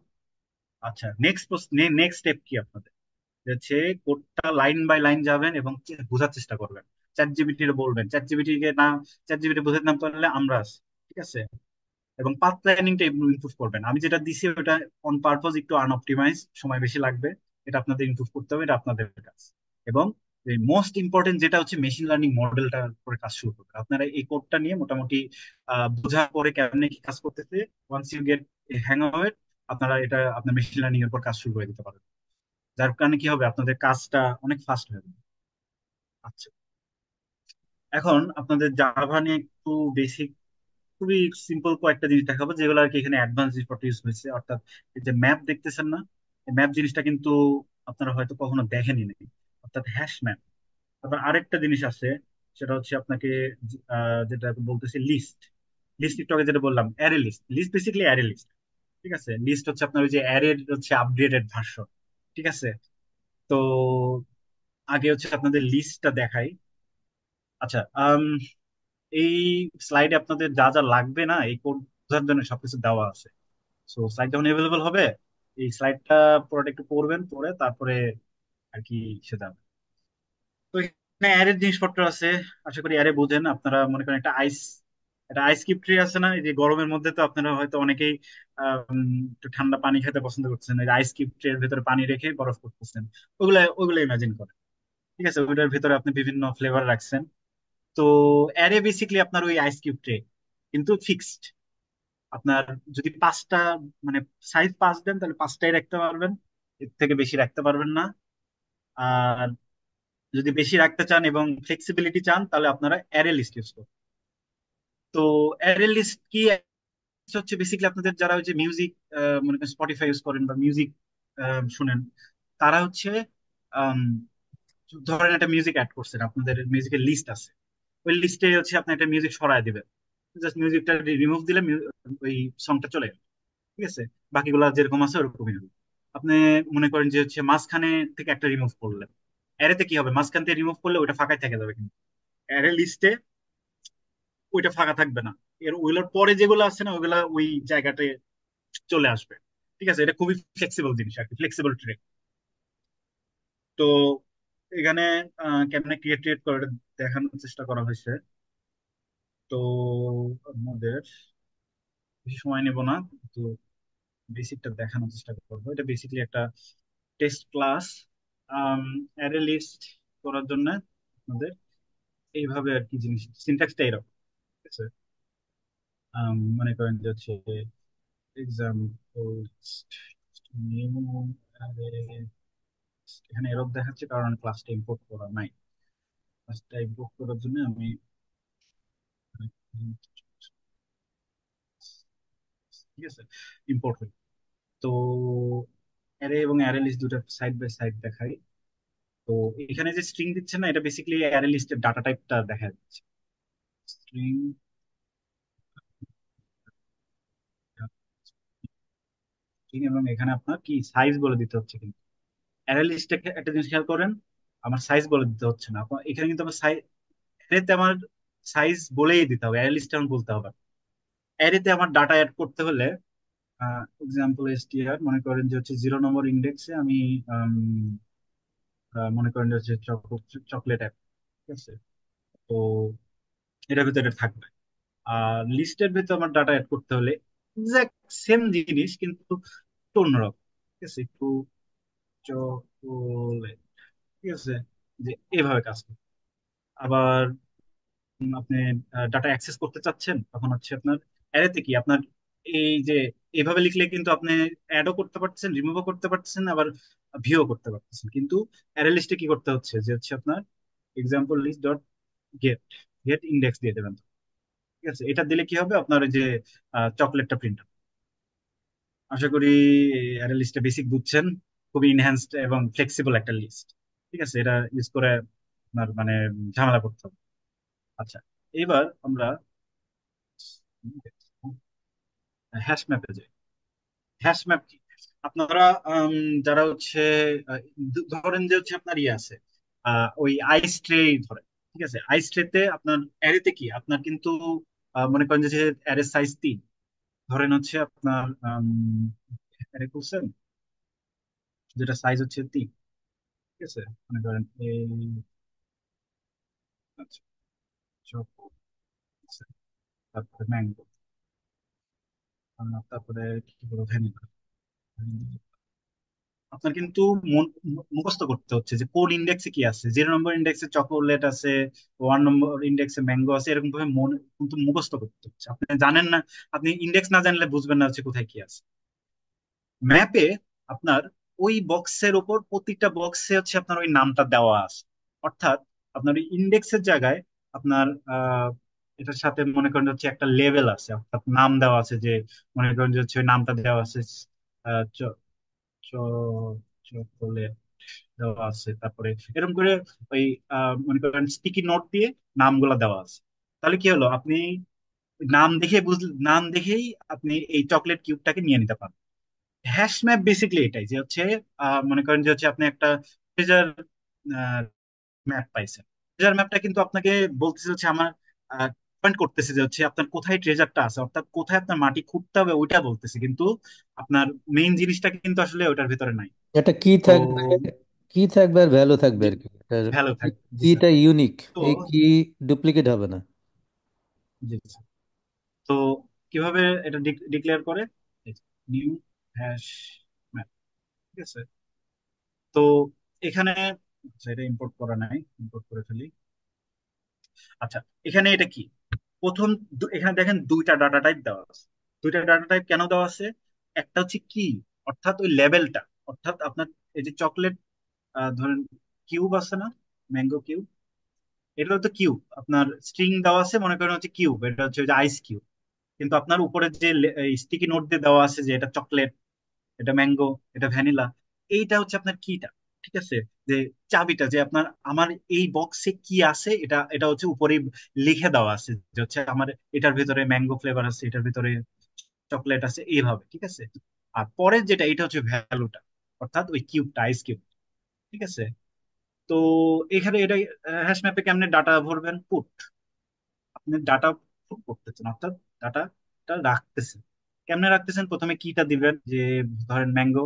আচ্ছা, নেক্সট স্টেপ কি আপনাদের, যে হচ্ছে কোডটা লাইন বাই লাইন যাবেন এবং বোঝার চেষ্টা করবেন। চ্যাট জিপিটি বলবেন, চ্যাট জিপিটি বোঝাতে না পারলে আমরা আছি, ঠিক আছে। এবং পাথ প্ল্যানিংটা ইমপ্রুভ করবেন। আমি যেটা দিছি ওটা অন পারপজ একটু আনঅপটিমাইজ, সময় বেশি লাগবে, এটা আপনাদের ইমপ্রুভ করতে হবে, এটা আপনাদের কাজ। এবং মোস্ট ইম্পর্টেন্ট যেটা হচ্ছে মেশিন লার্নিং মডেলটা করে কাজ শুরু করবেন আপনারা। এই কোডটা নিয়ে মোটামুটি বোঝার পরে কেমনে কি কাজ করতেছে, once you get hang of it, আপনারা এটা আপনার মেশিন লার্নিং এর উপর কাজ শুরু করে দিতে পারবেন। যার কারণে কি হবে, আপনাদের কাজটা অনেক ফাস্ট হয়ে যাবে। আচ্ছা, এখন আপনাদের জাভা নিয়ে একটু বেসিক, খুবই সিম্পল কয়েকটা জিনিস দেখাবো যেগুলো আর কি এখানে অ্যাডভান্স জিনিসপত্র ইউজ হয়েছে। অর্থাৎ এই যে ম্যাপ দেখতেছেন না, এই ম্যাপ জিনিসটা কিন্তু আপনারা হয়তো কখনো দেখেনি নাকি, অর্থাৎ হ্যাশ ম্যাপ। তারপর আরেকটা জিনিস আছে, সেটা হচ্ছে আপনাকে যেটা বলতেছে লিস্ট। লিস্ট একটু আগে যেটা বললাম array list, list basically array list, ঠিক আছে। লিস্ট হচ্ছে আপনার ওই যে অ্যারের হচ্ছে আপডেটেড ভার্সন, ঠিক আছে। তো আগে হচ্ছে আপনাদের লিস্টটা দেখাই। আচ্ছা, এই স্লাইডে আপনাদের যা যা লাগবে না এই কোড বোঝার জন্য সবকিছু দেওয়া আছে। সো স্লাইড যখন অ্যাভেলেবল হবে এই স্লাইডটা পুরোটা একটু পড়বেন, পড়ে তারপরে আর কি সে যাবে। তো না, অ্যারের জিনিসপত্র আছে। আশা করি অ্যারে বুঝেন আপনারা। মনে করেন একটা আইস কিউব ট্রে আছে না, এই যে গরমের মধ্যে তো আপনারা হয়তো অনেকেই একটু ঠান্ডা পানি খেতে পছন্দ করছেন, এই আইস কিউব ট্রে এর ভেতরে পানি রেখে বরফ করতেছেন। ওগুলো ইমাজিন করেন। ঠিক আছে, ওইটার ভেতরে আপনি বিভিন্ন ফ্লেভার রাখছেন। তো অ্যারে বেসিক্যালি আপনার ওই আইস কিউব ট্রে, কিন্তু ফিক্সড। আপনার যদি পাঁচটা, মানে সাইজ পাঁচ দেন তাহলে পাঁচটাই রাখতে পারবেন, এর থেকে বেশি রাখতে পারবেন না। আর যদি বেশি রাখতে চান এবং ফ্লেক্সিবিলিটি চান তাহলে আপনারা অ্যারে লিস্ট ইউজ করুন। তো অ্যারে লিস্ট কি? হচ্ছে বেসিক্যালি আপনাদের যারা ওই যে মিউজিক, মনে করেন স্পটিফাই ইউজ করেন বা মিউজিক শুনেন, তারা হচ্ছে আম, ধরেন একটা মিউজিক অ্যাড করছেন, আপনাদের মিউজিকের লিস্ট আছে, ওই লিস্টে হচ্ছে আপনি একটা মিউজিক সরায় দিবেন। জাস্ট মিউজিকটা রিমুভ দিলে ওই সংটা চলে গেল। ঠিক আছে, বাকিগুলো যেরকম আছে ওরকমই হবে। আপনি মনে করেন যে হচ্ছে মাঝখানে থেকে একটা রিমুভ করলেন, অ্যারেতে কি হবে, মাঝখান থেকে রিমুভ করলে ওইটা ফাঁকাই থেকে যাবে, কিন্তু অ্যারে লিস্টে ওইটা ফাঁকা থাকবে না। ওইগুলোর পরে যেগুলো আছে না, ওইগুলা ওই জায়গাতে চলে আসবে। ঠিক আছে, এটা খুবই ফ্লেক্সিবল জিনিস আর কি, ফ্লেক্সিবল ট্রে। তো এখানে কেমনে ক্রিয়েট করে এটা দেখানোর চেষ্টা করা হয়েছে। তো আমাদের বেশি সময় নেব না, তো বেসিকটা দেখানোর চেষ্টা করবো। এটা বেসিকলি একটা টেস্ট ক্লাস। অ্যারে লিস্ট করার জন্য আমাদের এইভাবে আর কি জিনিস, সিনট্যাক্সটা এরকম। ঠিক আছে, মনে করেন যে হচ্ছে এক্সাম্পল নিউ অ্যারে। এখানে এরর দেখাচ্ছে কারণ ক্লাসটা ইম্পোর্ট করা নাই। ক্লাসটা ইম্পোর্ট করার জন্য আমি ঠিক আছে, ইম্পোর্ট হই। তো অ্যারে এবং অ্যারে লিস্ট দুটো সাইড বাই সাইড দেখাই। তো এখানে যে স্ট্রিং দিচ্ছে না, এটা বেসিক্যালি অ্যারে লিস্টের ডাটা টাইপটা দেখা যাচ্ছে। স্ট্রিং, স্ট্রিং, এবং এখানে আপনার কি সাইজ বলে দিতে হচ্ছে। কিন্তু অ্যারে লিস্টে একটা জিনিস খেয়াল করেন, আমার সাইজ বলে দিতে হচ্ছে না। এখানে কিন্তু আমার সাইজ, অ্যারেতে আমার সাইজ বলেই দিতে হবে, অ্যারে লিস্টে আমার বলতে হবে। অ্যারেতে আমার ডাটা অ্যাড করতে হলে এক্সাম্পল এসটিআর, মনে করেন যে হচ্ছে 0 নম্বর ইন্ডেক্সে আমি আম, মনে করেন যে হচ্ছে চকলেট অ্যাপ। ঠিক আছে, তো এটার ভিতরে থাকবে। আর লিস্টের ভিতরে আমার ডাটা অ্যাড করতে হলে এক্সাক্ট সেম জিনিস কিন্তু একটু অন্যরকম। ঠিক আছে, একটু চকোলেট। ঠিক আছে, যে এভাবে কাজ করে। আবার আপনি ডাটা অ্যাক্সেস করতে চাচ্ছেন, তখন হচ্ছে আপনার অ্যারেতে কি আপনার এই যে এভাবে লিখলে কিন্তু আপনি অ্যাডও করতে পারতেছেন, রিমুভও করতে পারতেছেন, আবার ভিউও করতে পারতেছেন। কিন্তু অ্যারে লিস্টে কি করতে হচ্ছে যে হচ্ছে আপনার example list dot get, get index দিয়ে দেবেন। ঠিক আছে, এটা দিলে কি হবে, আপনার ওই যে চকলেটটা প্রিন্ট হবে। আশা করি অ্যারে লিস্টটা বেসিক বুঝছেন। খুবই ইনহ্যান্সড এবং ফ্লেক্সিবল একটা লিস্ট। ঠিক আছে, এটা ইউজ করে আপনার মানে ঝামেলা করতে হবে। আচ্ছা, এবার আমরা হ্যাশ ম্যাপে যাই। হ্যাশ ম্যাপ কি? আপনারা যারা হচ্ছে ধরেন যে হচ্ছে আপনার ইয়ে আছে, ওই আইস ট্রে ধরেন। ঠিক আছে, আইস ট্রেতে আপনার অ্যারেতে কি আপনার কিন্তু মনে করেন যে অ্যারে সাইজ 3, ধরেন হচ্ছে আপনার অ্যারে করছেন যেটা সাইজ হচ্ছে 3। ঠিক আছে, মনে করেন এই, আচ্ছা, choco, আচ্ছা, তারপরে ম্যাঙ্গো, তারপরে কি বলবো, ভ্যানিলা। আপনার কিন্তু মুখস্থ করতে হচ্ছে যে কোন ইন্ডেক্সে কি আছে। 0 নম্বর ইন্ডেক্সে চকোলেট আছে, 1 নম্বর ইন্ডেক্সে ম্যাঙ্গো আছে, এরকম ভাবে মনে কিন্তু মুখস্থ করতে হচ্ছে। আপনি জানেন না, আপনি ইন্ডেক্স না জানলে বুঝবেন না হচ্ছে কোথায় কি আছে। ম্যাপে আপনার ওই বক্সের উপর প্রত্যেকটা বক্সে হচ্ছে আপনার ওই নামটা দেওয়া আছে। অর্থাৎ আপনার ওই ইন্ডেক্সের জায়গায় আপনার এটার সাথে মনে করেন হচ্ছে একটা লেভেল আছে, অর্থাৎ নাম দেওয়া আছে, যে মনে করেন যে হচ্ছে ওই নামটা দেওয়া আছে চকোলেট দেওয়া আছে। তারপরে এরকম করে ওই মনে করেন স্টিকি নোট দিয়ে নামগুলা দেওয়া আছে। তাহলে কি হলো, আপনি নাম দেখেই আপনি এই চকলেট কিউবটাকে নিয়ে নিতে পারেন। হ্যাশ ম্যাপ বেসিক্যালি এটাই, যে হচ্ছে মনে করেন যে হচ্ছে আপনি একটা ট্রেজার ম্যাপ পাইছেন। ট্রেজার ম্যাপটা কিন্তু আপনাকে বলতেছে হচ্ছে আমার পয়েন্ট করতেছে যে হচ্ছে আপনার কোথায় ট্রেজারটা আছে, অর্থাৎ কোথায় আপনার মাটি খুঁড়তে হবে ওইটা বলতেছে, কিন্তু আপনার মেইন জিনিসটা কিন্তু আসলে ওটার ভিতরে নাই। এটা কি তো থাকবে? কি থাকবে আর ভ্যালু থাকবে জি, আর কি, এটার ভ্যালু থাকবে, জি স্যার। কিটা ইউনিক, তো এই কি ডুপ্লিকেট হবে না। জি স্যার। তো কিভাবে এটা ডিক্লেয়ার করে, নিউ হ্যাশ ম্যাপ, ঠিক আছে। তো এখানে আচ্ছা, এটা ইম্পোর্ট করা নাই, ইম্পোর্ট করে ফেলি। আচ্ছা, এখানে এটা কি, প্রথম এখানে দেখেন দুইটা ডাটা টাইপ দেওয়া আছে। দুইটা ডাটা টাইপ কেন দেওয়া আছে? একটা হচ্ছে কি, অর্থাৎ ওই লেভেলটা, অর্থাৎ আপনার এই যে চকলেট, ধরেন কিউব আছে না, ম্যাঙ্গো কিউব, এটা তো কিউব, আপনার স্ট্রিং দেওয়া আছে, মনে করেন হচ্ছে কিউব, এটা হচ্ছে ওই যে আইস কিউব। কিন্তু আপনার উপরে যে স্টিকি নোট দিয়ে দেওয়া আছে যে এটা চকলেট, এটা ম্যাঙ্গো, এটা ভ্যানিলা, এইটা হচ্ছে আপনার কিটা, ঠিক আছে। যে চাবিটা, যে আপনার আমার এই বক্সে কি আছে, এটা এটা হচ্ছে উপরে লিখে দেওয়া আছে, যে হচ্ছে আমার এটার ভিতরে ম্যাঙ্গো ফ্লেভার আছে, এটার ভিতরে চকলেট আছে, এইভাবে, ঠিক আছে। আর পরের যেটা, এটা হচ্ছে ভ্যালুটা, অর্থাৎ ওই কিউবটা, আইস কিউব, ঠিক আছে। তো এখানে এটা হ্যাশ ম্যাপে কেমনে ডাটা ভরবেন, পুট, আপনি ডাটা পুট করতেছেন, অর্থাৎ ডাটাটা রাখতেছেন। কেমনে রাখতেছেন, প্রথমে কিটা দিবেন, যে ধরেন ম্যাঙ্গো,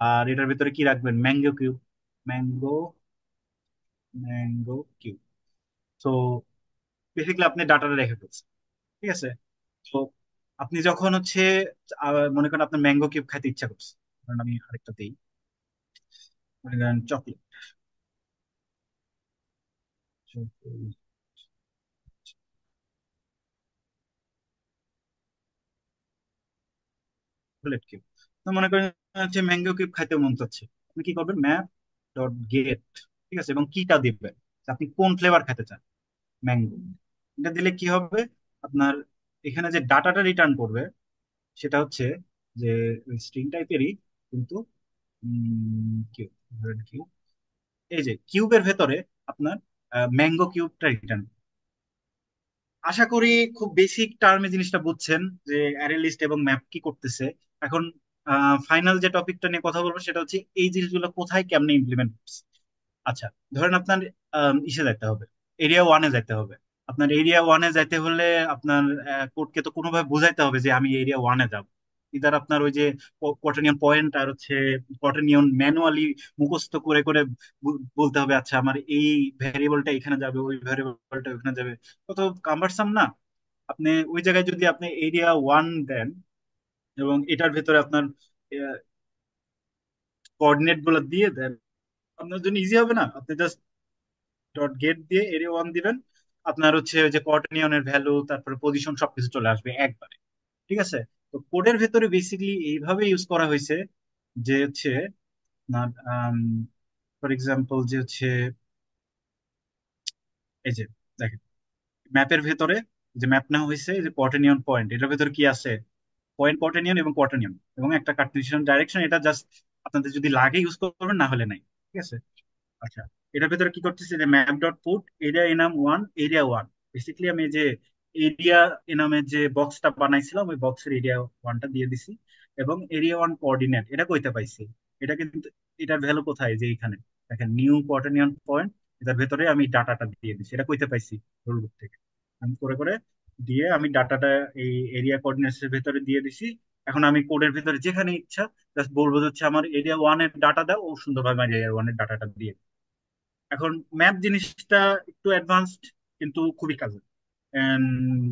আর এটার ভিতরে কি রাখবেন, mango cube, mango mango cube. তো বেসিক্যালি আপনি ডাটাটা রেখে ফেলছেন, ঠিক আছে। তো আপনি যখন হচ্ছে মনে করেন আপনার ম্যাঙ্গো কিউব খাইতে ইচ্ছা করছে, কারণ আমি আরেকটা দিই, মনে করেন চকলেট, চকলেট কিউব, তো মনে করেন হচ্ছে ম্যাঙ্গো কিউব খাইতে মন চাচ্ছে, আপনি কি করবেন, ম্যাপ ডট গেট, ঠিক আছে, এবং কিটা দিবেন যে আপনি কোন ফ্লেভার খেতে চান, ম্যাঙ্গো। এটা দিলে কি হবে, আপনার এখানে যে ডাটাটা রিটার্ন করবে সেটা হচ্ছে যে স্ট্রিং টাইপেরই, কিন্তু কিউব, ধরেন কিউব, এই যে কিউবের ভেতরে আপনার ম্যাঙ্গো কিউবটা রিটার্ন। আশা করি খুব বেসিক টার্মে জিনিসটা বুঝছেন, যে অ্যারে লিস্ট এবং ম্যাপ কি করতেছে। এখন ফাইনাল যে টপিকটা নিয়ে কথা বলবো সেটা হচ্ছে এই জিনিসগুলো কোথায় কেমনে ইমপ্লিমেন্ট করছে। আচ্ছা, ধরেন আপনার ইসে যাইতে হবে, এরিয়া ওয়ানে যাইতে হবে। আপনার এরিয়া ওয়ানে যাইতে হলে আপনার কোডকে তো কোনোভাবে বোঝাইতে হবে যে আমি এরিয়া ওয়ানে যাব। ইদার আপনার ওই যে কোয়ার্টারনিয়ন পয়েন্ট আর হচ্ছে কোয়ার্টারনিয়ন ম্যানুয়ালি মুখস্থ করে করে বলতে হবে, আচ্ছা আমার এই ভ্যারিয়েবলটা এখানে যাবে, ওই ভ্যারিয়েবলটা ওখানে যাবে, কত কাম্বারসাম না। আপনি ওই জায়গায় যদি আপনি এরিয়া ওয়ান দেন এবং এটার ভেতরে আপনার কোঅর্ডিনেট গুলো দিয়ে দেন, আপনার জন্য ইজি হবে না। আপনি জাস্ট ডট গেট দিয়ে এরিয়া ওয়ান দিবেন, আপনার হচ্ছে ওই যে কোঅর্ডিনেশনের ভ্যালু, তারপরে পজিশন, সবকিছু চলে আসবে একবারে, ঠিক আছে। তো কোডের ভেতরে বেসিক্যালি এইভাবে ইউজ করা হয়েছে, যে হচ্ছে আপনার ফর এক্সাম্পল যে হচ্ছে এই যে দেখেন, ম্যাপের ভেতরে যে ম্যাপ নেওয়া হয়েছে, এই যে কোঅর্ডিনেশন পয়েন্ট, এটার ভেতরে কি আছে, পয়েন্ট কোঅর্ডিনেশন এবং কোঅর্ডিনেশন এবং একটা কার্টেসিয়ান ডাইরেকশন, এটা জাস্ট আপনাদের যদি লাগে ইউজ করবেন, না হলে নাই, ঠিক আছে। আচ্ছা, এটার ভেতরে কি করতেছি, যে map dot put area Enam one, area one, basically আমি যে এরিয়া এনামের যে বক্সটা বানাইছিলাম ওই বক্সের এরিয়া ওয়ানটা দিয়ে দিছি, এবং এরিয়া ওয়ান কোঅর্ডিনেট এটা কইতে পাইছি। এটা কিন্তু এটার ভ্যালু কোথায়, যে এখানে দেখেন নিউ কোঅর্ডিনেট পয়েন্ট, এটার ভেতরে আমি ডাটাটা দিয়ে দিছি, এটা কইতে পাইছি রুল বুক থেকে। আমি করে করে দিয়ে আমি ডাটাটা এই এরিয়া কোঅর্ডিনেটস এর ভেতরে দিয়ে দিছি। এখন আমি কোডের ভেতরে যেখানে ইচ্ছা জাস্ট বলবো যে হচ্ছে আমার এরিয়া ওয়ান এর ডাটা দাও, ও সুন্দরভাবে আমার এরিয়া ওয়ান এর ডাটাটা দিয়ে দিবে। এখন ম্যাপ জিনিসটা একটু অ্যাডভান্সড, কিন্তু খুবই কাজের। And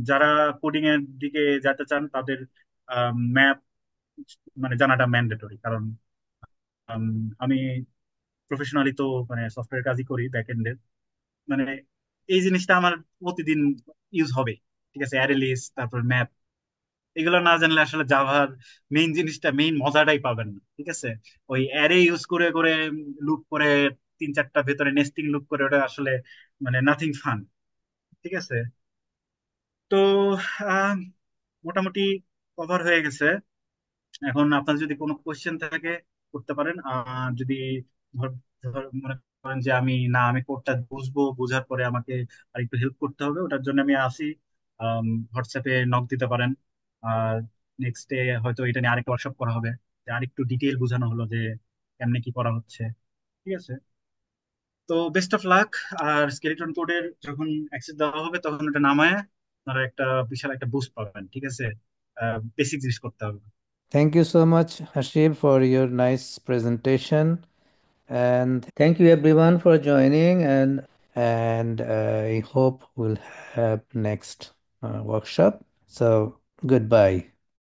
যারা কোডিং এর দিকে যেতে চান তাদের ম্যাপ মানে জানাটা ম্যান্ডেটরি, কারণ আম, আমি প্রফেশনালি তো মানে সফটওয়্যার কাজই করি ব্যাক এন্ডের, মানে এই জিনিসটা আমার প্রতিদিন ইউজ হবে, ঠিক আছে। অ্যারে লিস্ট, তারপর ম্যাপ, এগুলো না জানলে আসলে জাভার মেইন জিনিসটা, মেইন মজাটাই পাবেন না, ঠিক আছে। ওই অ্যারে ইউজ করে করে লুপ করে তিন চারটা ভেতরে নেস্টিং লুপ করে, ওটা আসলে মানে নাথিং ফান, ঠিক আছে। তো আহ, মোটামুটি কভার হয়ে গেছে। এখন আপনার যদি কোনো কোয়েশ্চেন থাকে করতে পারেন, আর যদি মনে করেন যে আমি কোডটা বুঝবো, বোঝার পরে আমাকে আর একটু হেল্প করতে হবে, ওটার জন্য আমি আসি, হোয়াটসঅ্যাপে নক দিতে পারেন। আর নেক্সট ডে হয়তো এটা নিয়ে আরেকটা ওয়ার্কশপ করা হবে, যে আরেকটু ডিটেল বোঝানো হলো যে কেমনে কি করা হচ্ছে, ঠিক আছে। তো বেস্ট অফ লাক। আর স্কেলেটন কোডের যখন অ্যাক্সেস দেওয়া হবে তখন ওটা নামায় আপনারা একটা বিশাল একটা বুস্ট পাবেন, ঠিক আছে। বেসিক জিনিস করতে হবে। Thank you so much, Hashib, for your nice presentation. And thank you everyone for joining, and I hope we'll have next workshop. So goodbye.